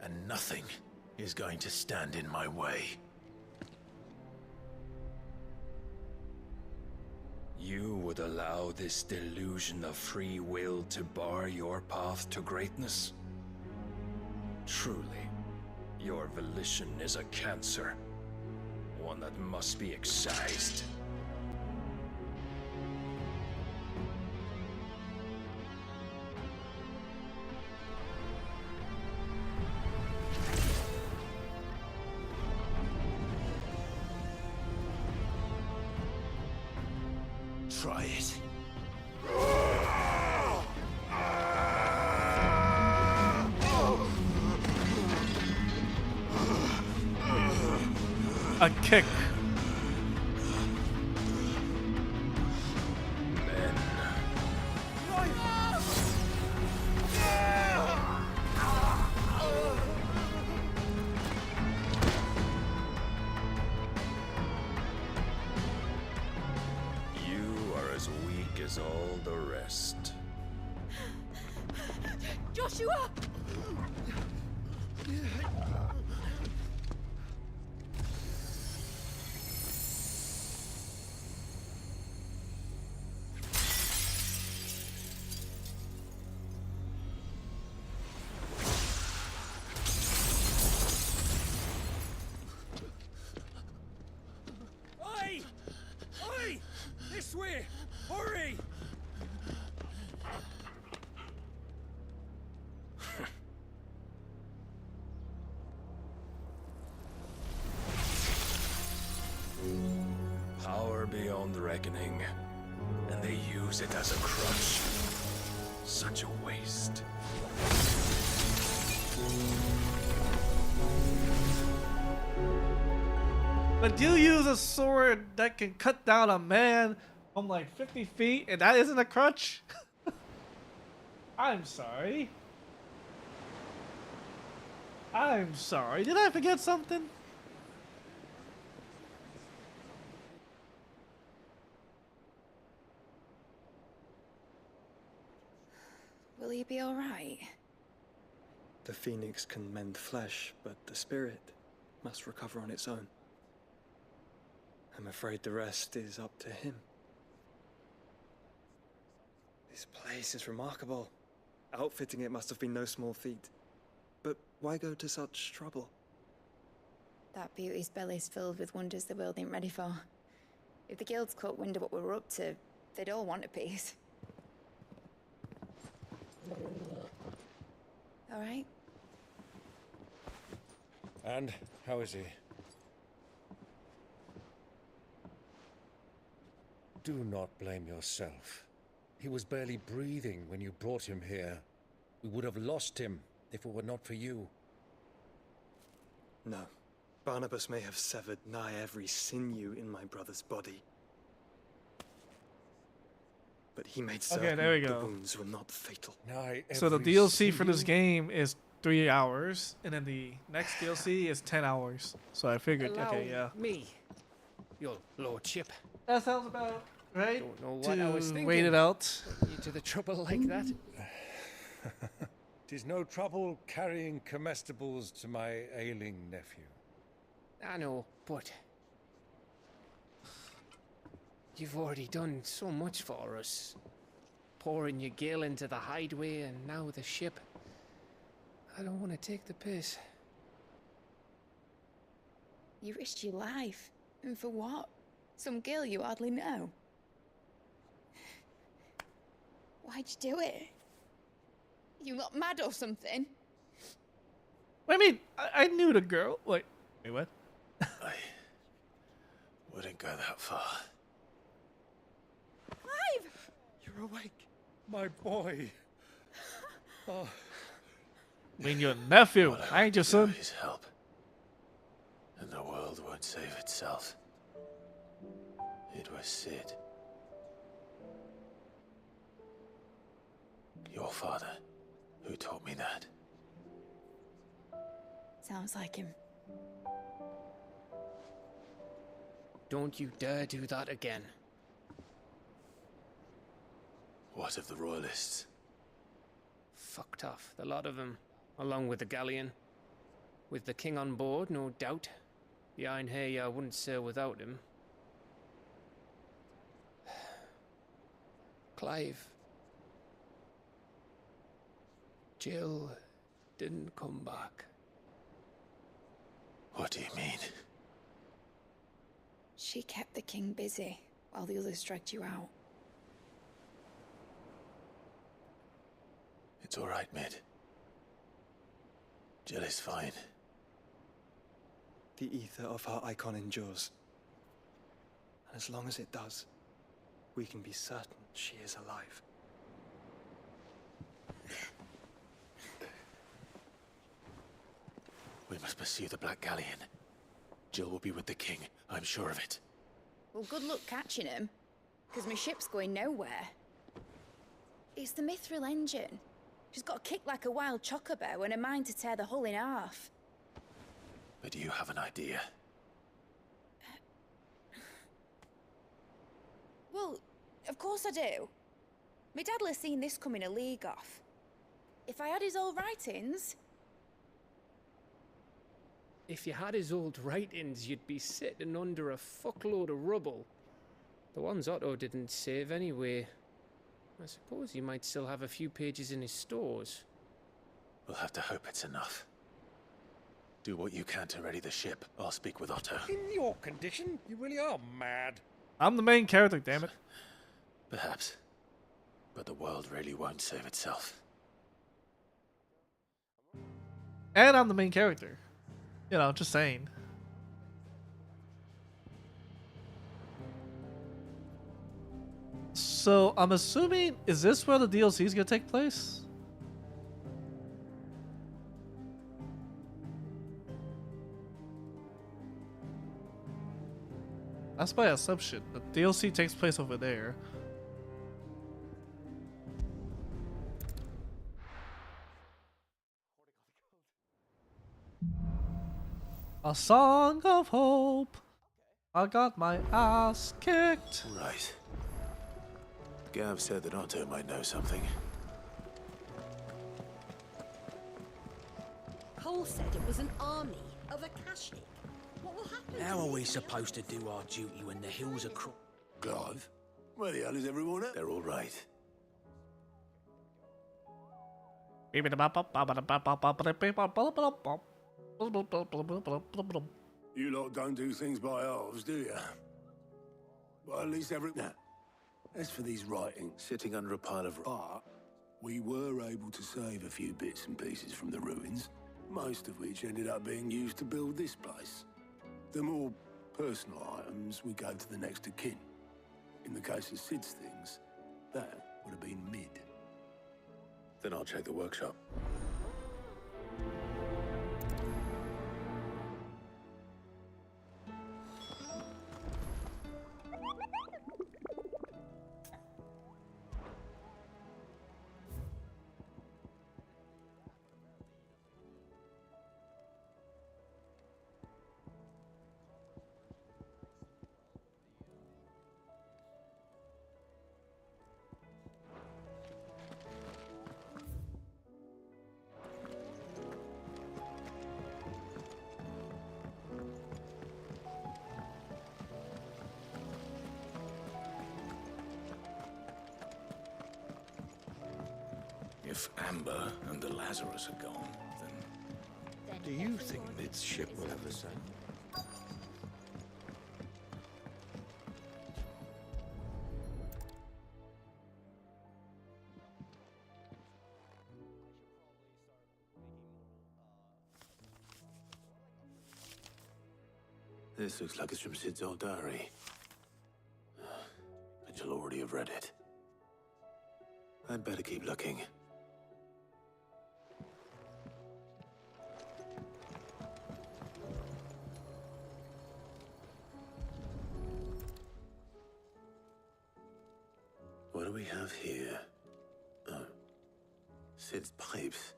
And nothing is going to stand in my way. You would allow this delusion of free will to bar your path to greatness? Truly, your volition is a cancer, one that must be excised. Try it. A kick. As all the rest. Joshua! Oi! Oi! This way! Hurry! Power beyond reckoning, and they use it as a crutch. Such a waste. But you use a sword that can cut down a man from like 50 feet, and that isn't a crutch? I'm sorry. I'm sorry. Did I forget something? Will he be alright? The phoenix can mend flesh, but the spirit must recover on its own. I'm afraid the rest is up to him. This place is remarkable. Outfitting it must have been no small feat. But why go to such trouble? That beauty's belly's filled with wonders the world ain't ready for. If the guilds caught wind of what we're up to, they'd all want a piece. All right? And how is he? Do not blame yourself. He was barely breathing when you brought him here. We would have lost him if it were not for you. No. Barnabas may have severed nigh every sinew in my brother's body. But he made certain there we the go. wounds were not fatal. So the DLC for this game is 3 hours, and then the next DLC is 10 hours. So I figured, okay, yeah. Me, your lordship. That sounds about right. Don't know what I was thinking. Wait it out. You to the trouble like that? Tis no trouble carrying comestibles to my ailing nephew. I know, but you've already done so much for us. Pouring your gil into the hideaway and now the ship. I don't want to take the piss. You risked your life. And for what? Some girl you hardly know. Why'd you do it? You not mad or something? I mean, I knew the girl. Wait, what? I wouldn't go that far. Clive! You're awake, my boy. Oh. I mean, your nephew. I ain't your son. His help, and the world won't save itself. It was Sid, your father, who taught me that. Sounds like him. Don't you dare do that again. What of the royalists? Fucked off, the lot of them, along with the galleon. With the king on board, no doubt. The Iron Hair wouldn't sail without him. Clive. Jill didn't come back. What do you mean? She kept the king busy while the others dragged you out. It's all right, Mid. Jill is fine. The ether of her icon endures. And as long as it does, we can be certain she is alive. We must pursue the Black Galleon. Jill will be with the king, I'm sure of it. Well, good luck catching him, because my ship's going nowhere. It's the Mithril engine. She's got a kick like a wild chocobo and a mind to tear the hull in half. But do you have an idea? Well, of course I do. My dad'll have seen this coming a league off. If I had his old writings... If you had his old writings, you'd be sitting under a fuckload of rubble. The ones Otto didn't save anyway. I suppose you might still have a few pages in his stores. We'll have to hope it's enough. Do what you can to ready the ship. I'll speak with Otto. In your condition, you really are mad. I'm the main character, damn it. Perhaps. But the world really won't save itself. And I'm the main character. You know, just saying. So, I'm assuming, is this where the DLC is going to take place? That's my assumption. The DLC takes place over there. A song of hope. I got my ass kicked. Right. Gav said that Otto might know something. Cole said it was an army of Akashic. What will happen? How are we supposed to do our duty when the hills are Clive? Where the hell is everyone at? They're all right. You lot don't do things by halves, do you? Well, at least Now, as for these writings... Sitting under a pile of... But we were able to save a few bits and pieces from the ruins, most of which ended up being used to build this place. The more personal items we gave to the next of kin. In the case of Sid's things, that would have been Mid. Then I'll check the workshop. If Amber and the Lazarus are gone, then... Do you think Mid's ship will ever sail? This looks like it's from Sid's old diary. But you'll already have read it. I'd better keep looking. What do we have here? Oh. Sid's pipes.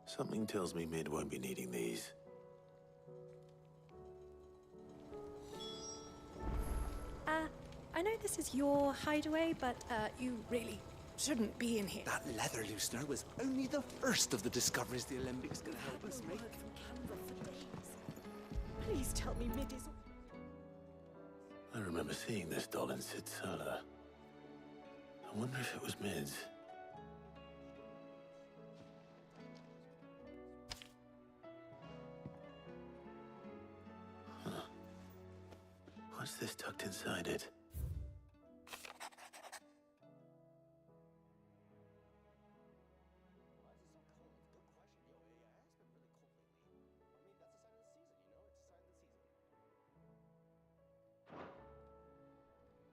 Something tells me Mid won't be needing these. I know this is your hideaway, but you really shouldn't be in here. That leather loosener was only the first of the discoveries the Olympics can help us make. Please tell me Mid is... I remember seeing this doll in Sid's cellar. I wonder if it was Mid's. Huh. What's this tucked inside it?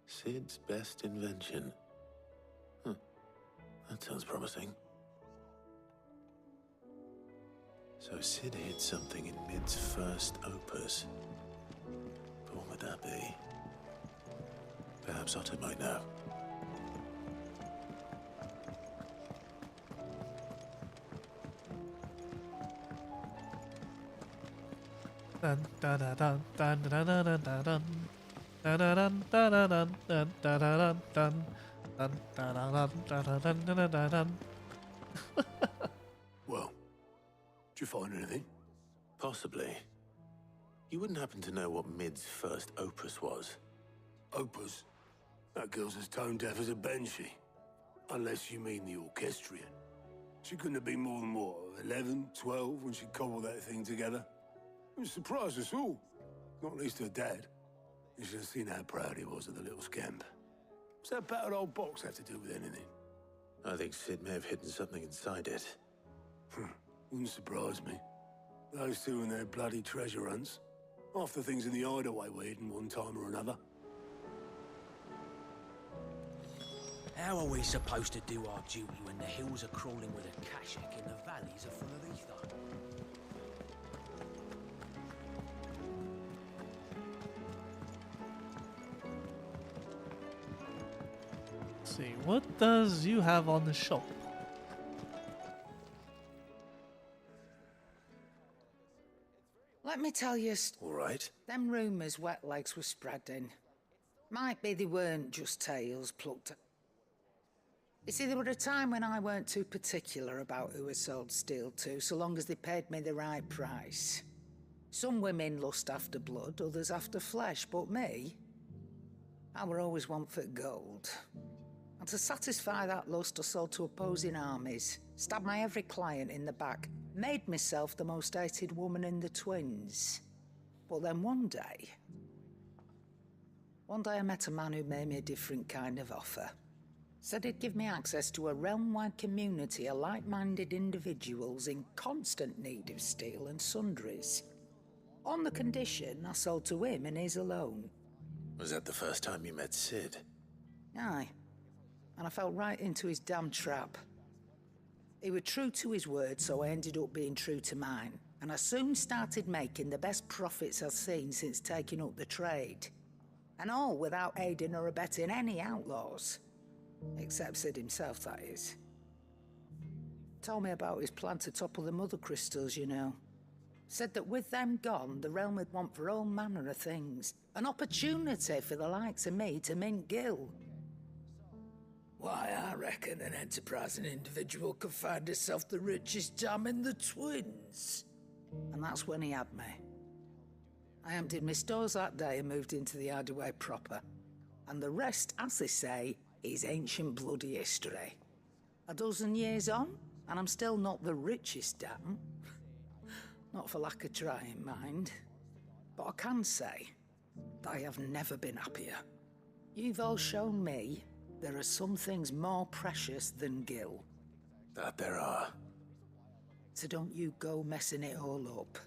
Sid's best invention. Huh. That sounds promising. So Sid hid something in Mid's first opus. But what would that be? Perhaps Otter might know. Dun dun dun dun dun dun dun dun dun. Dun dun dun dun dun dun dun dun dun dun dun dun dun dun dun dun. Well, did you find anything? Possibly. You wouldn't happen to know what Mid's first opus was? Opus? That girl's as tone deaf as a banshee. Unless you mean the orchestrion. She couldn't have been more than, what, 11, 12 when she cobbled that thing together? It surprised us all. Not least her dad. You should have seen how proud he was of the little scamp. What's that battered old box have to do with anything? I think Sid may have hidden something inside it. Wouldn't surprise me. Those two and their bloody treasure hunts. Half the things in the hideaway were hidden one time or another. How are we supposed to do our duty when the hills are crawling with a Kashik and the valleys are full of ether? Let's see, what does you have on the shop? Let me tell you, All right. them rumours wet legs were spreading. Might be they weren't just tales plucked. You see, there were a time when I weren't too particular about who I sold steel to, so long as they paid me the right price. Some women lust after blood, others after flesh, but me, I were always one for gold. And to satisfy that lust, I sold to opposing armies, stabbed my every client in the back, made myself the most hated woman in the twins. But then one day I met a man who made me a different kind of offer. Said he'd give me access to a realm-wide community of like-minded individuals in constant need of steel and sundries. On the condition I sold to him and his alone. Was that the first time you met Sid? Aye. And I fell right into his damn trap. He was true to his word, so I ended up being true to mine. And I soon started making the best profits I've seen since taking up the trade. And all without aiding or abetting any outlaws. Except Sid himself, that is. Told me about his plan to topple the mother crystals, you know. Said that with them gone, the realm would want for all manner of things. An opportunity for the likes of me to mint gil. Why, I reckon an enterprising individual could find himself the richest dam in the twins. And that's when he had me. I emptied my stores that day and moved into the hideaway proper. And the rest, as they say, is ancient bloody history. A dozen years on, and I'm still not the richest dam. Not for lack of trying, mind. But I can say that I have never been happier. You've all shown me there are some things more precious than gil. That there are. So don't you go messing it all up.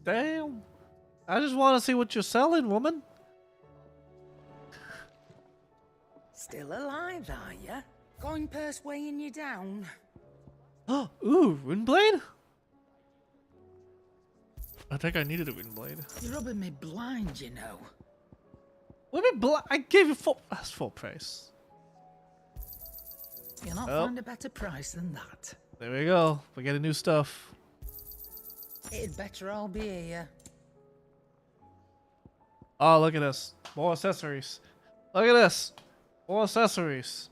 Damn. I just want to see what you're selling, woman. Still alive, are ya? Coin purse weighing you down? Oh, ooh, Windblade? I think I needed a Windblade. You're rubbing me blind, you know. What do you mean blind? I gave you full... That's full price. You'll not find a better price than that. There we go. We're getting new stuff. It'd better all be here. Oh, look at this. More accessories. Look at this. More accessories.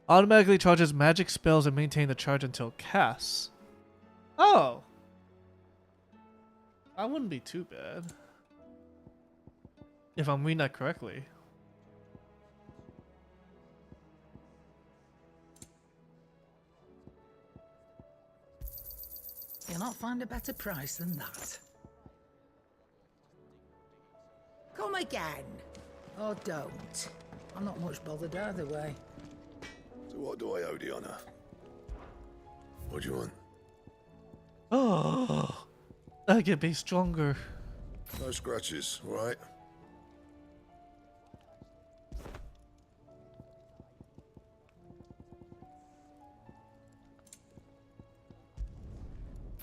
Automatically charges magic spells and maintain the charge until cast. Oh. That wouldn't be too bad. If I'm reading that correctly. You'll not find a better price than that. Come again. Or don't. I'm not much bothered either way. So what do I owe the honor? What do you want? Oh, I can be stronger. No scratches, all right?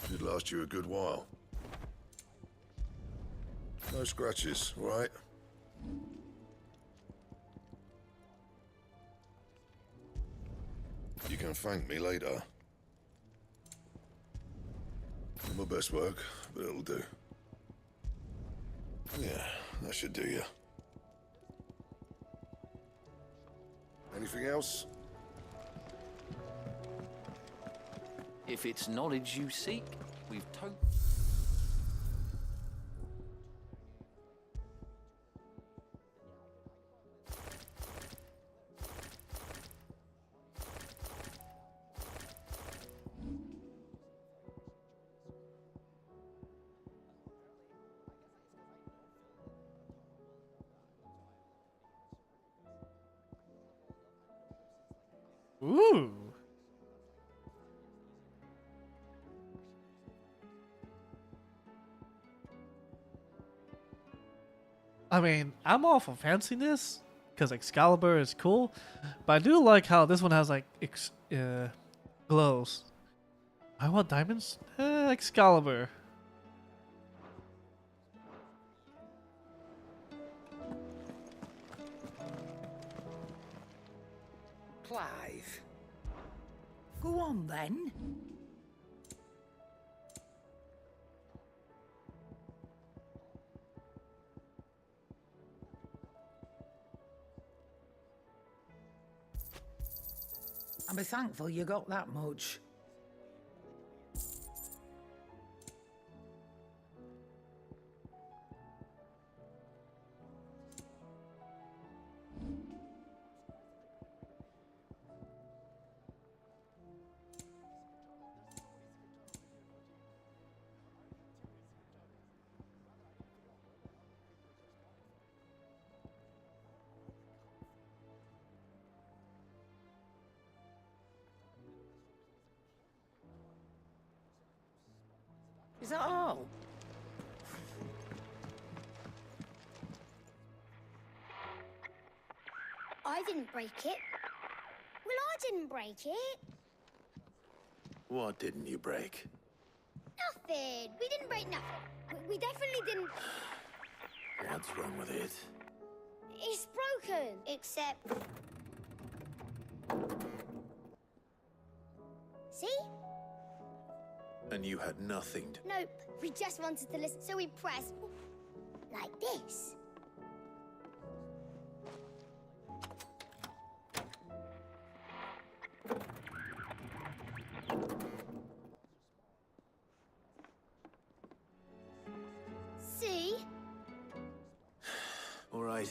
Should last you a good while. No scratches, all right? You can thank me later. Not my best work, but it'll do. Yeah, that should do you. Anything else? If it's knowledge you seek, we've totally... Ooh. I mean, I'm all for fanciness because Excalibur is cool, but I do like how this one has like glows. I want diamonds. Excalibur. Clive. Go on then. I'll be thankful you got that much. Is that all? I didn't break it. Well, I didn't break it. What didn't you break? Nothing. We didn't break nothing. We definitely didn't. What's wrong with it? It's broken. Except... See? And you had nothing to... Nope. We just wanted to listen, so we pressed... like this. See? All right.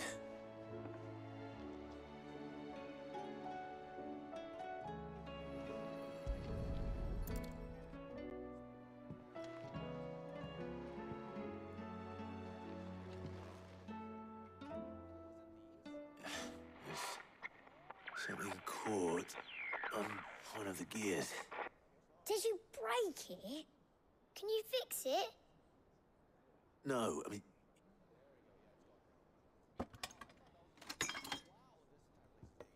Something caught on one of the gears. Did you break it? Can you fix it? No, I mean...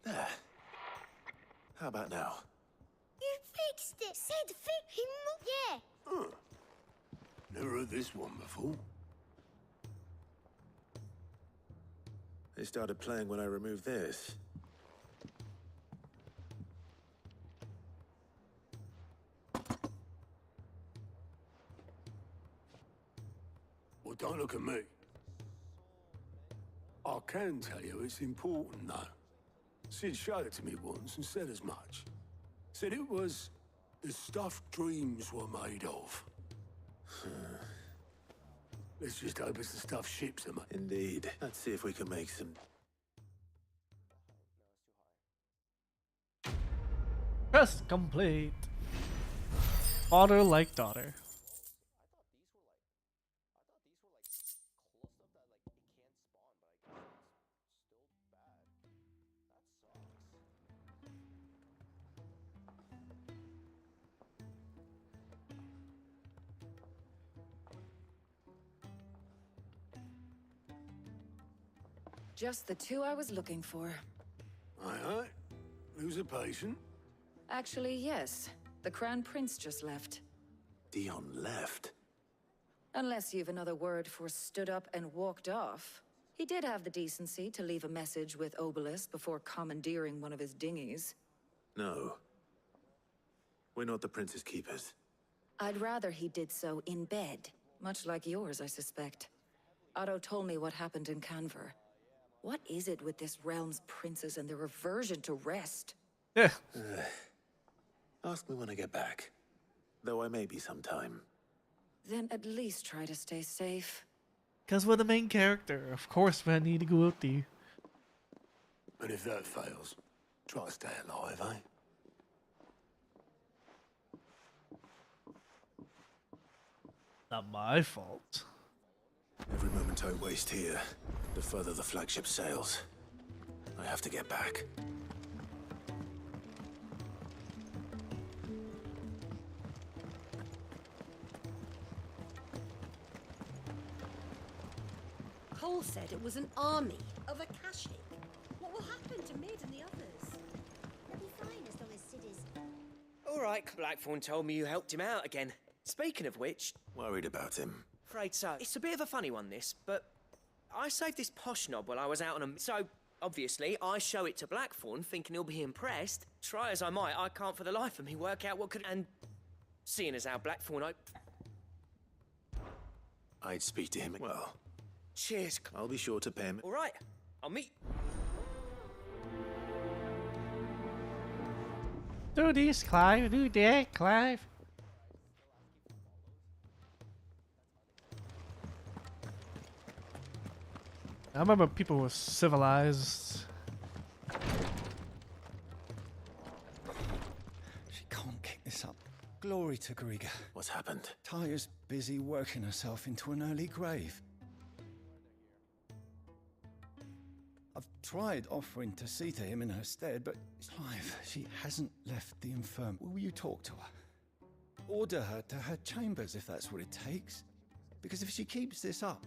There. How about now? You fixed it. Said fix him. Yeah. Huh. Never heard this one before. This started playing when I removed this. Well, don't look at me. I can tell you it's important, though. Sid showed it to me once and said as much. Said it was the stuff dreams were made of. Let's just hope it's the stuff ships are made. Indeed. Let's see if we can make some... Quest complete. Father like daughter. Just the two I was looking for. Aye. Who's a patient? Actually, yes. The Crown Prince just left. Dion left? Unless you've another word for stood up and walked off. He did have the decency to leave a message with Obelisk before commandeering one of his dinghies. No. We're not the Prince's keepers. I'd rather he did so in bed. Much like yours, I suspect. Otto told me what happened in Canver. What is it with this realm's princes and their aversion to rest? Yeah. Ask me when I get back. Though I may be sometime. Then at least try to stay safe. Because we're the main character. Of course we need to go out there. And if that fails, try to stay alive, eh? Not my fault. Every moment I waste here, the further the flagship sails. I have to get back. Cole said it was an army of Akashic. What will happen to Mid and the others? They'll be fine as long as Sid is... All right, Blackthorn told me you helped him out again. Speaking of which... Worried about him. Afraid so. It's a bit of a funny one, this, but... I saved this posh knob while I was out on a... So, obviously, I show it to Blackthorn, thinking he'll be impressed. Try as I might, I can't for the life of me work out what could... And... Seeing as how Blackthorn... I'd speak to him. Well... Cheers. I'll be sure to pay him. All right, I'll meet... Do this, Clive. Do that, Clive. I remember people were civilized. She can't kick this up. Glory to Griga. What's happened? Taya's busy working herself into an early grave. I've tried offering to see to him in her stead, but Clive, she hasn't left the infirmary. Will you talk to her? Order her to her chambers if that's what it takes. Because if she keeps this up...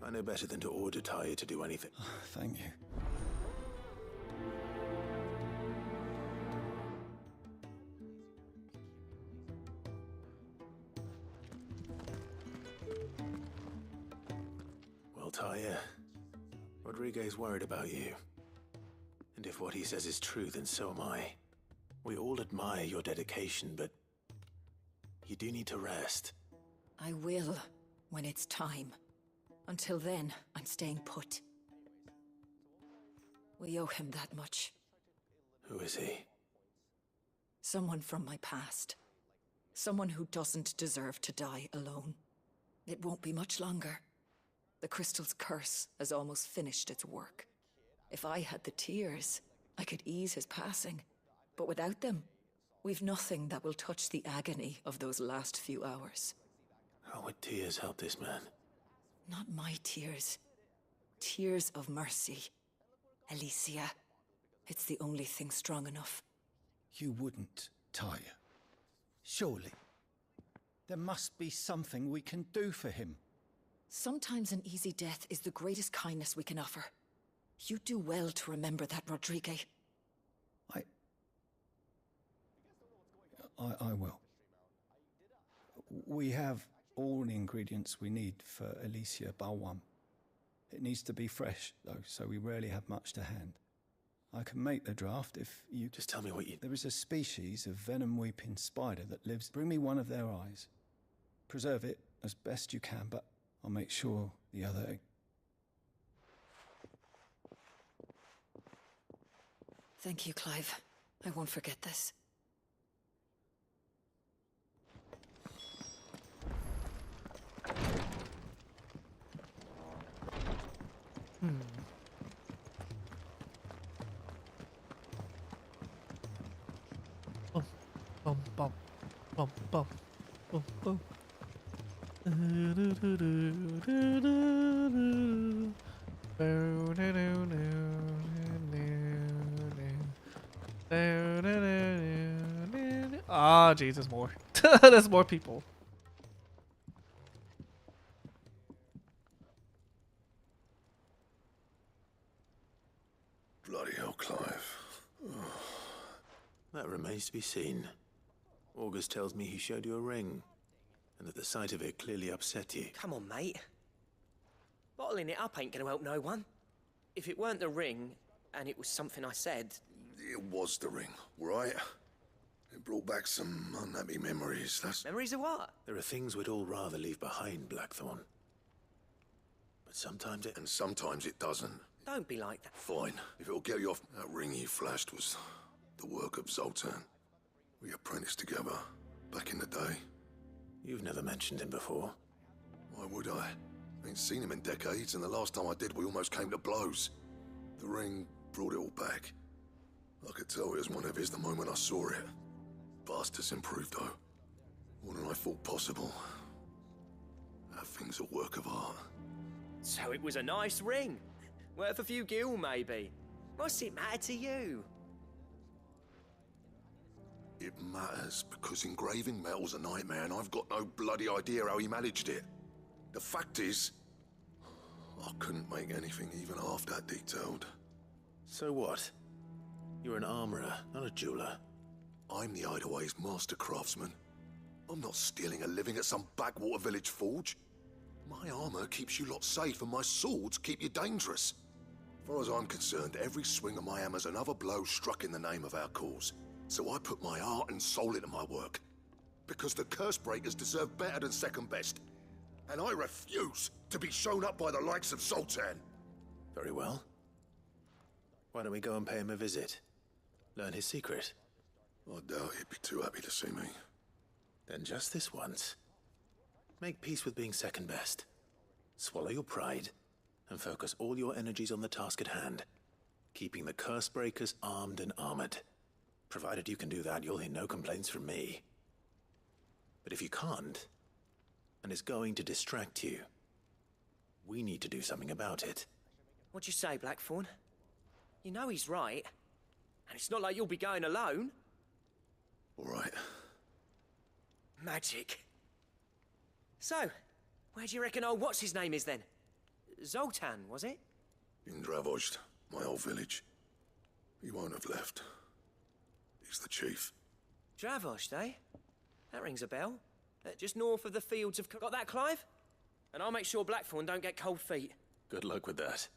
I know better than to order Taya to do anything. Thank you. Well, Taya, Rodriguez worried about you. And if what he says is true, then so am I. We all admire your dedication, but you do need to rest. I will, when it's time. Until then, I'm staying put. We owe him that much. Who is he? Someone from my past. Someone who doesn't deserve to die alone. It won't be much longer. The crystal's curse has almost finished its work. If I had the tears, I could ease his passing. But without them, we've nothing that will touch the agony of those last few hours. How would tears help this man? Not my tears. Tears of mercy. Alicia. It's the only thing strong enough. You wouldn't, Taya. Surely. There must be something we can do for him. Sometimes an easy death is the greatest kindness we can offer. You do well to remember that, Rodrigue. I will. We have all the ingredients we need for Alicia Balwam. It needs to be fresh, though, so we rarely have much to hand. I can make the draft if you... Just tell me what you... There is a species of venom-weeping spider that lives... Bring me one of their eyes. Preserve it as best you can, but I'll make sure the other... Thank you, Clive. I won't forget this. Bum, bum, bum, bum, bum, bum. Ah, Jesus, more. There's more people. Bloody hell, Clive. That remains to be seen. August tells me he showed you a ring, and that the sight of it clearly upset you. Come on, mate. Bottling it up ain't gonna help no one. If it weren't the ring, and it was something I said... It was the ring, right? It brought back some unhappy memories, that's... Memories of what? There are things we'd all rather leave behind, Blackthorn. But sometimes it... And sometimes it doesn't. Don't be like that. Fine, if it'll get you off... That ring you flashed was the work of Zoltan. We apprenticed together, back in the day. You've never mentioned him before. Why would I? Ain't seen him in decades, and the last time I did, we almost came to blows. The ring brought it all back. I could tell it was one of his the moment I saw it. Bastard's improved, though. More than I thought possible. That thing's a work of art. So it was a nice ring. Worth a few gil, maybe. What's it matter to you? It matters, because engraving metal's a nightmare, and I've got no bloody idea how he managed it. The fact is, I couldn't make anything even half that detailed. So what? You're an armorer, not a jeweler. I'm the Hideaway's master craftsman. I'm not stealing a living at some backwater village forge. My armor keeps you lot safe, and my swords keep you dangerous. As far as I'm concerned, every swing of my hammer's another blow struck in the name of our cause. So I put my heart and soul into my work. Because the curse breakers deserve better than second best. And I refuse to be shown up by the likes of Zoltan. Very well. Why don't we go and pay him a visit? Learn his secret. I doubt he'd be too happy to see me. Then just this once. Make peace with being second best. Swallow your pride, and focus all your energies on the task at hand. Keeping the curse breakers armed and armored. Provided you can do that, you'll hear no complaints from me. But if you can't, and it's going to distract you, we need to do something about it. What'd you say, Blackthorn? You know he's right. And it's not like you'll be going alone. All right. Magic. So, where do you reckon old what's-his-name is then? Zoltan, was it? In Dravozd, my old village. He won't have left. He's the chief. Dravozd, eh? That rings a bell. Just north of the fields of... Got that, Clive? And I'll make sure Blackthorn don't get cold feet. Good luck with that.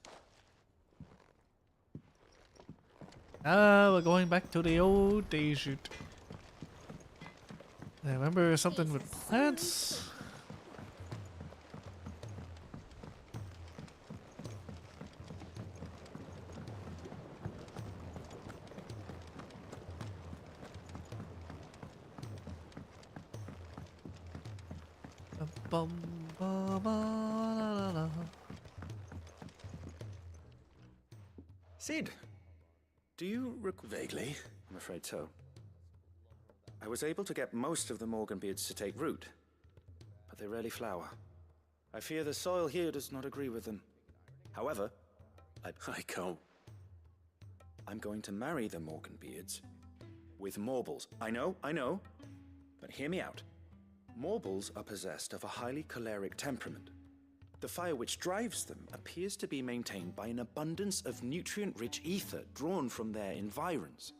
Ah, we're going back to the old days shoot. I remember something with plants. Bum, ba, ba, la, la, la. Sid, do you Vaguely. I'm afraid so. I was able to get most of the Morganbeards to take root, but they rarely flower. I fear the soil here does not agree with them. However, I can't. I'm going to marry the Morganbeards with Morbles. I know, but hear me out. Morbles are possessed of a highly choleric temperament. The fire which drives them appears to be maintained by an abundance of nutrient-rich ether drawn from their environs.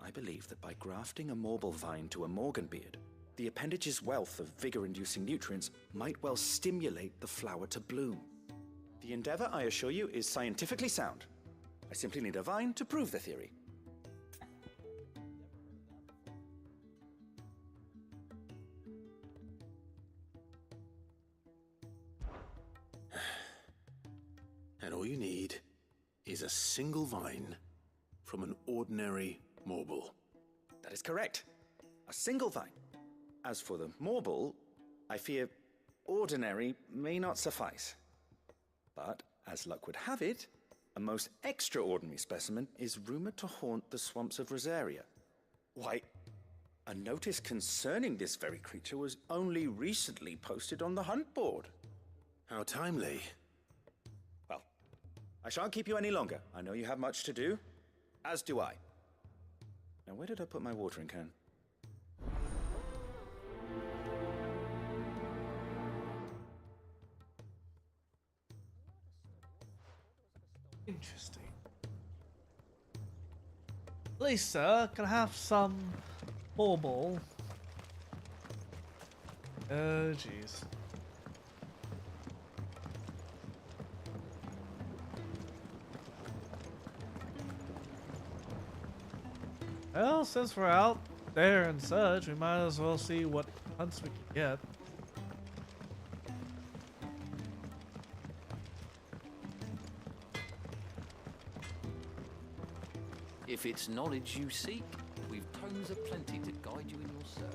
I believe that by grafting a Morble vine to a Morganbeard, the appendage's wealth of vigor-inducing nutrients might well stimulate the flower to bloom. The endeavor, I assure you, is scientifically sound. I simply need a vine to prove the theory. And all you need is a single vine from an ordinary morble. That is correct. A single vine. As for the morble, I fear ordinary may not suffice. But, as luck would have it, a most extraordinary specimen is rumored to haunt the swamps of Rosaria. Why, a notice concerning this very creature was only recently posted on the hunt board. How timely. Well, I shan't keep you any longer. I know you have much to do, as do I. Now, where did I put my watering can? Interesting. Lisa, can I have some bauble? Oh, jeez. Well, since we're out there and such, we might as well see what hunts we can get. If it's knowledge you seek, we've tomes aplenty to guide you in your search.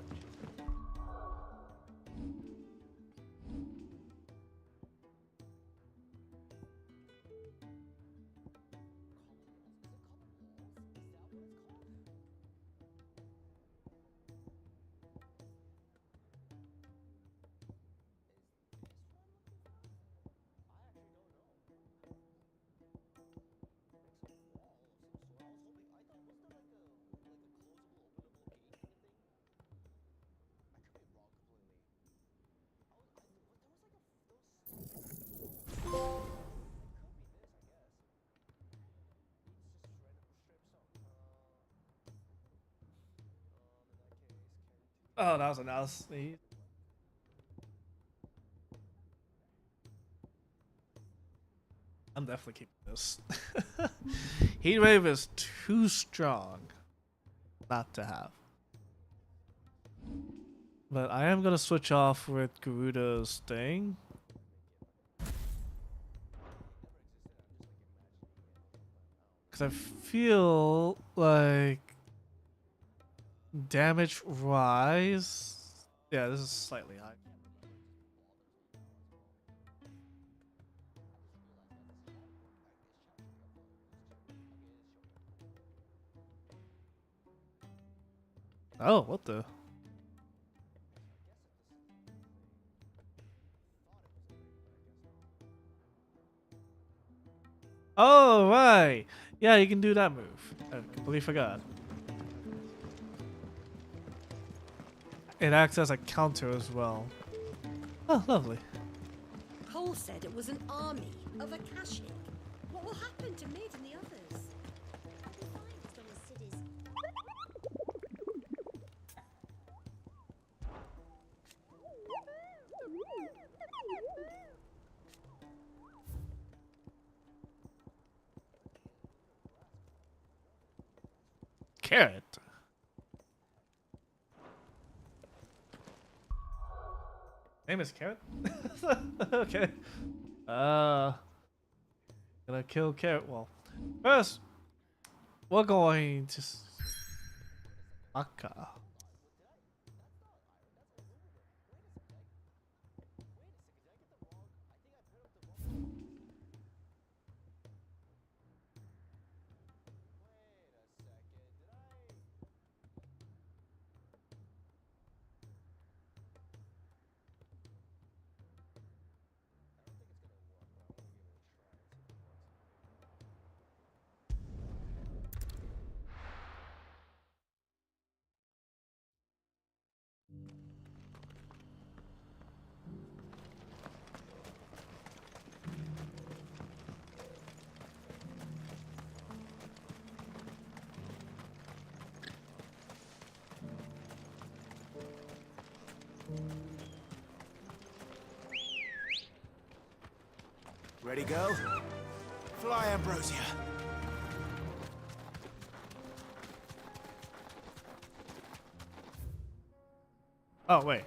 Oh, that was a nice sneeze. I'm definitely keeping this. Heatwave is too strong not to have. But I am going to switch off with Garuda's thing. Because I feel like damage rise. Yeah, this is slightly high. Oh, what the? Oh, right. Yeah, you can do that move. I completely forgot. It acts as a counter as well. Oh, lovely. Cole said it was an army of Akashic. What will happen to Mid and the others? I'll be fine as long as Sid is. Carrot. Name is Carrot? Okay. Gonna kill Carrot. Well, first, we're going to Maka. Ready, go? Fly, Ambrosia. Oh, wait.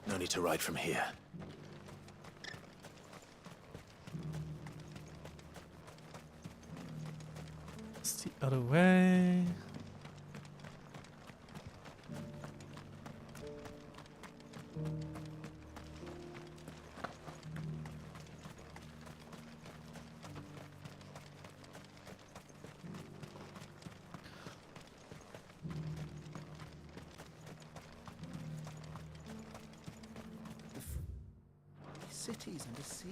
No need to ride from here. It's the other way. Cities and the sea?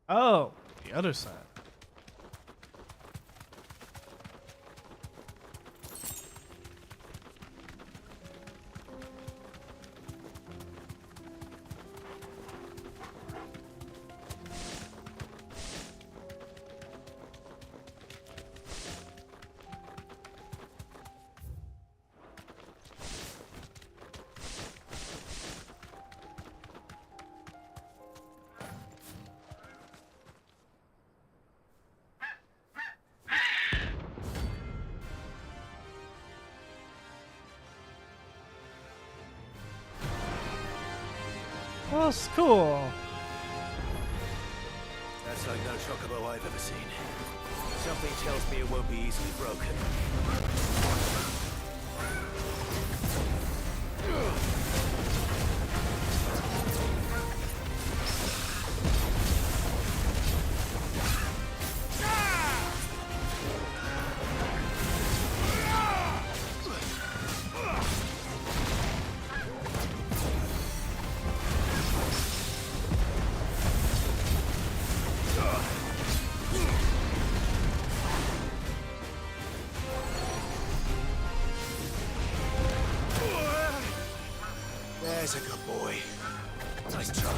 Oh, the other side. Well, that's cool. That's like no chocobo I've ever seen. Something tells me it won't be easily broken. There's a good boy. Nice try.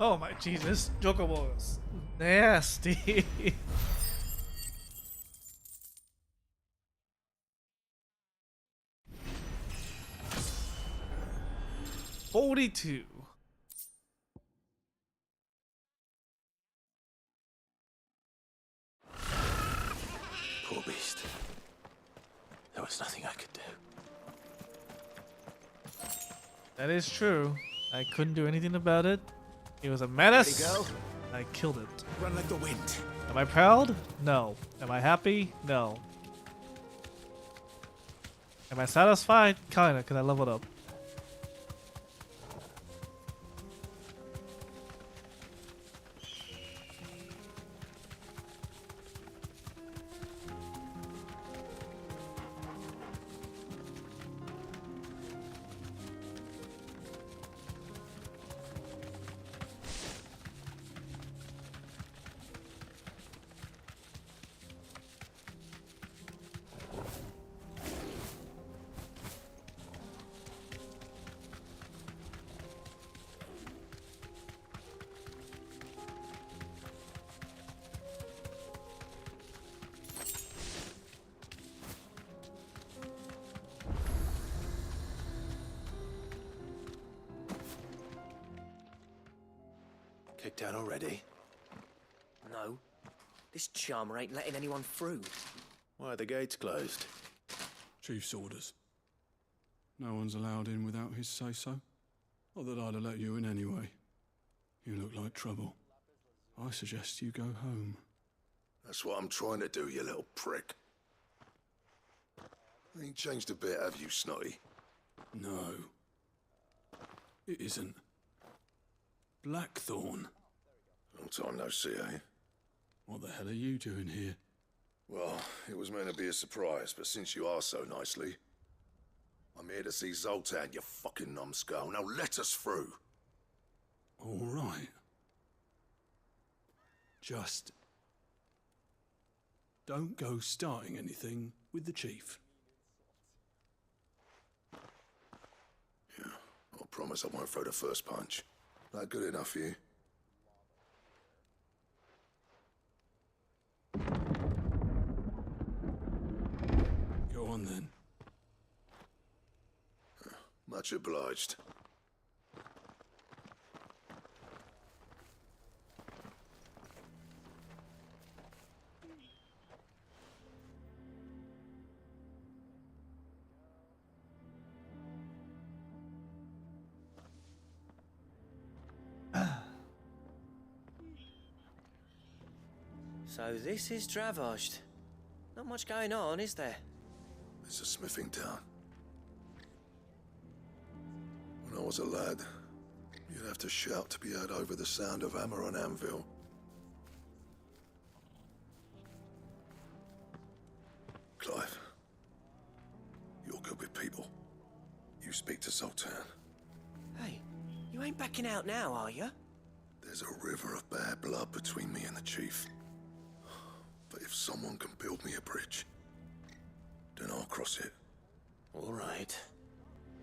Oh my Jesus, Chocobo is nasty. 42. Poor beast. There was nothing I could do. That is true. I couldn't do anything about it. It was a menace. Ready, go? I killed it. Run like the wind. Am I proud? No. Am I happy? No. Am I satisfied? Kinda, because I leveled up. Kicked out already? No. This charmer ain't letting anyone through. Why are the gates closed? Chief's orders. No one's allowed in without his say-so. Not that I'd have let you in anyway. You look like trouble. I suggest you go home. That's what I'm trying to do, you little prick. Ain't changed a bit, have you, Snotty? No. It isn't. Blackthorn. Long time no see, eh? What the hell are you doing here? Well, it was meant to be a surprise, but since you asked so nicely, I'm here to see Zoltan, you fucking numbskull. Now let us through. All right. Just don't go starting anything with the chief. Yeah, I promise I won't throw the first punch. That good enough for you? Go on then. Much obliged. So this is Dravaged. Not much going on, is there? It's a smithing town. When I was a lad, you'd have to shout to be heard over the sound of hammer on anvil. Clive, you're good with people. You speak to Sultan. Hey, you ain't backing out now, are you? There's a river of bad blood between me and the chief. But if someone can build me a bridge, then I'll cross it. All right.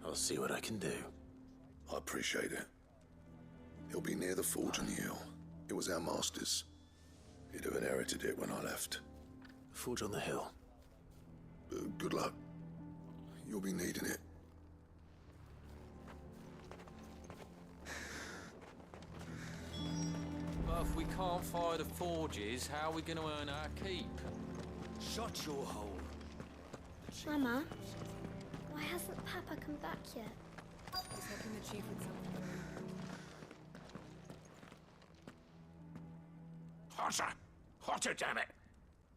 I'll see what I can do. I appreciate it. He'll be near the forge on the hill. It was our master's. He'd have inherited it when I left. Forge on the hill. Good luck. You'll be needing it. But if we can't fire the forges, how are we going to earn our keep? Shut your hole. Mama, why hasn't Papa come back yet? He's helping the chief with something. Hotter! Hotter, damn it!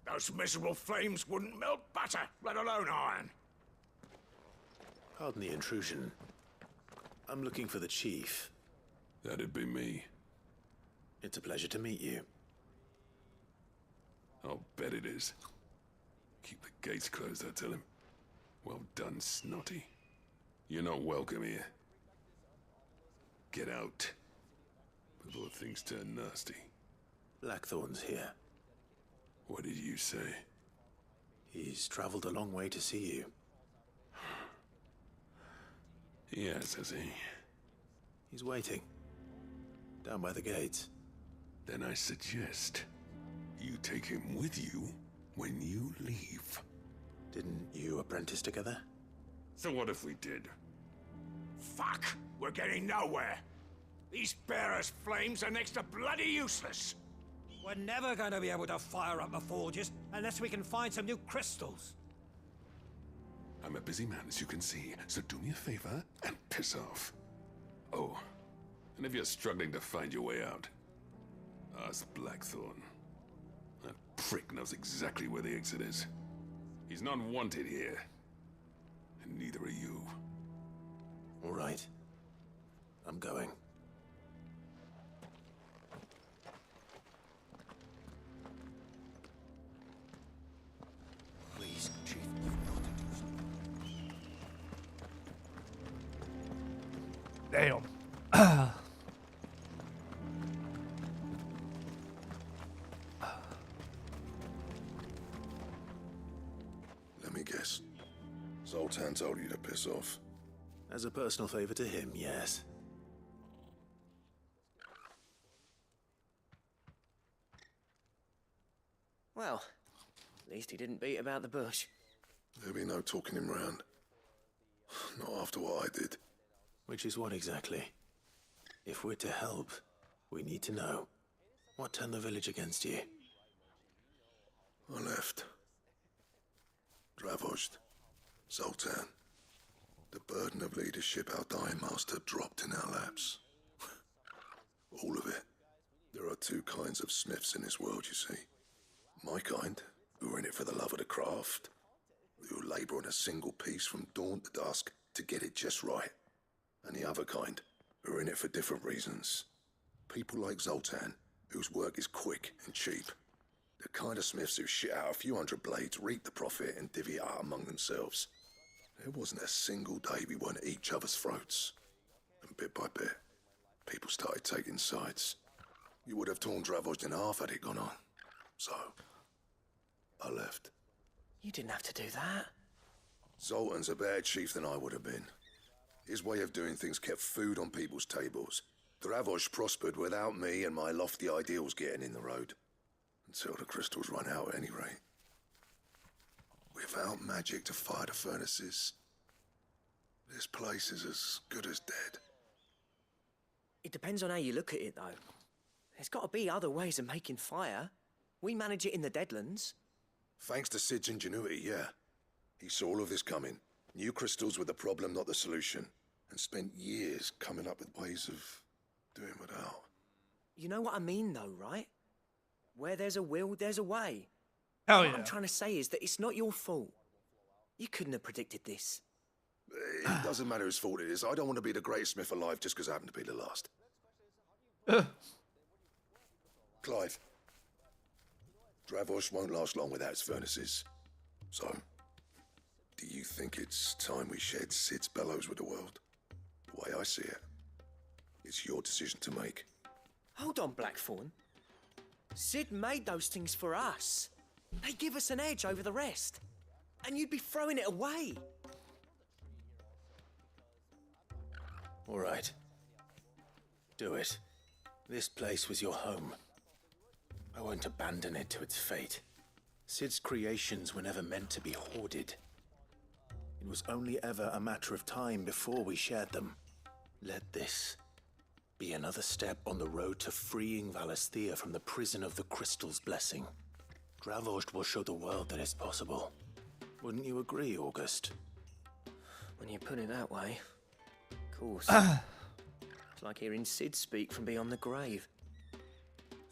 Those miserable flames wouldn't melt butter, let alone iron. Pardon the intrusion. I'm looking for the chief. That'd be me. It's a pleasure to meet you. I'll bet it is. Keep the gates closed, I tell him. Well done, Snotty. You're not welcome here. Get out before things turn nasty. Blackthorn's here. What did you say? He's traveled a long way to see you. Yes, has he? He's waiting. Down by the gates. Then I suggest you take him with you when you leave. Didn't you apprentice together? So what if we did? Fuck! We're getting nowhere. These bearers' flames are next to bloody useless. We're never gonna be able to fire up the forges unless we can find some new crystals. I'm a busy man, as you can see, so do me a favor and piss off. Oh, and if you're struggling to find your way out, ask Blackthorn. That prick knows exactly where the exit is. He's not wanted here, and neither are you. All right. I'm going. Please, Chief, you've got to do something. Damn. Let me guess. Zoltan told you to piss off. As a personal favor to him, yes. Well, at least he didn't beat about the bush. There'll be no talking him round. Not after what I did. Which is what exactly? If we're to help, we need to know. What turned the village against you? I left. Dravozd. Zoltan. The burden of leadership our dying master dropped in our laps. All of it. There are two kinds of smiths in this world, you see. My kind, who are in it for the love of the craft, who labour on a single piece from dawn to dusk to get it just right. And the other kind, who are in it for different reasons. People like Zoltan, whose work is quick and cheap. The kind of smiths who shit out a few hundred blades, reap the profit, and divvy it out among themselves. There wasn't a single day we weren't at each other's throats. And bit by bit, people started taking sides. You would have torn Dravozd in half had it gone on. So, I left. You didn't have to do that. Zoltan's a better chief than I would have been. His way of doing things kept food on people's tables. Dravozd prospered without me and my lofty ideals getting in the road. Until the crystals run out at any rate. Without magic to fire the furnaces, this place is as good as dead. It depends on how you look at it, though. There's got to be other ways of making fire. We manage it in the Deadlands. Thanks to Sid's ingenuity, yeah. He saw all of this coming. Knew crystals were the problem, not the solution. And spent years coming up with ways of doing without. You know what I mean, though, right? Where there's a will, there's a way. Hell What yeah. I'm trying to say is that it's not your fault. You couldn't have predicted this. It doesn't matter whose fault it is. I don't want to be the greatest smith alive just because I happen to be the last. Clive. Dravozd won't last long without its furnaces. So, do you think it's time we shared Sid's bellows with the world? The way I see it, it's your decision to make. Hold on, Blackthorn. Sid made those things for us. They give us an edge over the rest. And you'd be throwing it away. All right. Do it. This place was your home. I won't abandon it to its fate. Sid's creations were never meant to be hoarded. It was only ever a matter of time before we shared them. Let this be another step on the road to freeing Valisthea from the prison of the Crystal's blessing. Dravozd will show the world that it's possible. Wouldn't you agree, August? When you put it that way, of course. It's like hearing Sid speak from beyond the grave.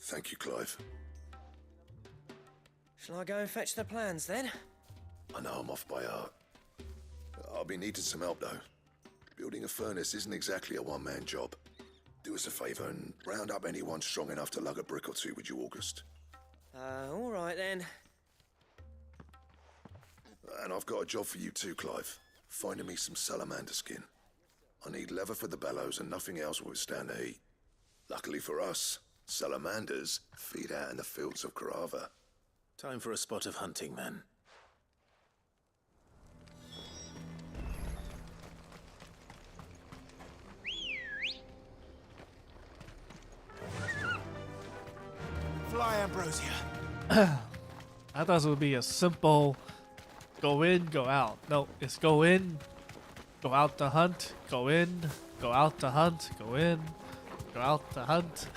Thank you, Clive. Shall I go and fetch the plans, then? I know I'm off by heart. I'll be needing some help, though. Building a furnace isn't exactly a one-man job. Do us a favour and round up anyone strong enough to lug a brick or two with you, August. All right, then. And I've got a job for you too, Clive. Finding me some salamander skin. I need leather for the bellows and nothing else will withstand the heat. Luckily for us, salamanders feed out in the fields of Carava. Time for a spot of hunting, then. lie, Ambrosia. I thought it would be a simple go in, go out. No, it's go in, go out to hunt, go in, go out to hunt, go in, go out to hunt.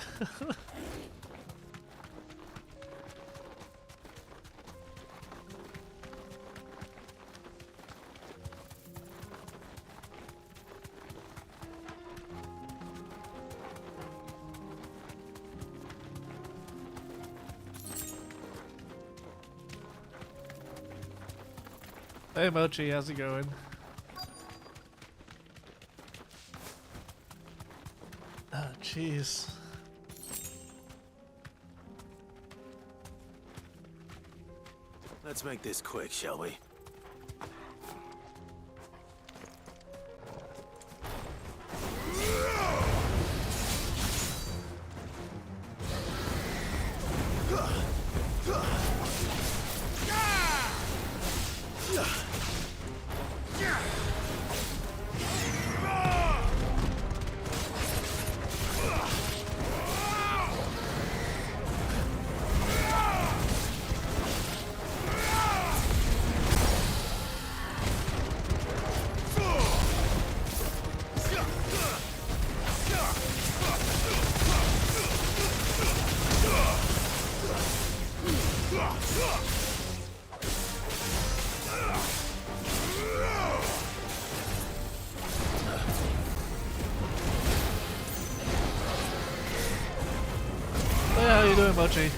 Hey Mochi, how's it going? Oh, jeez. Let's make this quick, shall we? Hey, how you doing, Mochi?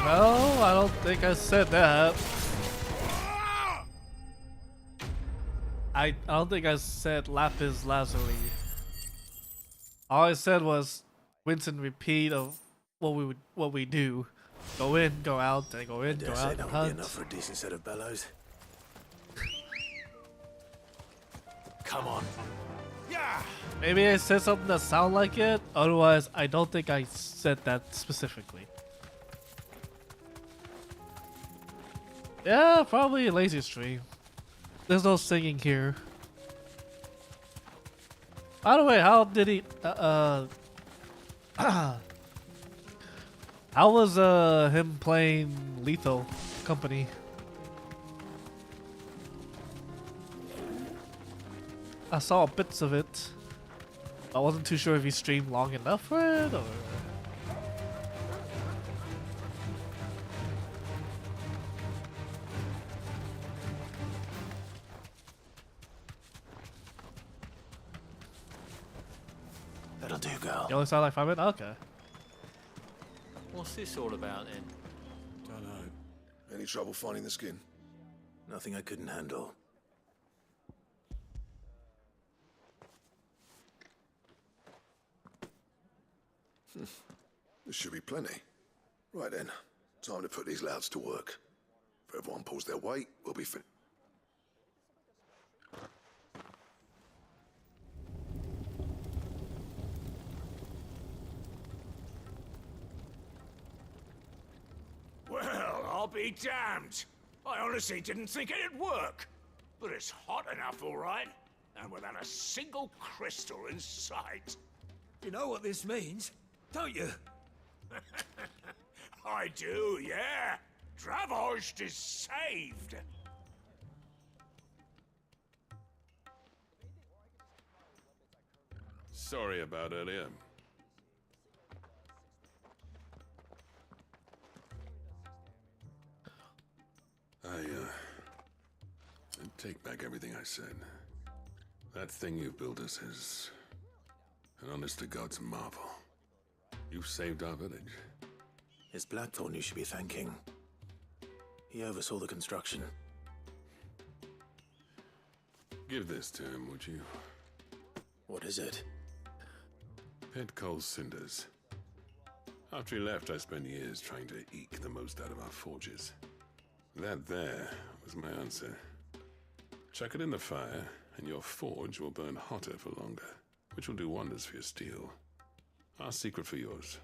No, I don't think I said that. I don't think I said lapis lazuli. All I said was rinse and repeat of what we do. Go in, go out, then go in, go out, and That would be hunt. enough for a decent set of bellows. Come on. Yeah. Maybe I said something that sounded like it. Otherwise, I don't think I said that specifically. Yeah, probably a lazy stream. There's no singing here. By the way, how did he? How was him playing Lethal Company? I saw bits of it. I wasn't too sure if he streamed long enough for it or. That'll do, girl. You only sound like 5 minutes? Okay. What's this all about then? Don't know. Any trouble finding the skin? Nothing I couldn't handle. This should be plenty. Right then, time to put these louds to work. If everyone pulls their weight, we'll be finished. Well, I'll be damned. I honestly didn't think it'd work. But it's hot enough, all right. And without a single crystal in sight. You know what this means, don't you? I do, yeah. Dravost is saved. Sorry about earlier. I take back everything I said. That thing you built us is an honest-to-God's marvel. You saved our village. It's Blackthorn you should be thanking. He oversaw the construction. Give this to him, would you? What is it? Pit coal cinders. After he left, I spent years trying to eke the most out of our forges. That there was my answer. Chuck it in the fire, and your forge will burn hotter for longer, which will do wonders for your steel. Our secret for yours.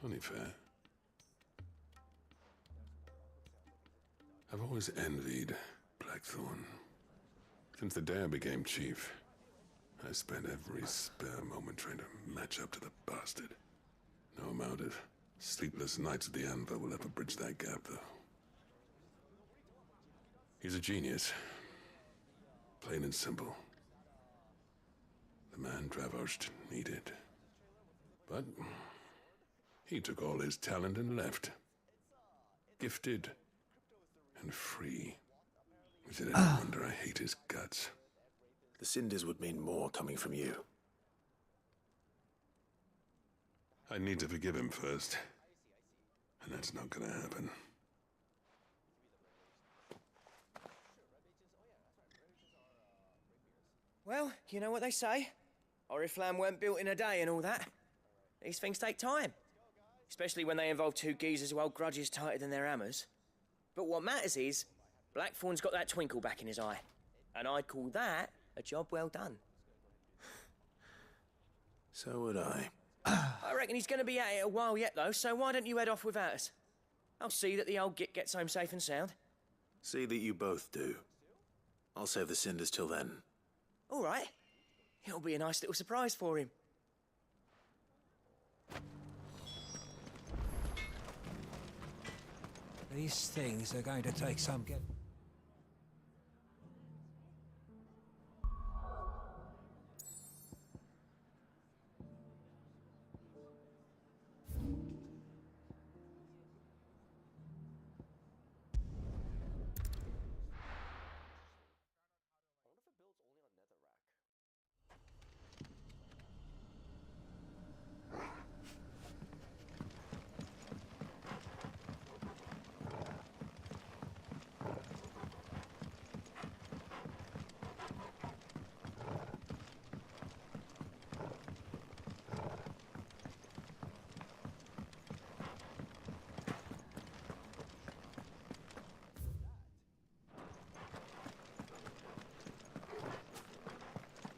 Only fair. I've always envied Blackthorn. Since the day I became chief, I spent every spare moment trying to match up to the bastard. No amount of sleepless nights at the Anvil will ever bridge that gap, though. He's a genius. Plain and simple. The man Dravosht needed. But he took all his talent and left. Gifted and free. Is it any wonder I hate his guts? The cinders would mean more coming from you. I need to forgive him first. And that's not gonna happen. Well, you know what they say. Oriflamme weren't built in a day and all that. These things take time. Especially when they involve two geezers who hold grudges tighter than their hammers. But what matters is, Blackthorn's got that twinkle back in his eye. And I'd call that a job well done. So would I. I reckon he's going to be at it a while yet, though, so why don't you head off without us? I'll see that the old git gets home safe and sound. See that you both do. I'll save the cinders till then. All right. It'll be a nice little surprise for him. These things are going to take some get.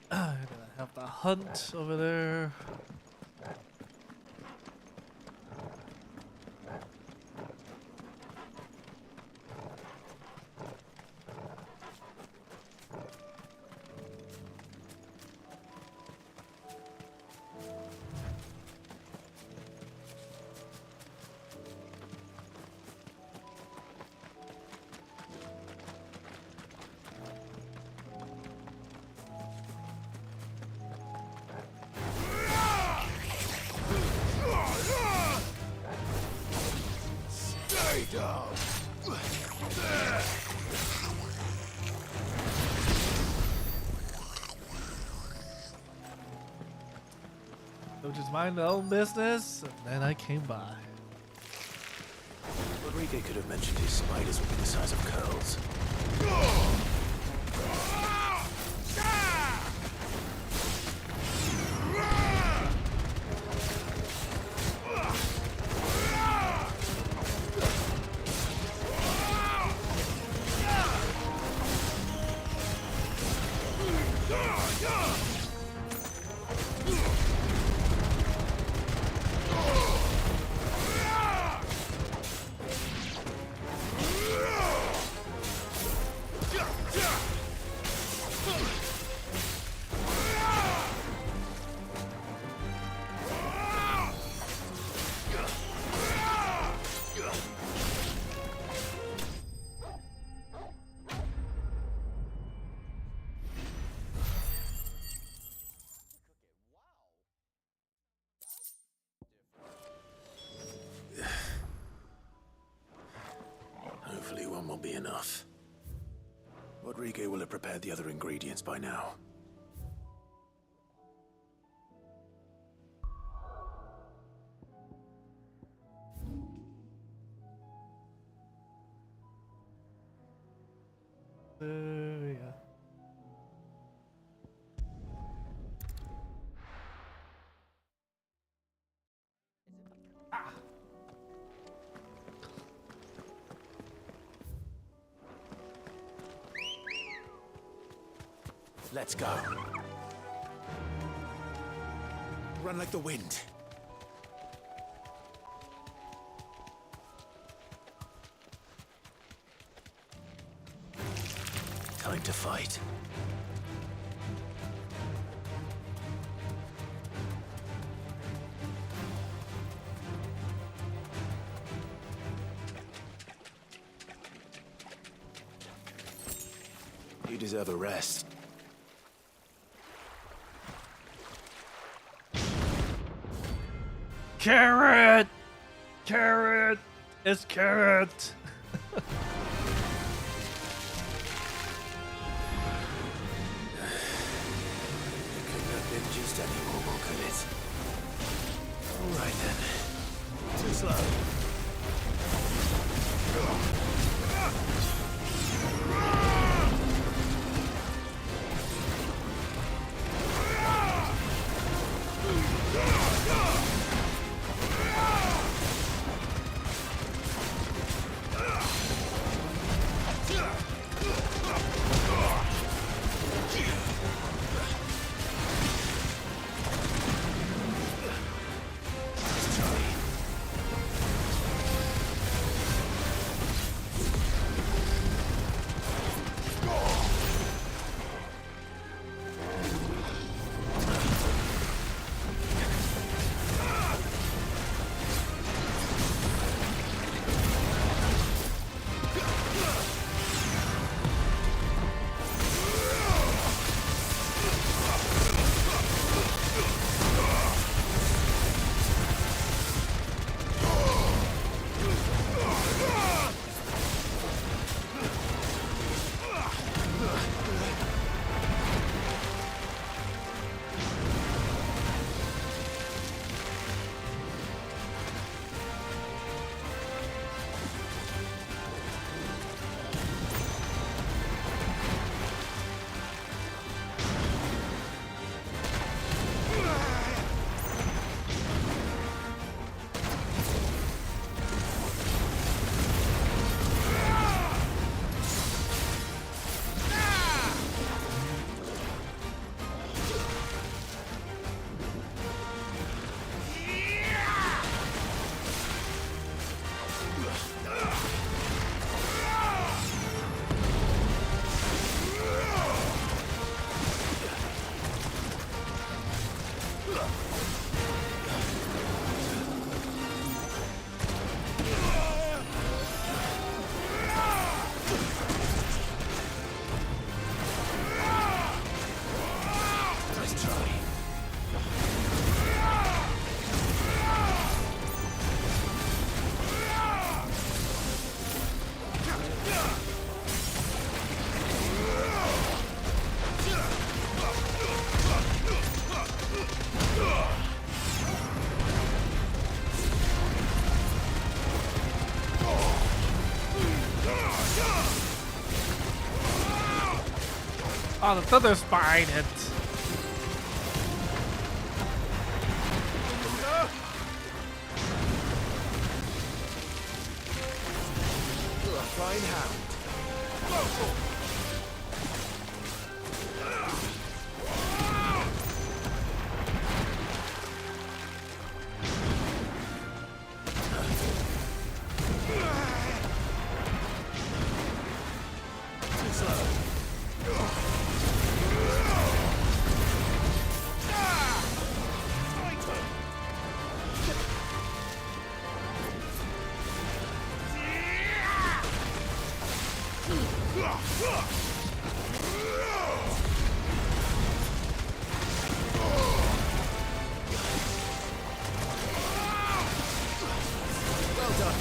I'm gonna have the hunt over there. So just mind my own business, and then I came by. Rodriguez could have mentioned his spiders would be the size of curls. Hopefully one will be enough. Rodriguez will have prepared the other ingredients by now. Yeah. Let's go. Run like the wind. Time to fight. You deserve a rest. Carrot! Carrot! It's carrot! Couldn't have been just any normal, could it? Alright then. Too slow. Oh, the thunder spine hit. You're a fine hound. Too slow. Well done.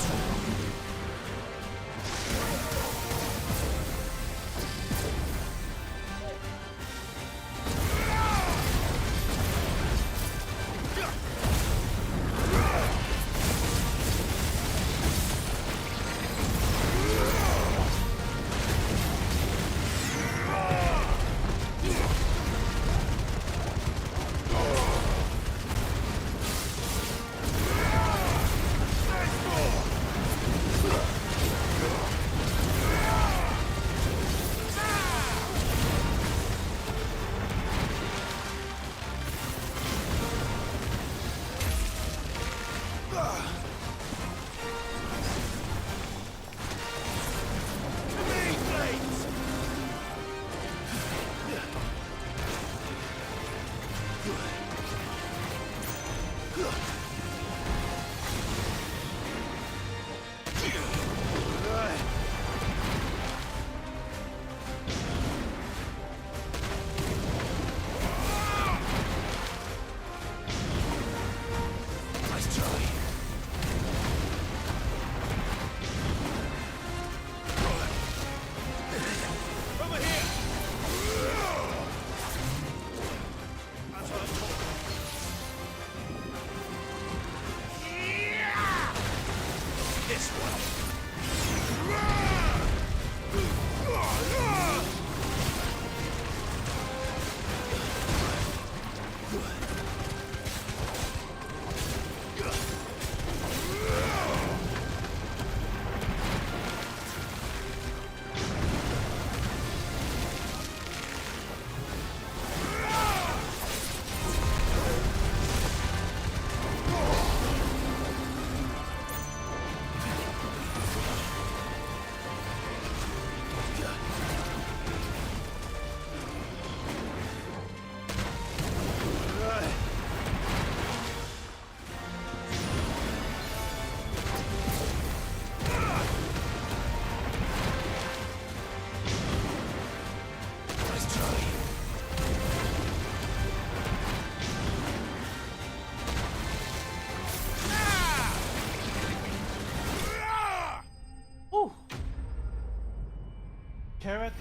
carrot.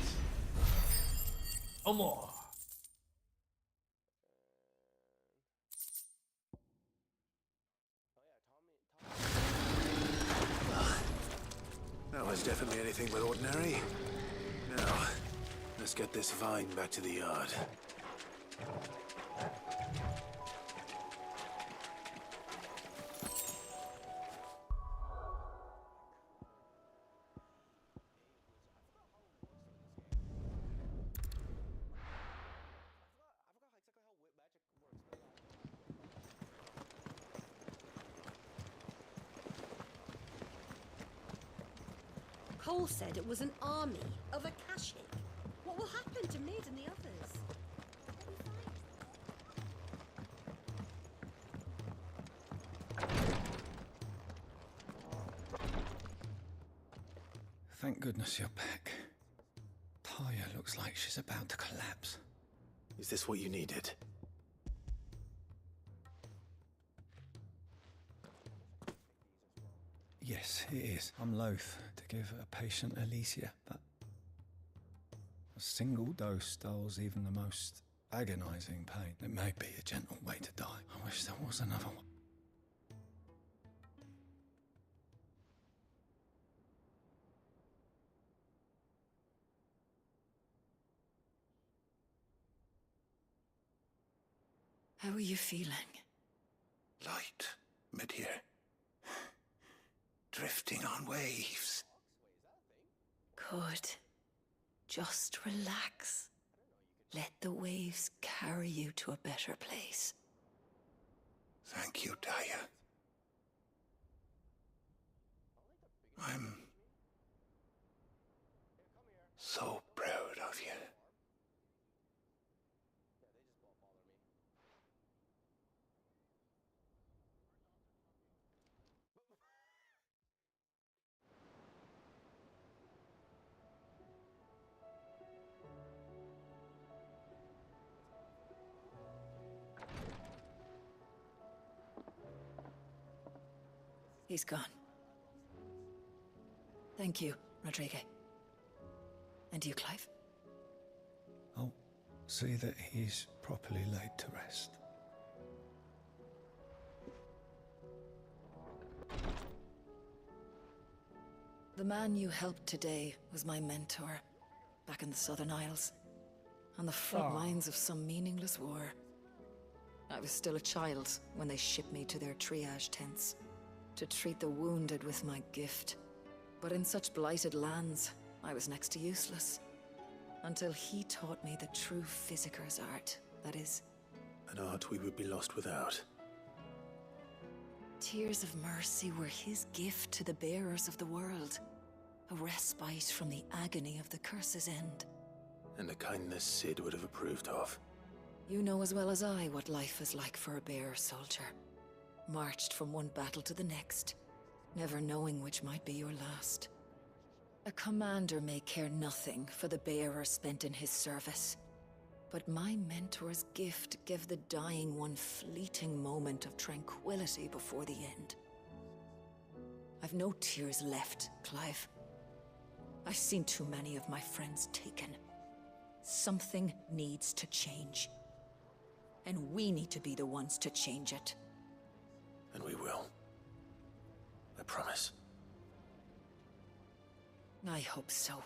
No more. That was definitely anything but ordinary. Now, let's get this vine back to the yard. Cole said it was an army of Akashic. What will happen to Mid and the others? Thank goodness you're back. Taya looks like she's about to collapse. Is this what you needed? Yes, it is. I'm loath to give a patient Alicia, but a single dose dulls even the most agonizing pain. It may be a gentle way to die. I wish there was another one. How are you feeling? Light, mid-here. Drifting on waves. Good. Just relax. Let the waves carry you to a better place. Thank you, Taya. I'm so proud of you. He's gone. Thank you, Rodrigue. And you, Clive? I'll see that he's properly laid to rest. The man you helped today was my mentor, back in the Southern Isles, on the front lines of some meaningless war. I was still a child when they shipped me to their triage tents, to treat the wounded with my gift. But in such blighted lands, I was next to useless. Until he taught me the true physicker's art, that is. An art we would be lost without. Tears of mercy were his gift to the bearers of the world. A respite from the agony of the curse's end. And a kindness Sid would have approved of. You know as well as I what life is like for a bearer soldier. Marched from one battle to the next, never knowing which might be your last. A commander may care nothing for the bearer spent in his service, but my mentor's gift gave the dying one fleeting moment of tranquility before the end. I've no tears left, Clive. I've seen too many of my friends taken. Something needs to change. And we need to be the ones to change it. And we will. I promise. I hope so.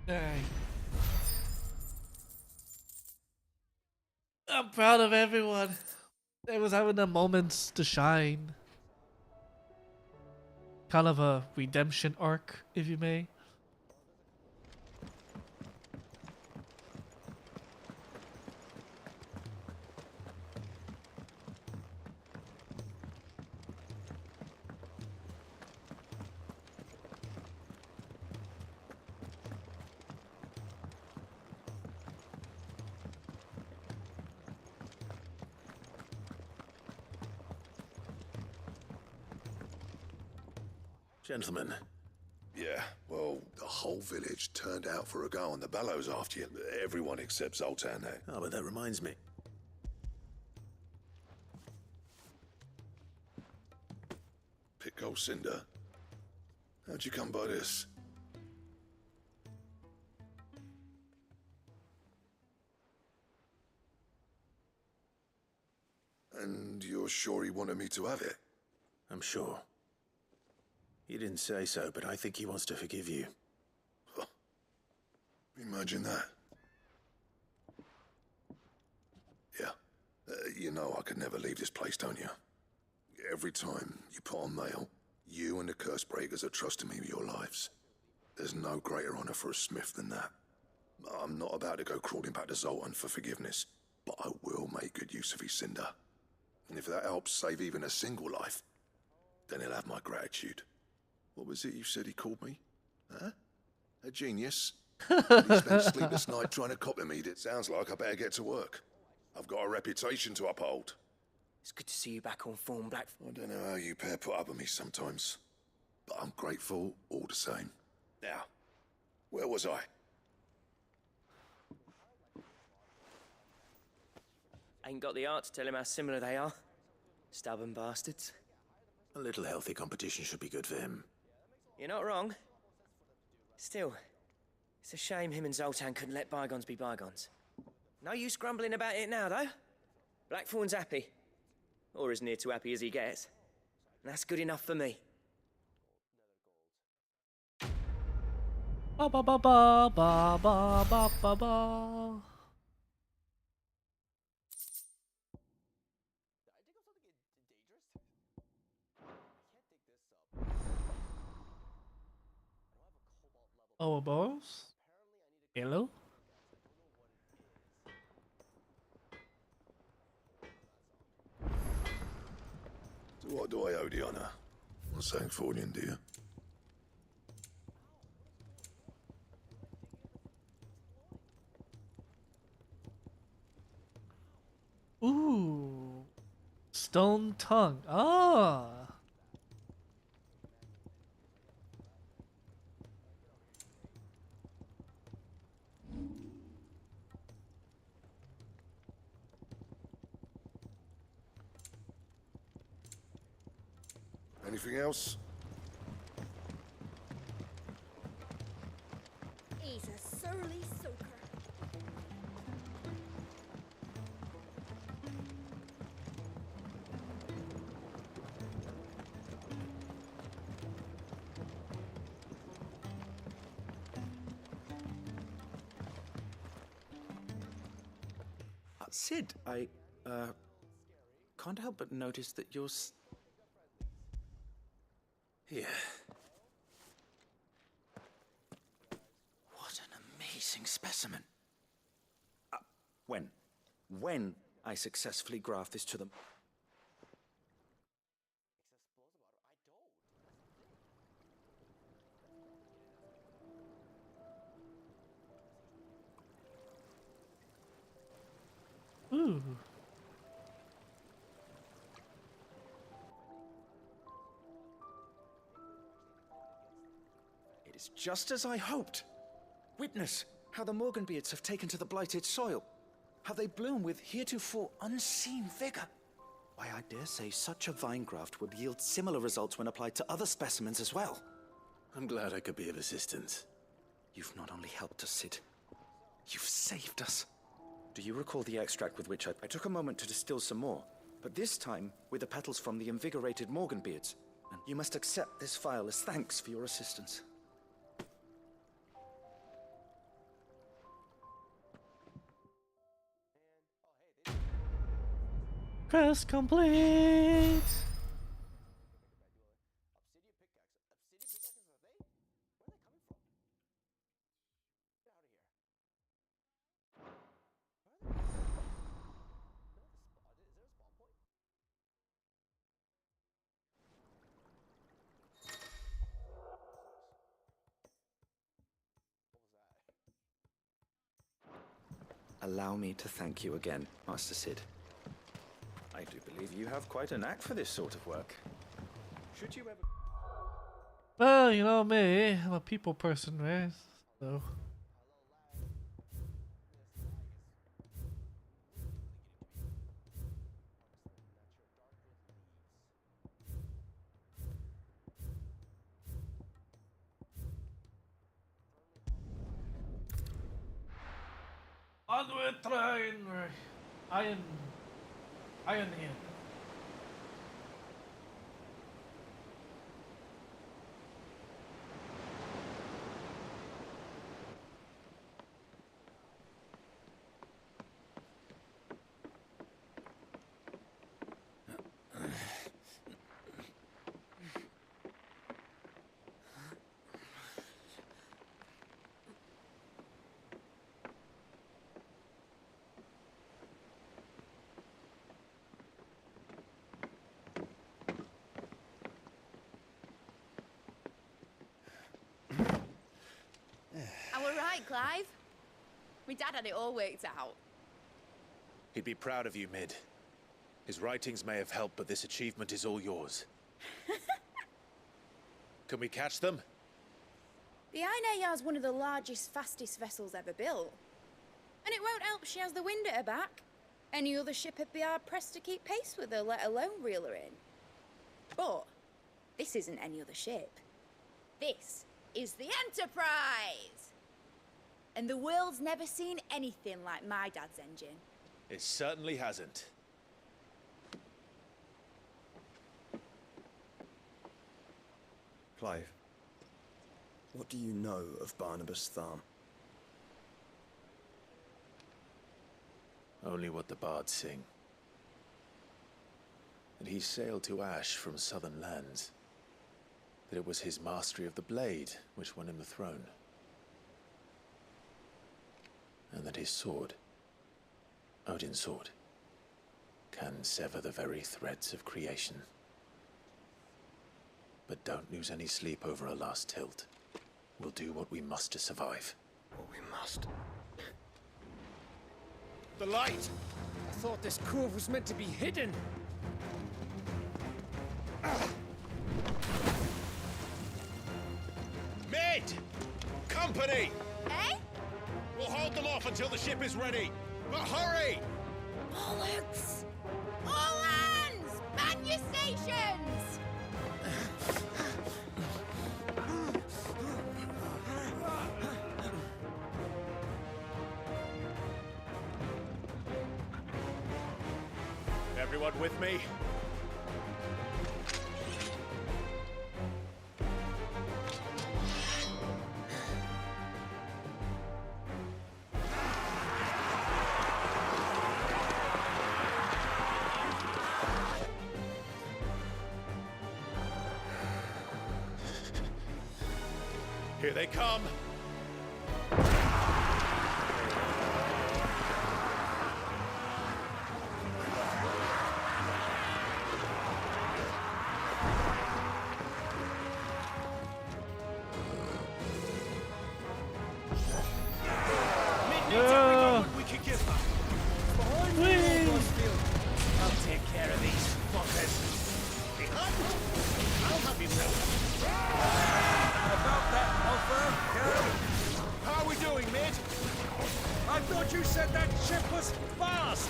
Dang. I'm proud of everyone. They was having their moments to shine. Kind of a redemption arc, if you may. Gentlemen. Yeah, well, the whole village turned out for a go on the bellows after you. Everyone except Zoltan. Oh, but that reminds me. Go, Cinder. How'd you come by this? And you're sure he wanted me to have it? I'm sure. He didn't say so, but I think he wants to forgive you. Huh. Imagine that. Yeah. You know I could never leave this place, don't you? Every time you put on mail, you and the curse breakers are trusting me with your lives. There's no greater honor for a smith than that. I'm not about to go crawling back to Zoltan for forgiveness, but I will make good use of his cinder. And if that helps save even a single life, then he'll have my gratitude. What was it you said he called me? Huh? A genius? He spent sleepless night trying to copy me. It sounds like I better get to work. I've got a reputation to uphold. It's good to see you back on form, Black. I don't know how you pair put up with me sometimes, but I'm grateful all the same. Now, where was I? Ain't got the art to tell him how similar they are. Stubborn bastards. A little healthy competition should be good for him. You're not wrong. Still, it's a shame him and Zoltan couldn't let bygones be bygones. No use grumbling about it now, though. Blackthorn's happy. Or as near to happy as he gets. And that's good enough for me. Ba ba ba ba ba ba ba ba ba. Ouroboros? Hello? To what do I owe the honor? Not saying Fordian, do you? Ooh. Stone tongue. Ah. Anything else? He's a surly soaker. Sid, I can't help but notice that you're Here. What an amazing specimen. When I successfully graft this to them. Ooh. It is just as I hoped. Witness how the Morganbeards have taken to the blighted soil. How they bloom with heretofore unseen vigor. Why, I dare say such a vine graft would yield similar results when applied to other specimens as well. I'm glad I could be of assistance. You've not only helped us, Sid, you've saved us. Do you recall the extract with which I took a moment to distill some more? But this time with the petals from the invigorated Morganbeards. And you must accept this file as thanks for your assistance. Quest complete. Allow me to thank you again, Master Sid. I do believe you have quite a knack for this sort of work. Should you ever... Well, you know me, I'm a people person, right? So. Onward train! Iron here. I were right, Clive. My dad had it all worked out. He'd be proud of you, Mid. His writings may have helped, but this achievement is all yours. Can we catch them? The Ainayar's one of the largest, fastest vessels ever built. And it won't help she has the wind at her back. Any other ship would be hard-pressed to keep pace with her, let alone reel her in. But this isn't any other ship. This is the Enterprise! And the world's never seen anything like my dad's engine. It certainly hasn't. Clive, what do you know of Barnabas Tharm? Only what the bards sing. That he sailed to Ash from southern lands. That it was his mastery of the blade which won him the throne. And that his sword, Odin's sword, can sever the very threads of creation. But don't lose any sleep over a last tilt. We'll do what we must to survive. What we must. The light! I thought this cove was meant to be hidden. Mid! Company! Eh? We'll hold them off until the ship is ready. But hurry! Bollocks! All hands! Man your stations! Everyone with me? Here they come! We can give them. I'll take care of these fuckers. Behind? I'll have you know. About that offer, Kerr. How are we doing, Mid? I thought you said that ship was fast.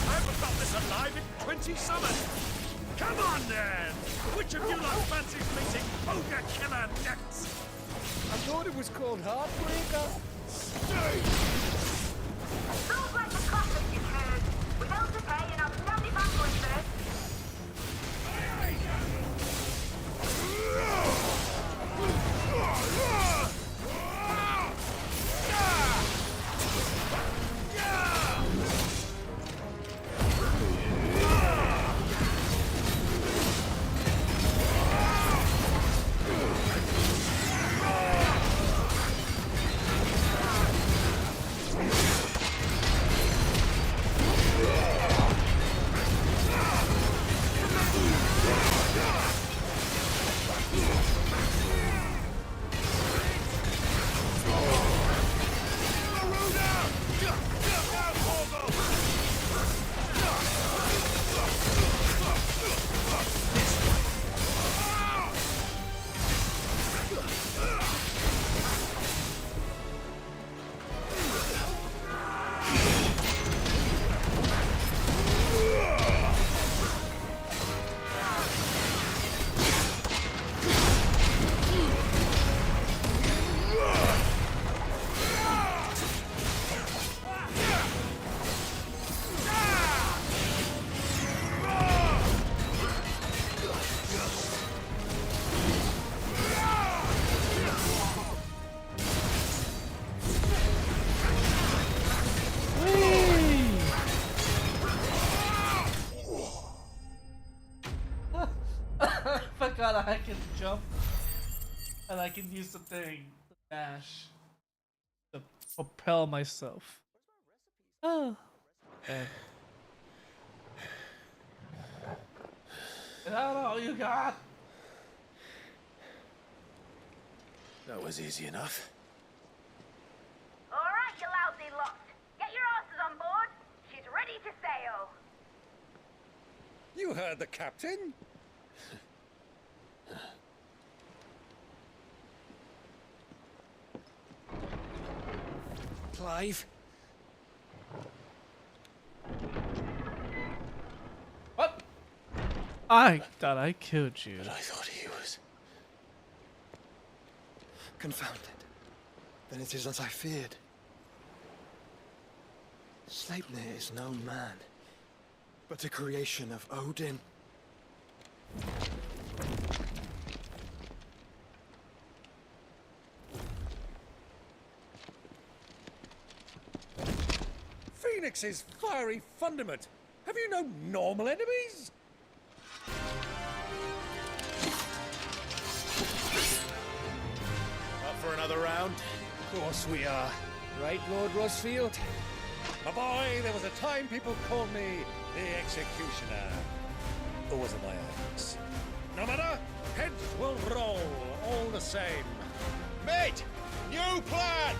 I haven't got this alive in 20 summers! Come on, then! Which of you lot fancies meeting ogre killer next? I thought it was called Heartbreaker. Sounds like the classic you heard. Without the pay and outstanding backwards first. I forgot I can jump and I can use the thing, the dash, to propel myself. Oh. Okay. Is that all you got? That was easy enough. All right, you lousy lot. Get your asses on board. She's ready to sail. You heard the captain. Clive? What? I thought I killed you. But I thought he was. Confounded. Then it is as I feared. Sleipnir is no man, but a creation of Odin. Phoenix's fiery fundament. Have you no normal enemies? Up for another round? Of course we are. Right, Lord Rosfield? My boy, there was a time people called me the Executioner. Or was it my axe? No matter, heads will roll all the same. Mate, new plan!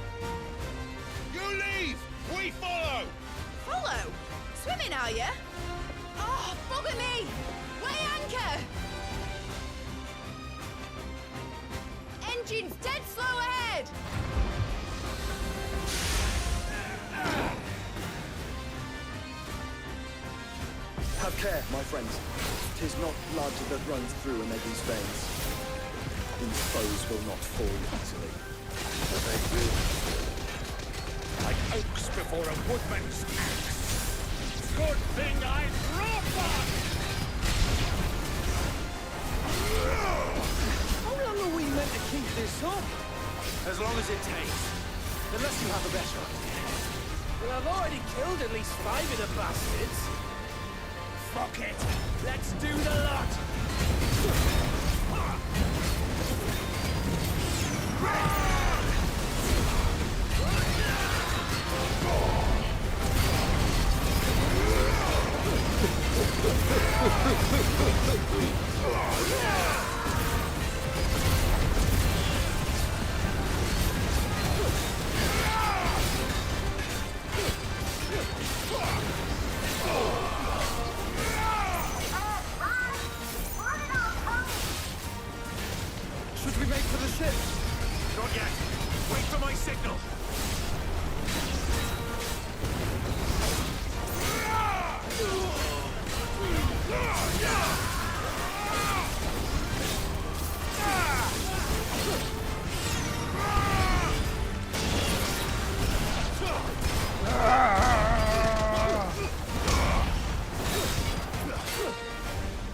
You leave, we follow! Follow? Swimming, are you? Oh, bugger me! Weigh anchor! Engine's dead slow ahead! Have care, my friends. 'Tis not blood that runs through an Eddie's veins. These foes will not fall easily. But they will. Like oaks before a woodman's axe. Good thing I brought one! How long are we meant to keep this up? As long as it takes. Unless you have a better idea. Well, I've already killed at least 5 of the bastards. Fuck it! Let's do the lot! Should we make for the ship? Not yet. Wait for my signal.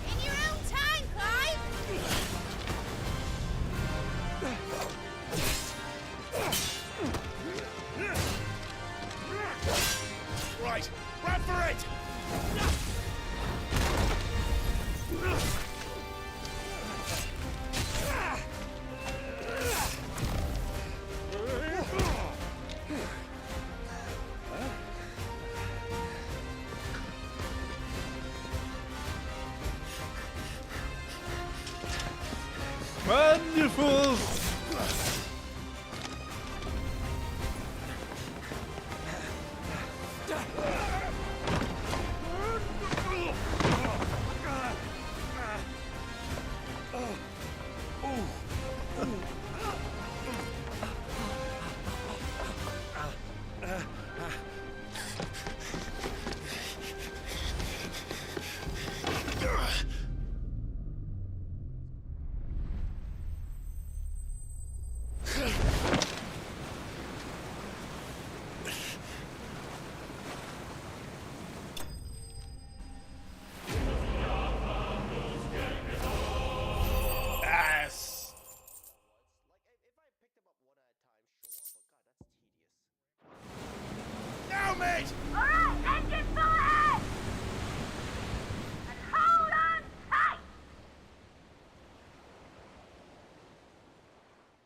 In your own time, Clive! Right, run for it! Wonderful!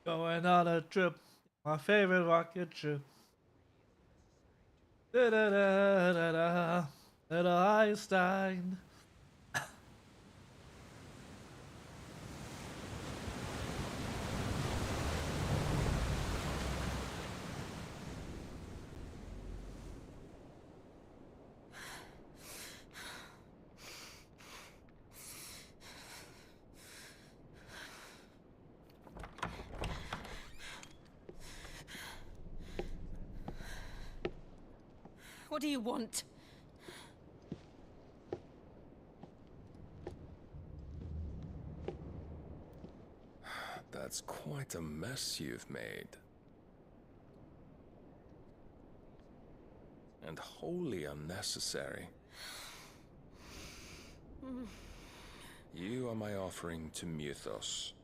Going on a trip, my favorite rocket trip. Da da da da da. Little Einstein. What do you want? That's quite a mess you've made. And wholly unnecessary. You are my offering to Mythos.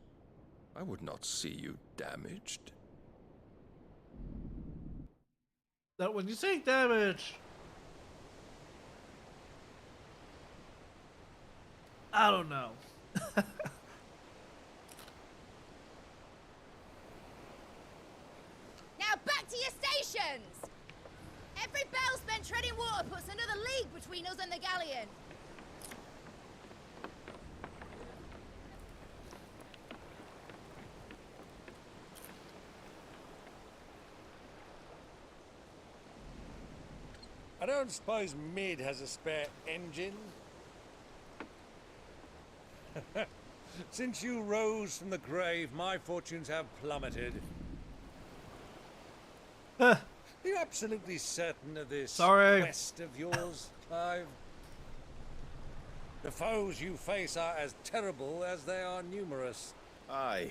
I would not see you damaged. That when you take damage, I don't know. Now back to your stations! Every bell spent treading water puts another league between us and the galleon. I don't suppose Mid has a spare engine? Since you rose from the grave, my fortunes have plummeted. Are you absolutely certain of this quest of yours, Clive? The foes you face are as terrible as they are numerous. Aye.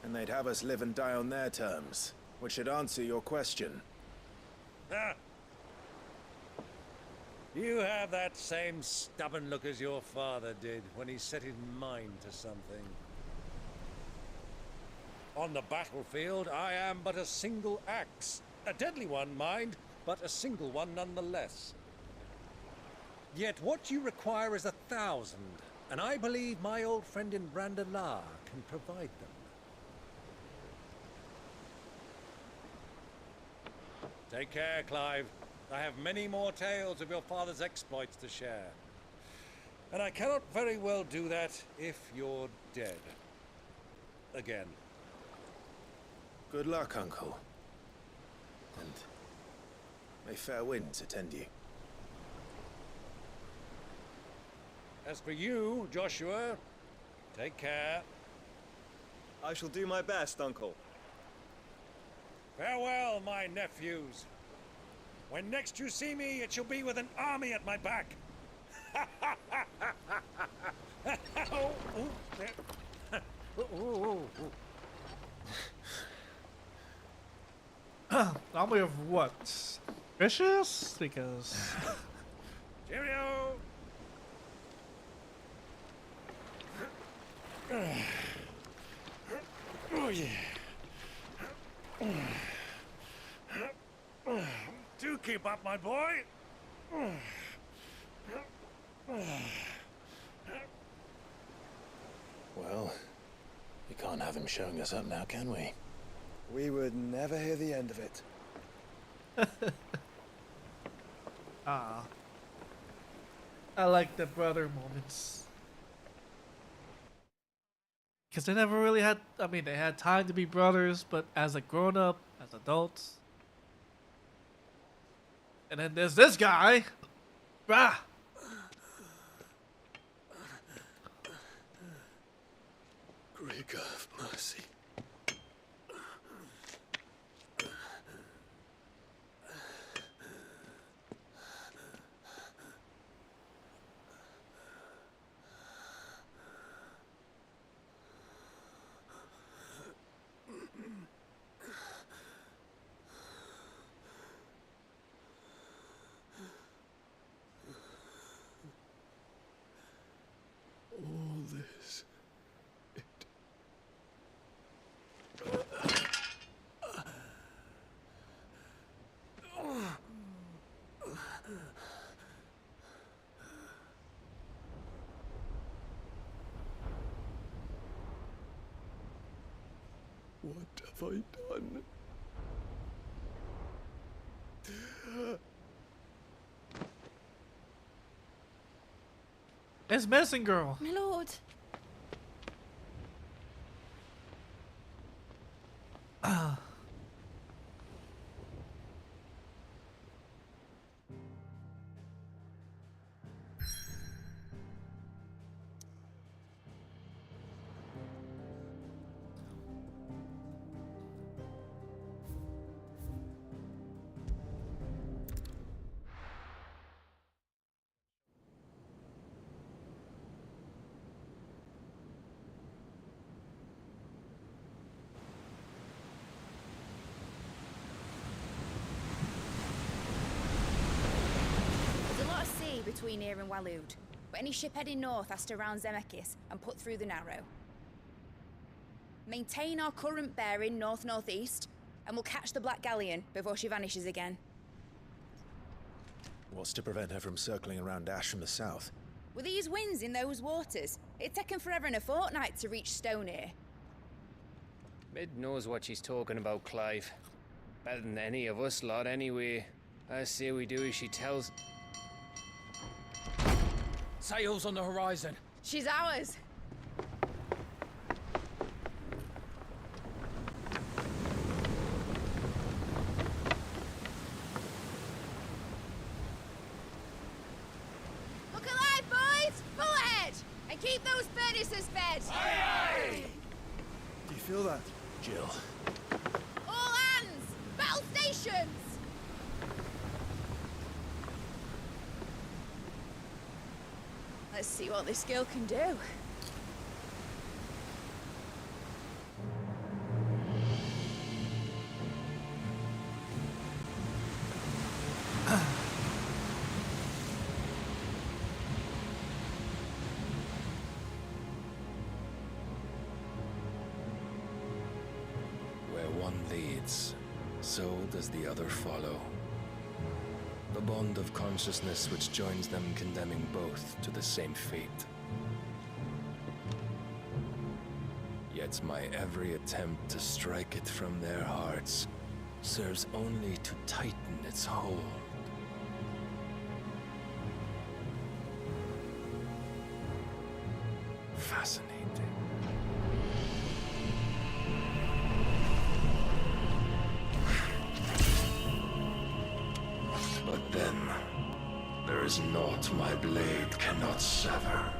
And they'd have us live and die on their terms, which should answer your question. Ah. You have that same stubborn look as your father did when he set his mind to something. On the battlefield, I am but a single axe. A deadly one, mind, but a single one nonetheless. Yet what you require is 1,000, and I believe my old friend in Brandalar can provide them. Take care, Clive. I have many more tales of your father's exploits to share. And I cannot very well do that if you're dead. Again. Good luck, Uncle. And may fair winds attend you. As for you, Joshua, take care. I shall do my best, Uncle. Farewell, my nephews. When next you see me, it shall be with an army at my back. Army of what? Fishes? Because... Cheerio! Oh, yeah. Do keep up, my boy. Well, we can't have him showing us up now, can we? We would never hear the end of it. Ah. I like the brother moments. Because they never really had, I mean, they had time to be brothers, but as a grown-up, as adults. And then there's this guy. Rah! Great God of mercy. All this. What have I done? It's missing, girl. My lord. Between here and Waloed, but any ship heading north has to round Zemeckis and put through the Narrow. Maintain our current bearing north-northeast, and we'll catch the Black Galleon before she vanishes again. What's to prevent her from circling around Ash from the south? With these winds in those waters, it'd taken forever and a fortnight to reach Stonehenge. Mid knows what she's talking about, Clive. Better than any of us lot, anyway. I say we do as she tells. Sails on the horizon. She's ours. Look alive, boys! Pull ahead! And keep those furnaces fed! Aye, aye! Do you feel that? Jill. All hands! Battle stations! Let's see what this girl can do. Where one leads, so does the other follow. The bond of consciousness which joins them, condemning both to the same fate. Yet my every attempt to strike it from their hearts serves only to tighten its hold. Fascinating. But then, there is naught my blade cannot sever.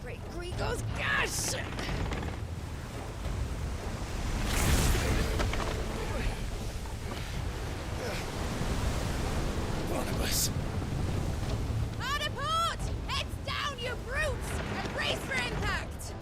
Great Grigos, gosh! Barnabas. Hard a port! Heads down, you brutes! And brace for impact!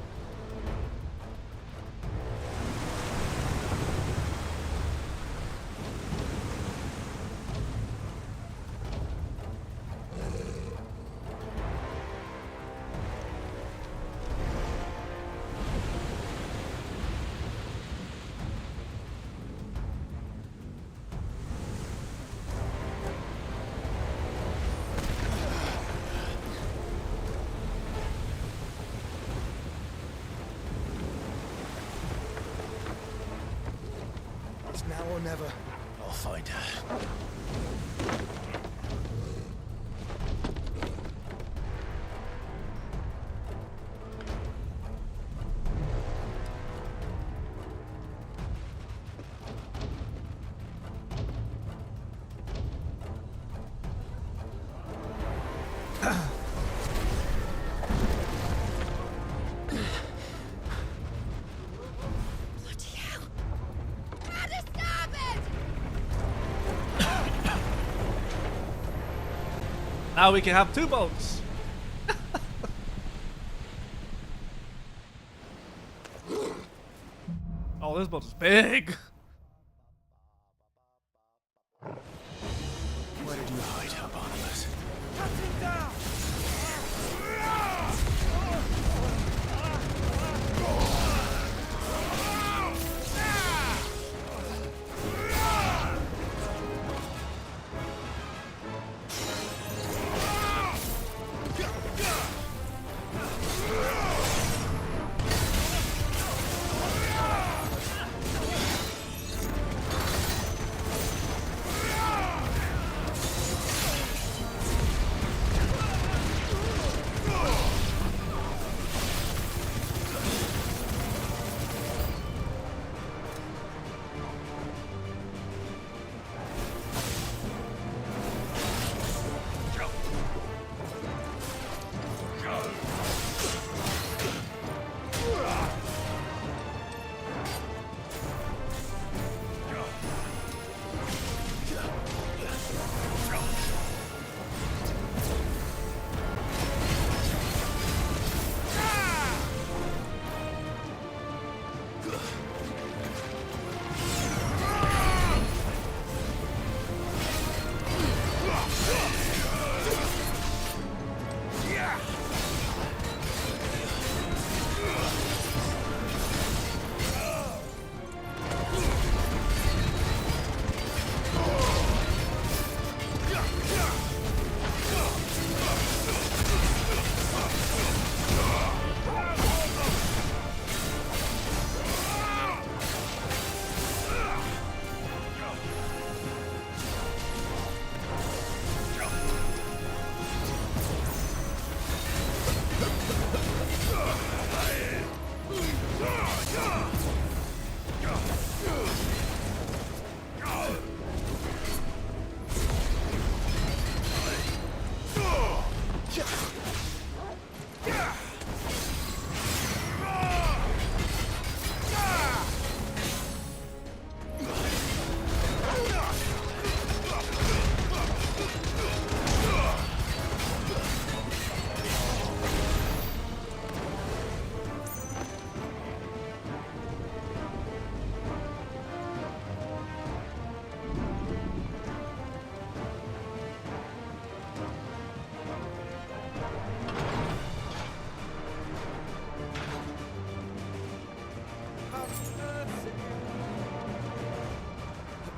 It's now or never. I'll find her. Bloody hell! Out of starboard! Now we can have two boats. Oh, this boat is big. Where did you hide her, Barnabas? Cut him down!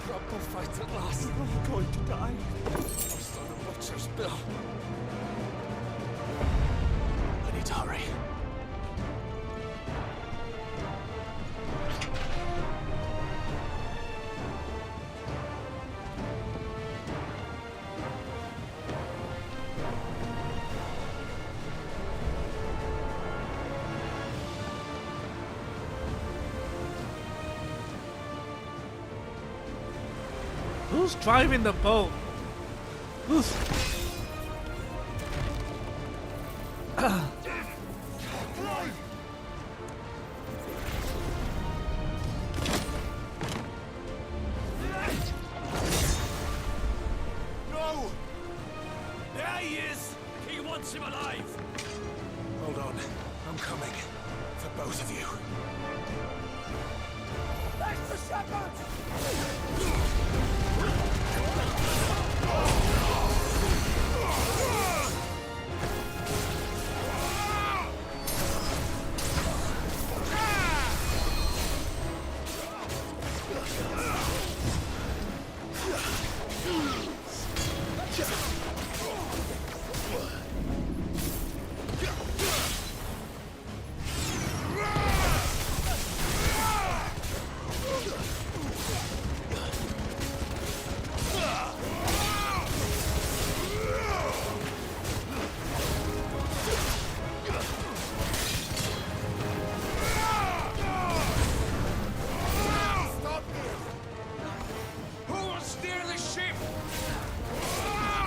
grapple fight at last. I'm going to die. Lost on a butcher's bill. I need to hurry. Who's driving the boat? Who's... No! There he is! He wants him alive! Hold on. I'm coming. For both of you. That's the shepherd!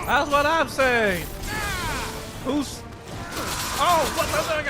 That's what I'm saying! Who's... Oh, what the fuck?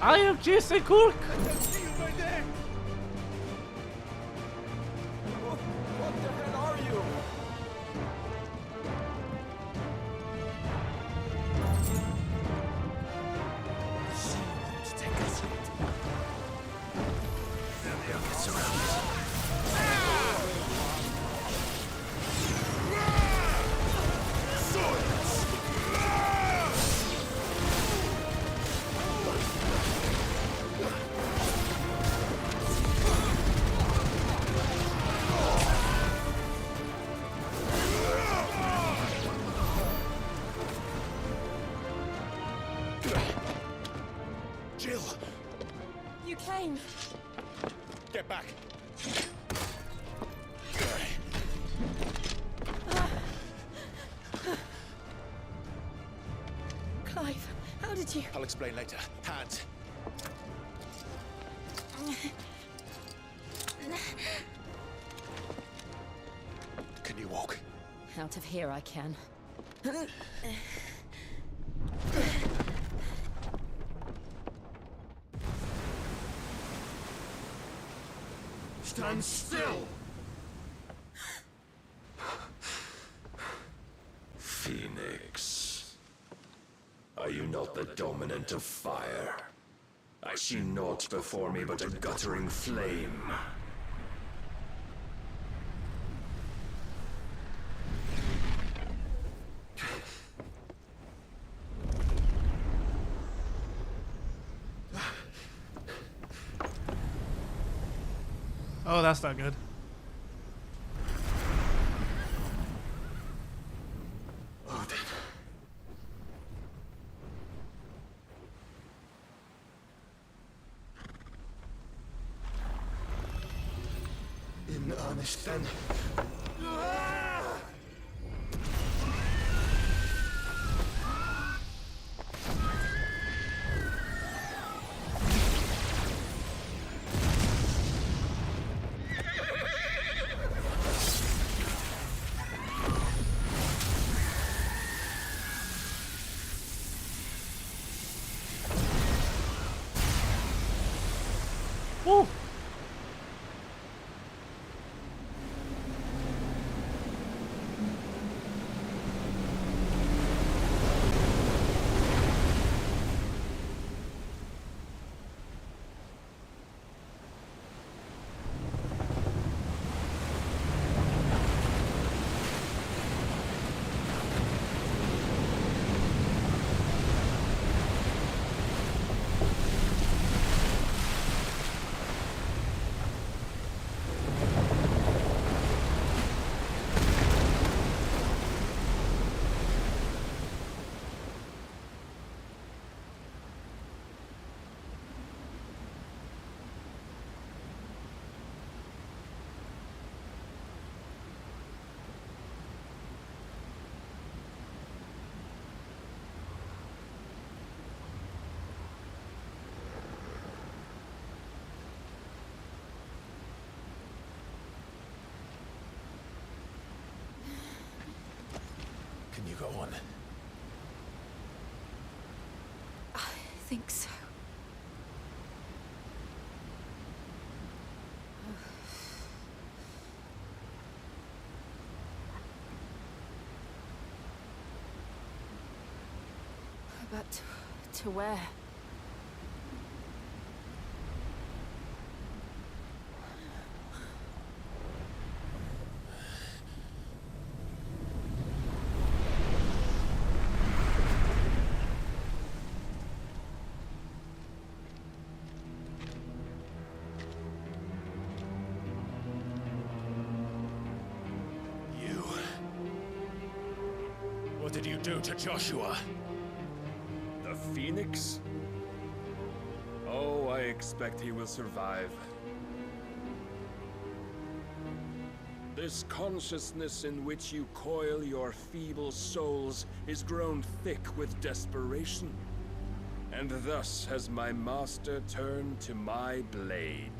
I am Jason Cook. What the hell are you? Jill! You came. Get back! did you? I'll explain later. Hands. Can you walk? Out of here I can. Stand still! Phoenix. Are you not the dominant of fire? I see naught before me but a guttering flame. Oh, that's not good. In earnest, then. Woo! Can you go on? I think so. But to where? What did you do to Joshua? The Phoenix? Oh, I expect he will survive. This consciousness in which you coil your feeble souls is grown thick with desperation. And thus has my master turned to my blade.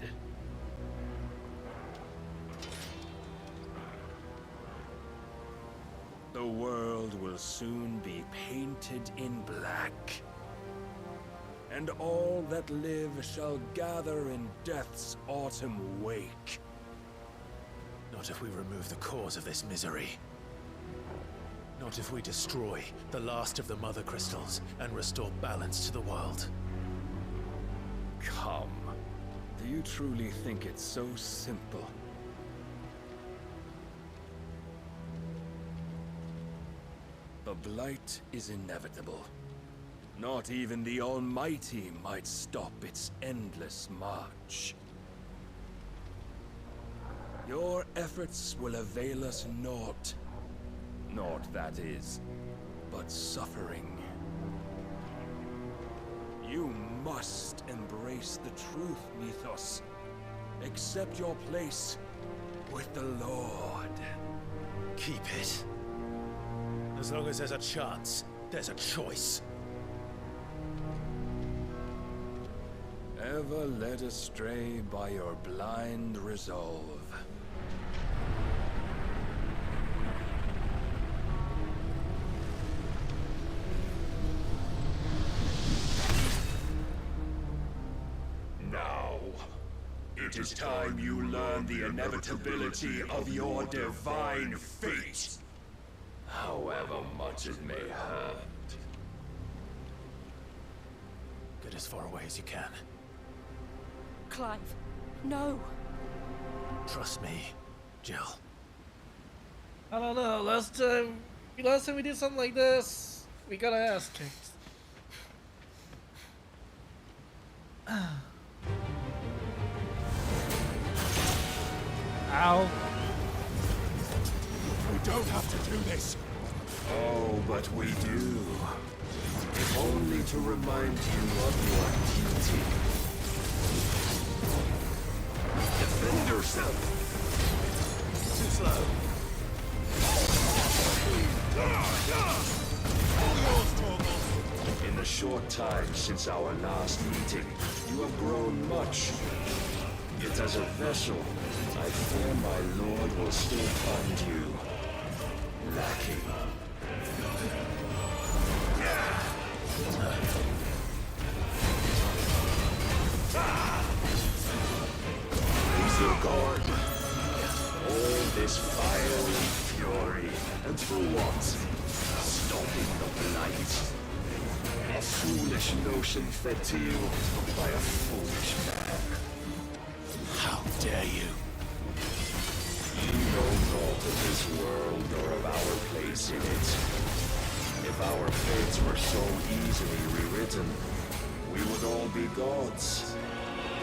The world will soon be painted in black. And all that live shall gather in death's autumn wake. Not if we remove the cause of this misery. Not if we destroy the last of the Mother Crystals and restore balance to the world. Come. Do you truly think it's so simple? The Blight is inevitable. Not even the Almighty might stop its endless march. Your efforts will avail us naught. Naught, that is, but suffering. You must embrace the truth, Mythos. Accept your place with the Lord. Keep it. As long as there's a chance, there's a choice. ever led astray by your blind resolve. Now, it is time you learn the inevitability of your divine fate, however much it may hurt. Get as far away as you can. Clive, no. Trust me, Jill. I don't know. Last time we did something like this, we got our ass kicked. Ow. We don't have to do this. Oh, but we do. If only to remind you of your duty. Defend yourself. Too slow. In the short time since our last meeting, you have grown much. Yet as a vessel, I fear my lord will still find you lacking. Raise your guard. All this fiery fury, and for what? Stopping the blight. A foolish notion fed to you by a foolish man. How dare you? You know naught of this world or of our place in it. If our fates were so easily rewritten, we would all be gods.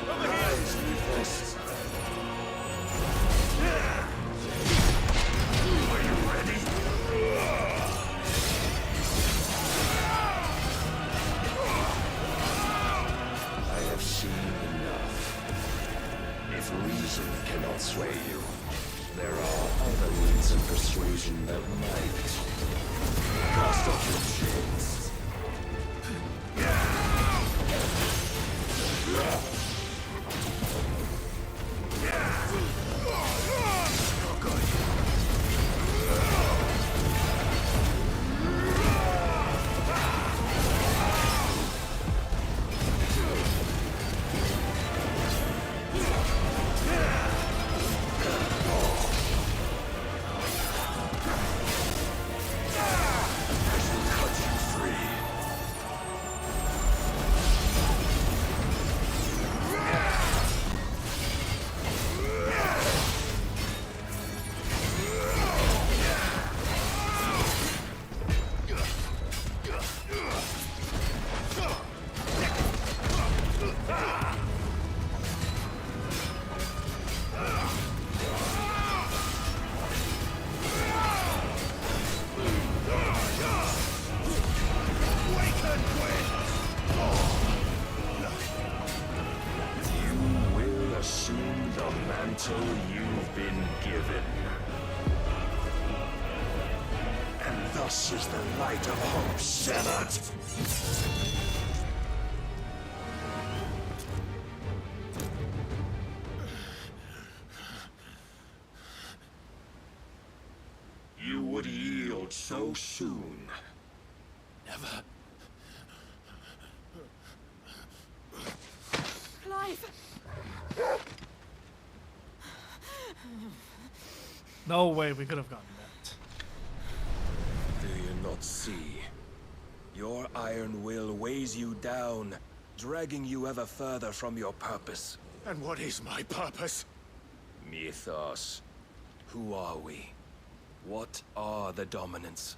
Rise, Nephest. Are you ready? I have seen enough. If reason cannot sway you, there are other means of persuasion that might. Cast off your chains. You've been given. And thus is the light of hope severed. You would yield so soon. Never. Clive! No way we could have gotten that. Do you not see? Your iron will weighs you down, dragging you ever further from your purpose. And what is my purpose? Mythos. Who are we? What are the dominants?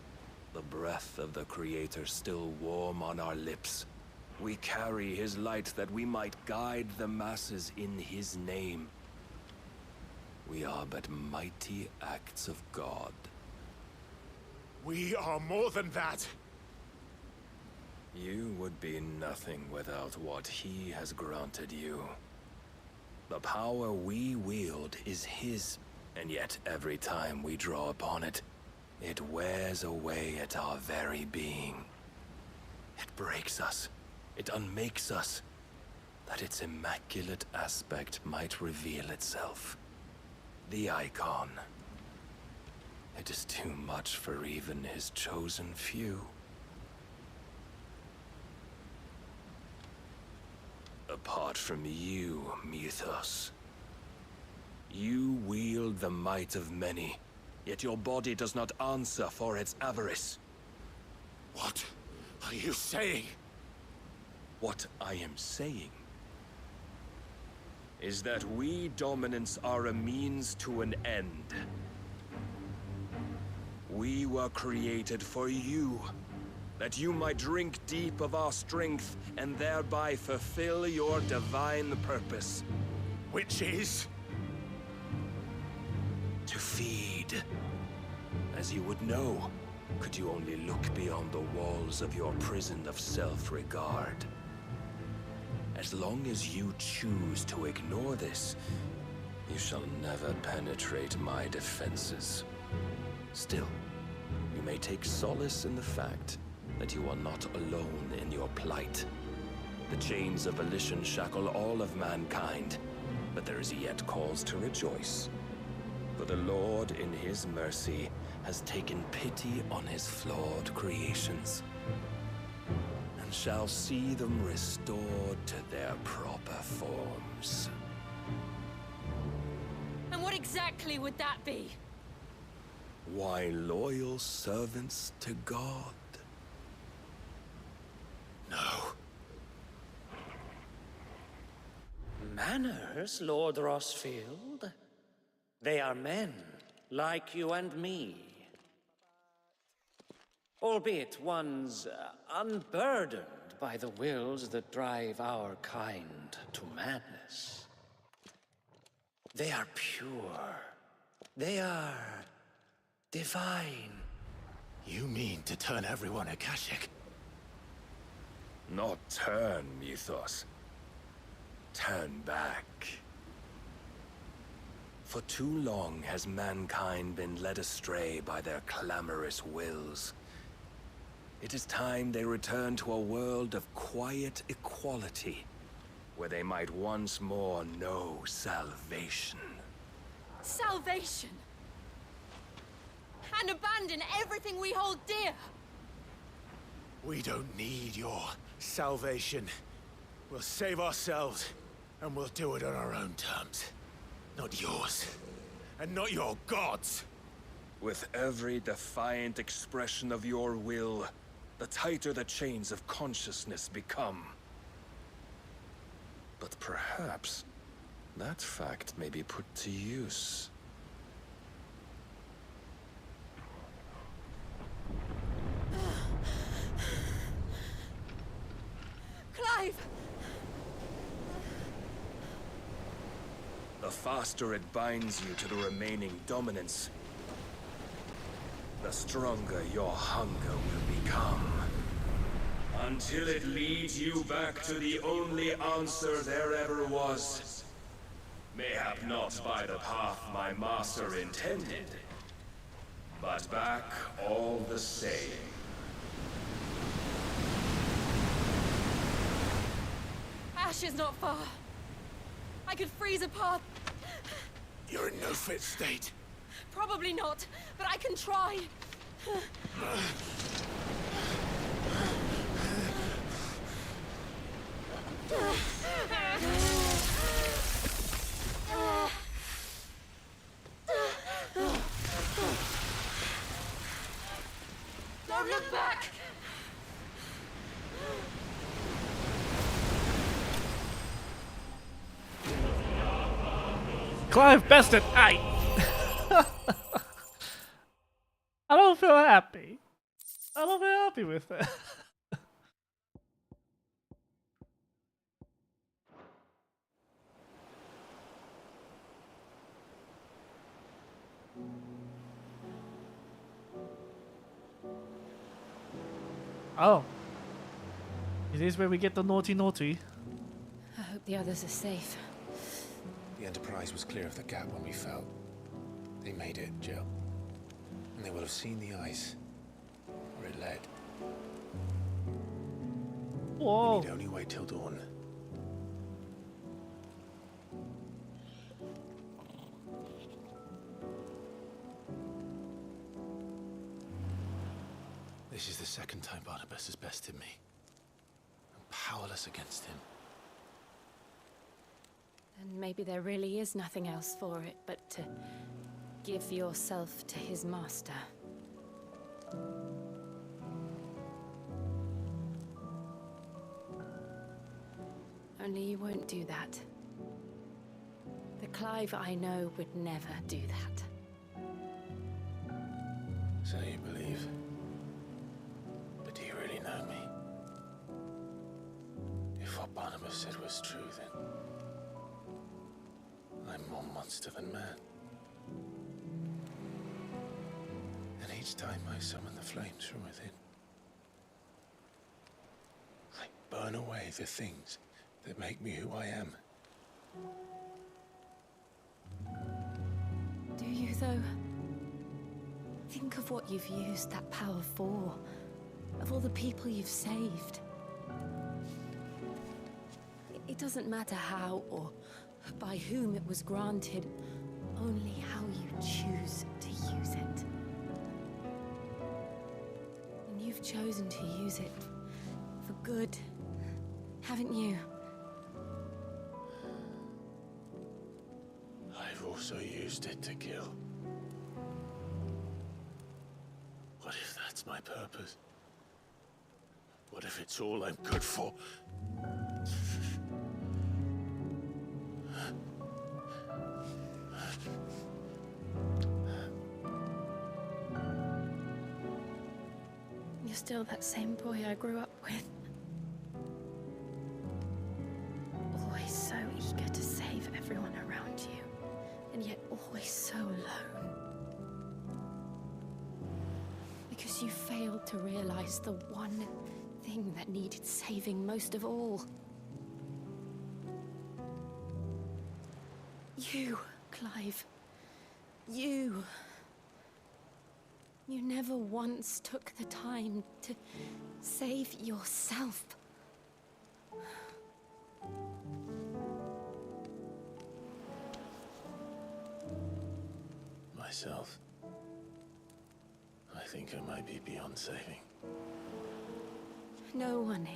The breath of the Creator still warm on our lips. We carry his light that we might guide the masses in his name. We are but mighty acts of God. We are more than that. You would be nothing without what he has granted you. The power we wield is his, and yet every time we draw upon it, it wears away at our very being. It breaks us. It unmakes us. that its immaculate aspect might reveal itself. The icon. It is too much for even his chosen few. Apart from you, Mythos. You wield the might of many, yet your body does not answer for its avarice. What are you saying? What I am saying is that we dominants are a means to an end. We were created for you, that you might drink deep of our strength and thereby fulfill your divine purpose. Which is? To feed. As you would know, could you only look beyond the walls of your prison of self-regard. As long as you choose to ignore this, you shall never penetrate my defenses. Still, you may take solace in the fact that you are not alone in your plight. The chains of volition shackle all of mankind, but there is yet cause to rejoice. For the Lord, in his mercy, has taken pity on his flawed creations, and shall see them restored to their proper forms. And what exactly would that be? Why, loyal servants to God. No. Manners, Lord Rossfield? They are men, like you and me. Albeit ones unburdened by the wills that drive our kind to madness. They are pure. They are divine. You mean to turn everyone Akashic? Not turn, Mythos. Turn back. For too long has mankind been led astray by their clamorous wills. It is time they return to a world of quiet equality, where they might once more know salvation. Salvation? And abandon everything we hold dear? We don't need your salvation. We'll save ourselves, and we'll do it on our own terms. Not yours, and not your gods. With every defiant expression of your will, the tighter the chains of consciousness become. But perhaps that fact may be put to use. Clive! The faster it binds you to the remaining dominance, the stronger your hunger will become. Until it leads you back to the only answer there ever was. Mayhap not by the path my master intended, but back all the same. Ash is not far. I could freeze a path. You're in no fit state. Probably not, but I can try. Don't look back! Clive bested. Aye. I don't feel happy. I don't feel happy with it. Oh. Is this where we get the naughty naughty? I hope the others are safe. The Enterprise was clear of the gap when we fell. They made it, Jill. And they will have seen the ice where it led. Whoa. We need only wait till dawn. This is the second time Barnabas has bested me. I'm powerless against him. And maybe there really is nothing else for it but to give yourself to his master. Only you won't do that. The Clive I know would never do that. So you believe? But do you really know me? If what Barnabas said was true, then I'm more monster than man. And each time I summon the flames from within, I burn away the things that make me who I am. Do you, though? Think of what you've used that power for, of all the people you've saved. It doesn't matter how or by whom it was granted, only how you choose to use it. And you've chosen to use it for good, haven't you? I've also used it to kill. What if that's my purpose? What if it's all I'm good for? You're still that same boy I grew up with. Always so eager to save everyone around you, and yet always so alone. Because you failed to realize the one thing that needed saving most of all. You, Clive. You. You never once took the time to save yourself. Myself? I think I might be beyond saving. No one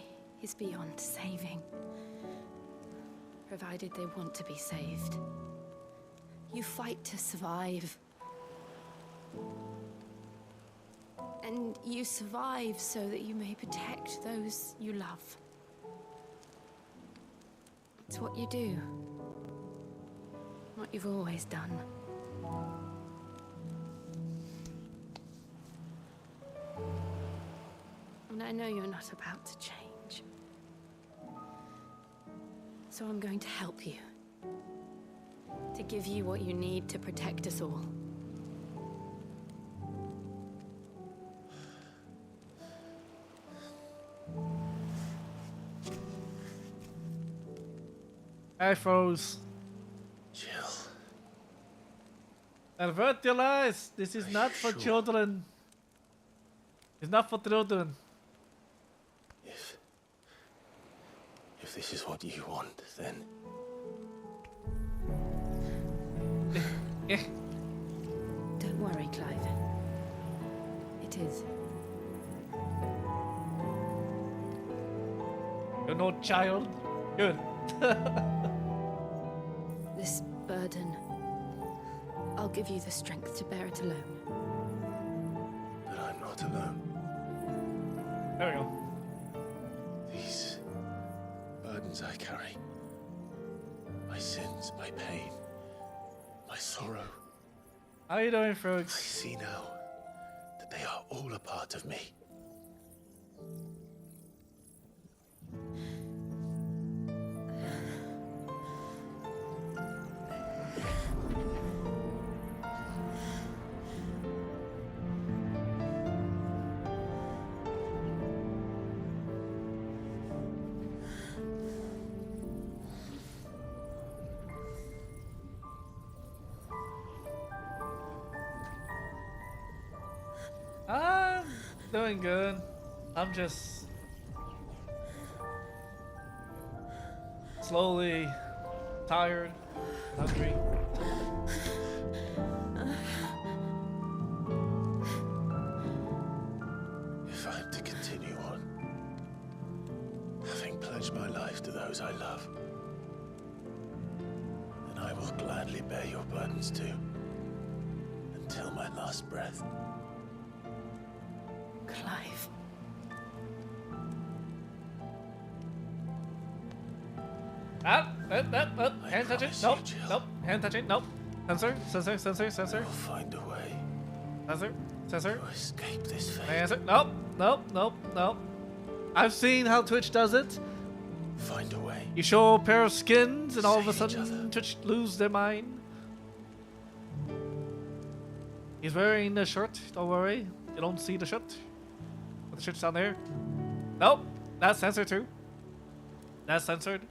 is beyond saving, provided they want to be saved. You fight to survive. And you survive so that you may protect those you love. It's what you do. What you've always done. And I know you're not about to change. So I'm going to help you. To give you what you need to protect us all. I froze. Jill. Avert your eyes. This is not for children. It's not for children. If this is what you want, then... Don't worry, Clive. It is. You're no child. Good. This burden, I'll give you the strength to bear it alone. But I'm not alone. There we go. These burdens I carry, my sins, my pain, my sorrow. How you doing, folks? I see now that they are all a part of me. I'm doing good. I'm just slowly tired, hungry. If if I am to continue on, having pledged my life to those I love, then I will gladly bear your burdens too, until my last breath. Clive. Hand touching? Nope. Nope. Hand touching? Nope. Sensor. I'll find a way. Sensor. To escape this fate. Answer. Nope. I've seen how Twitch does it. Find a way. You show a pair of skins and all of a sudden Twitch lose their mind. He's wearing the shirt, don't worry. You don't see the shirt. But the shirt's down there. Nope. That's censored too. That's censored.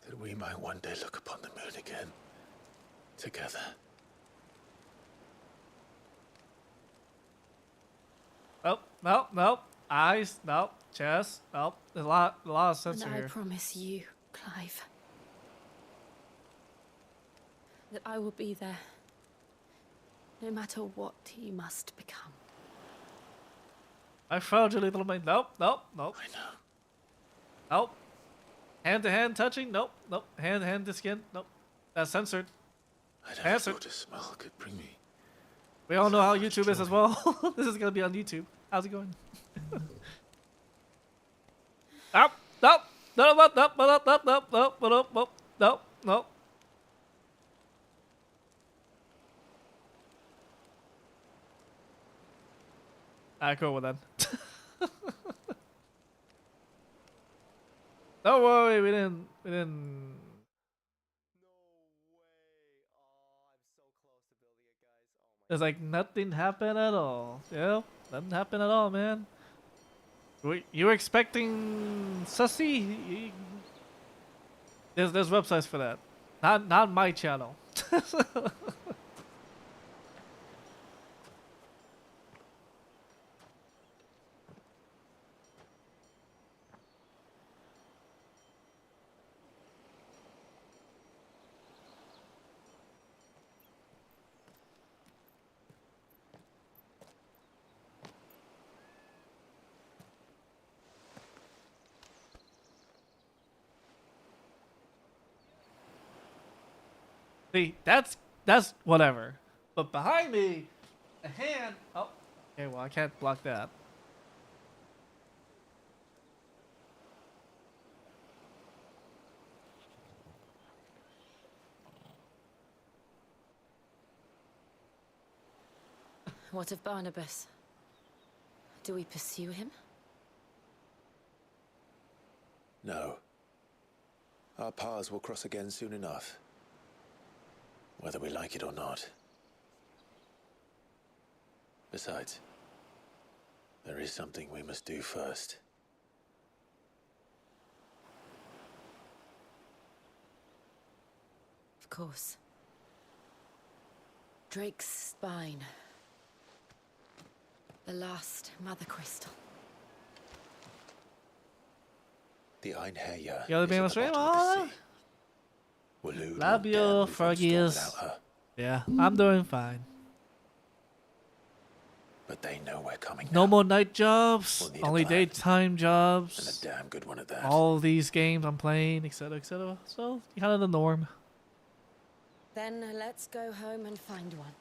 That we might one day look upon the moon again. Together. Nope. Eyes, nope. Chest, nope. There's a lot of censor And I here. promise you, Clive, that I will be there, no matter what you must become. I found you, little man. Nope. I know. Nope. Hand to hand touching? Nope. Hand to skin? Nope. That's censored. I never thought a smile could bring me. We all know how YouTube is as well. This is gonna be on YouTube. How's it going? Nope. Alright, cool with that. Don't worry, we didn't. There's like nothing happened at all. Yeah, nothing happened at all, man. You were expecting sussy? There's websites for that. Not my channel. See, that's whatever. But behind me, a hand. Oh, okay. Well, I can't block that. What of Barnabas? Do we pursue him? No. Our paths will cross again soon enough. Whether we like it or not. Besides, there is something we must do first. Of course. Drake's spine. The last mother crystal. The Einherjar. You other being on stream? Oh, love you, Fergies. Yeah, I'm doing fine. But they know we're coming. No more night jobs, only daytime jobs. And a damn good one at that. All these games I'm playing, etc., etc. So, kind of the norm. Then let's go home and find one.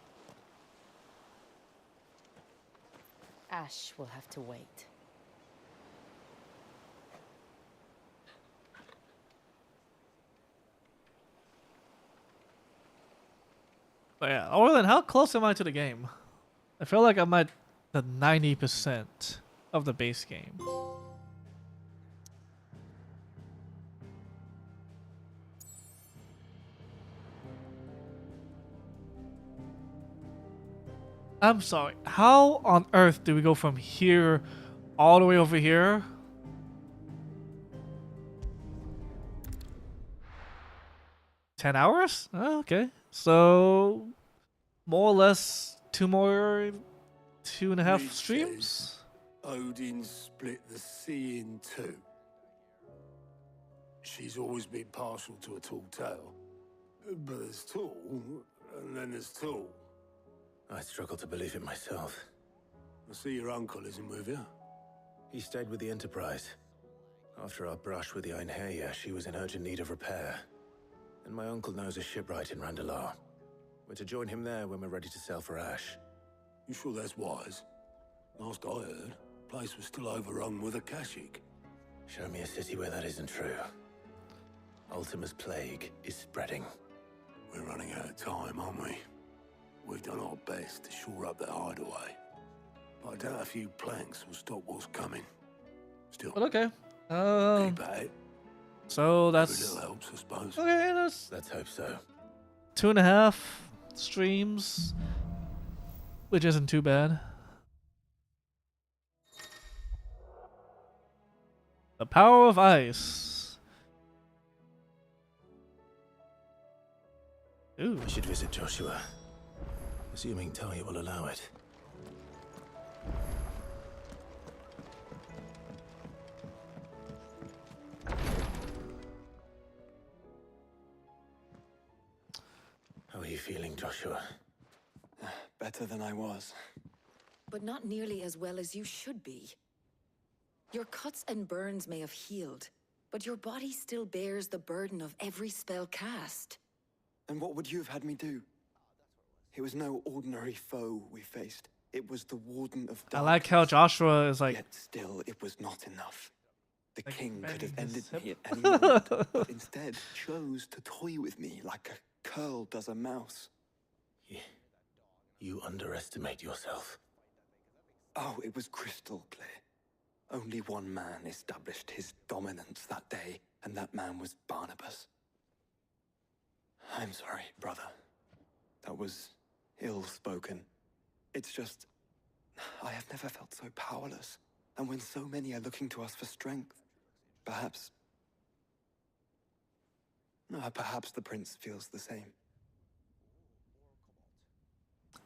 Ash will have to wait. But yeah, Orlin, how close am I to the game? I feel like I'm at the 90% of the base game. I'm sorry, how on earth do we go from here all the way over here? $10 hours? Oh, okay. So, more or less 2.5 Reed streams? says Odin split the sea in two. She's always been partial to a tall tale. But there's tall, and then there's tall. I struggle to believe it myself. I see your uncle isn't with you. He stayed with the Enterprise. After our brush with the Einherja, she was in urgent need of repair. And my uncle knows a shipwright in Randalar. We're to join him there when we're ready to sail for Ash. You sure that's wise? Last I heard, the place was still overrun with Akashic. Show me a city where that isn't true. Ultima's plague is spreading. We're running out of time, aren't we? We've done our best to shore up that hideaway. But I doubt a few planks will stop what's coming. Still. But okay. Keep at it. So that's Every little helps, I suppose. okay. Let's hope so. 2.5 streams, which isn't too bad. The power of ice. Ooh. I should visit Joshua, assuming Talia will allow it. How are you feeling, Joshua? Better than I was. But not nearly as well as you should be. Your cuts and burns may have healed, but your body still bears the burden of every spell cast. And what would you have had me do? It was no ordinary foe we faced. It was the Warden of Darkness. I like how Joshua is like. Yet still, it was not enough. The Like king could have bending ended his me hip. at any moment, but instead chose to toy with me like a curl does a mouse. You underestimate yourself. Oh, it was crystal clear. Only one man established his dominance that day, and that man was Barnabas. I'm sorry, brother. That was ill-spoken. It's just, I have never felt so powerless. And when so many are looking to us for strength, perhaps the prince feels the same.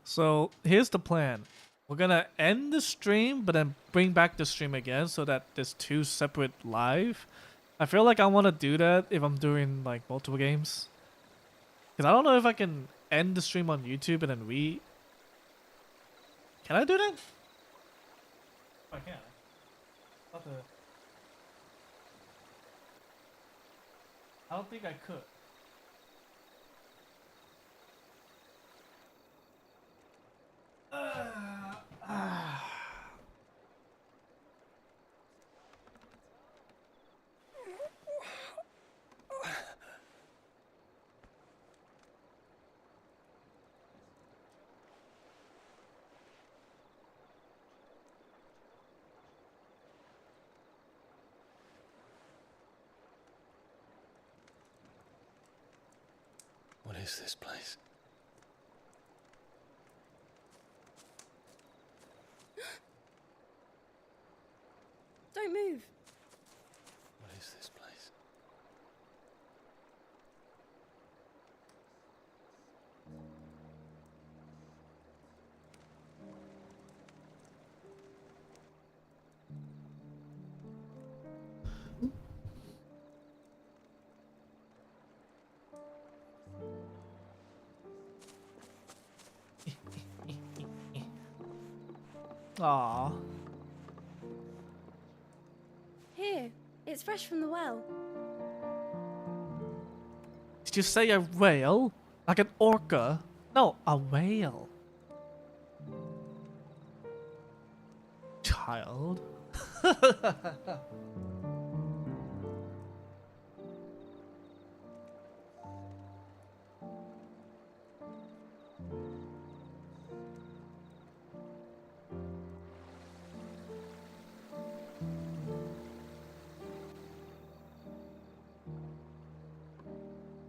So here's the plan. We're gonna end the stream, but then bring back the stream again so that there's 2 separate live. I feel like I want to do that if I'm doing like multiple games. Because I don't know if I can end the stream on YouTube and then Can I do that? I can. I don't think I could. What is this place? Don't move. What is this place? Aww. Here, it's fresh from the well. Did you say a whale? Like an orca? No, a whale. Child.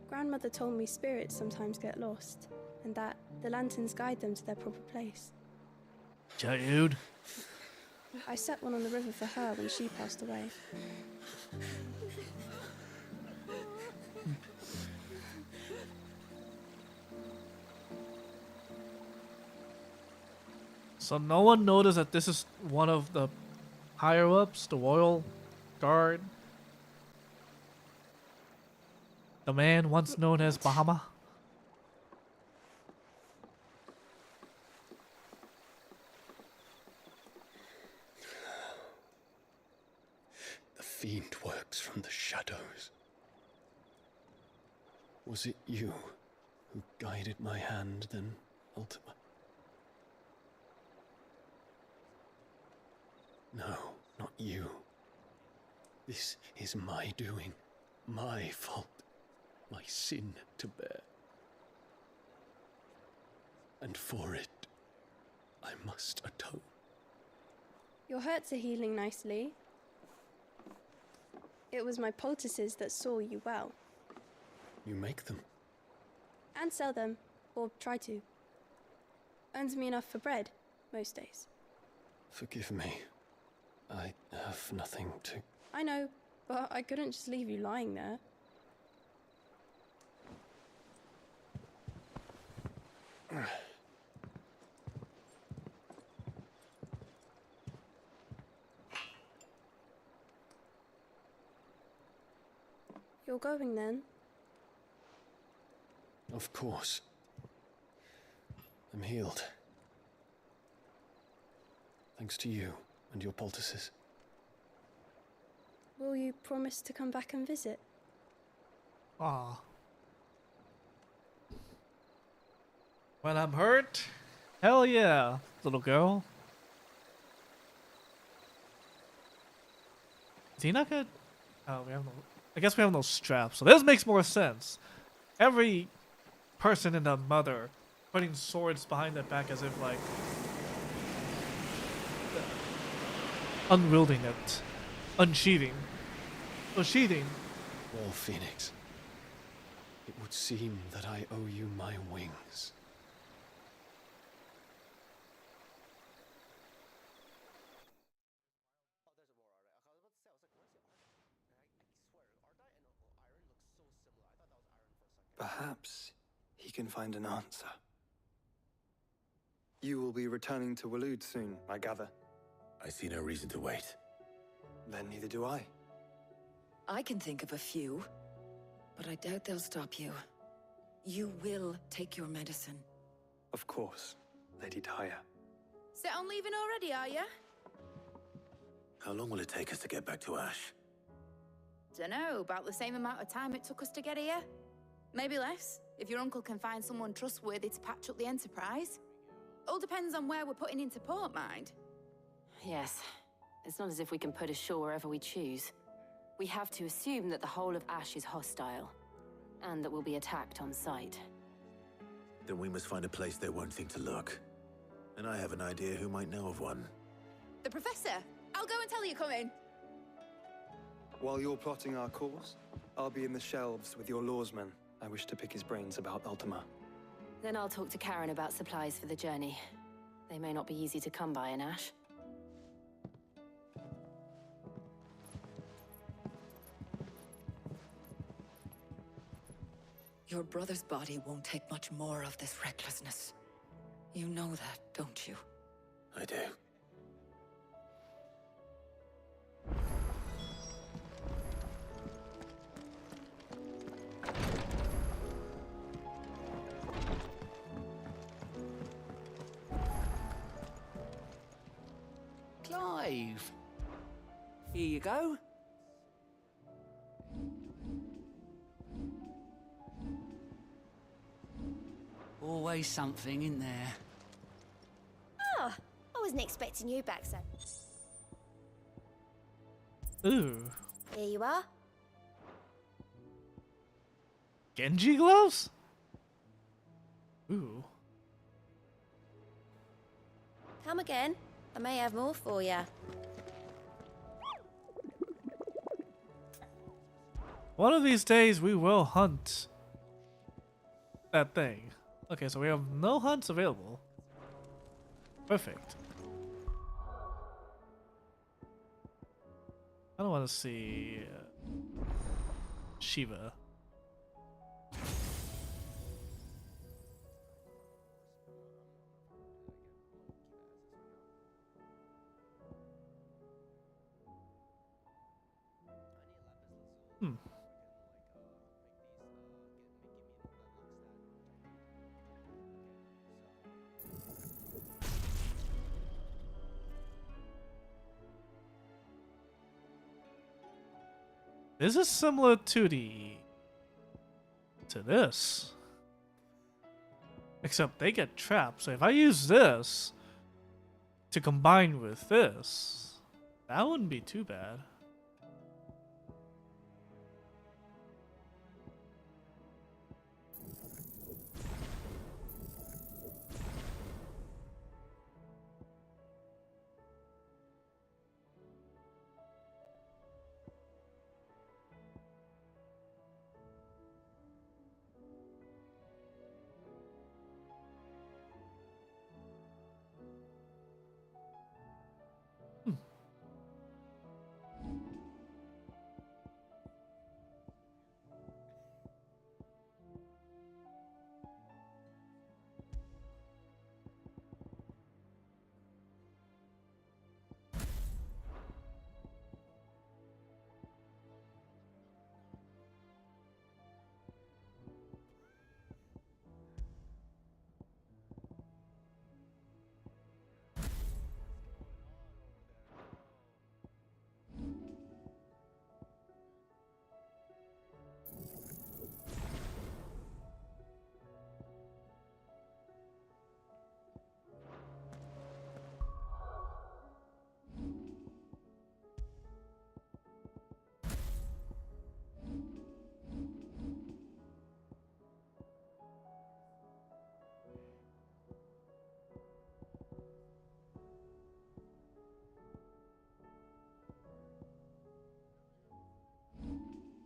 Grandmother told me spirits sometimes get lost, and that the lanterns guide them to their proper place. Dude. I set one on the river for her when she passed away. So no one noticed that this is one of the higher ups, the royal guard. The man once known as Bahama. fiend works from the shadows. Was it you who guided my hand then, Ultima? No, not you. This is my doing, my fault, my sin to bear. And for it, I must atone. Your hurts are healing nicely. It was my poultices that saw you well. You make them? And sell them, or try to. Earns me enough for bread, most days. Forgive me. I have nothing to... I know, but I couldn't just leave you lying there. You're going then? Of course. I'm healed. Thanks to you and your poultices. Will you promise to come back and visit? Ah. When I'm hurt? Hell yeah, little girl. Is he not good? Oh, we have no... I guess we have no straps, so this makes more sense. Every person in the mother putting swords behind their back as if like unwielding it, unsheathing, so sheathing. Well, Phoenix, it would seem that I owe you my wings. Perhaps he can find an answer. You will be returning to Waloed soon, I gather. I see no reason to wait. Then neither do I. I can think of a few, but I doubt they'll stop you. You will take your medicine. Of course, Lady Daya. Set on leaving already, are ya? How long will it take us to get back to Ash? Dunno, about the same amount of time it took us to get here. Maybe less, if your uncle can find someone trustworthy to patch up the Enterprise. All depends on where we're putting into port, mind. Yes. It's not as if we can put ashore wherever we choose. We have to assume that the whole of Ash is hostile, and that we'll be attacked on sight. Then we must find a place they won't think to look. And I have an idea who might know of one. The Professor! I'll go and tell you coming. While you're plotting our course, I'll be in the shelves with your lawsman. I wish to pick his brains about Ultima. Then I'll talk to Karen about supplies for the journey. They may not be easy to come by in Ash. Your brother's body won't take much more of this recklessness. You know that, don't you? I do. Clive. Here you go. Always something in there. Oh, I wasn't expecting you back, so. Ooh. Here you are. Genji gloves? Ooh. Come again. I may have more for you. One of these days we will hunt that thing. Okay, so we have no hunts available. Perfect. I don't want to see Shiva. This is similar to this. Except they get trapped. So if I use this to combine with this, that wouldn't be too bad.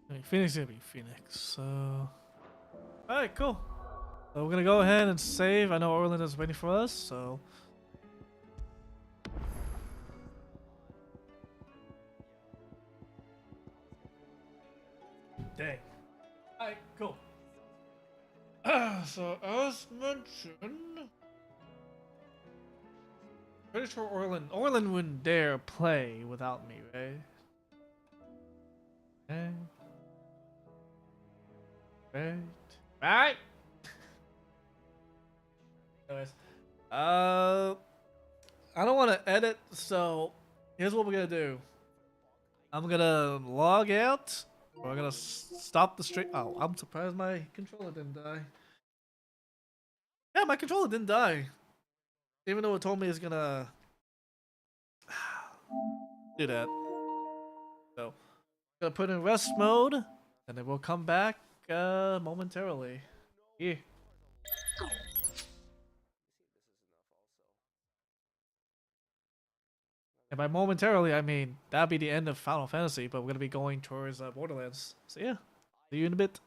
I mean, Phoenix is gonna be Phoenix, so... Alright, cool. So we're gonna go ahead and save. I know Orland is waiting for us, so... Dang. Alright, cool. So, as mentioned... Pretty sure Orland wouldn't dare play without me, right? Okay. Right. Anyways, I don't want to edit, so here's what we're gonna do. I'm gonna log out. We're gonna stop the stream. Oh, I'm surprised my controller didn't die. Yeah, my controller didn't die, even though it told me it's gonna do that. So, gonna put in rest mode, and then we'll come back momentarily. Here. And by momentarily, I mean that'll be the end of Final Fantasy, but we're gonna be going towards Borderlands. So yeah, see you in a bit.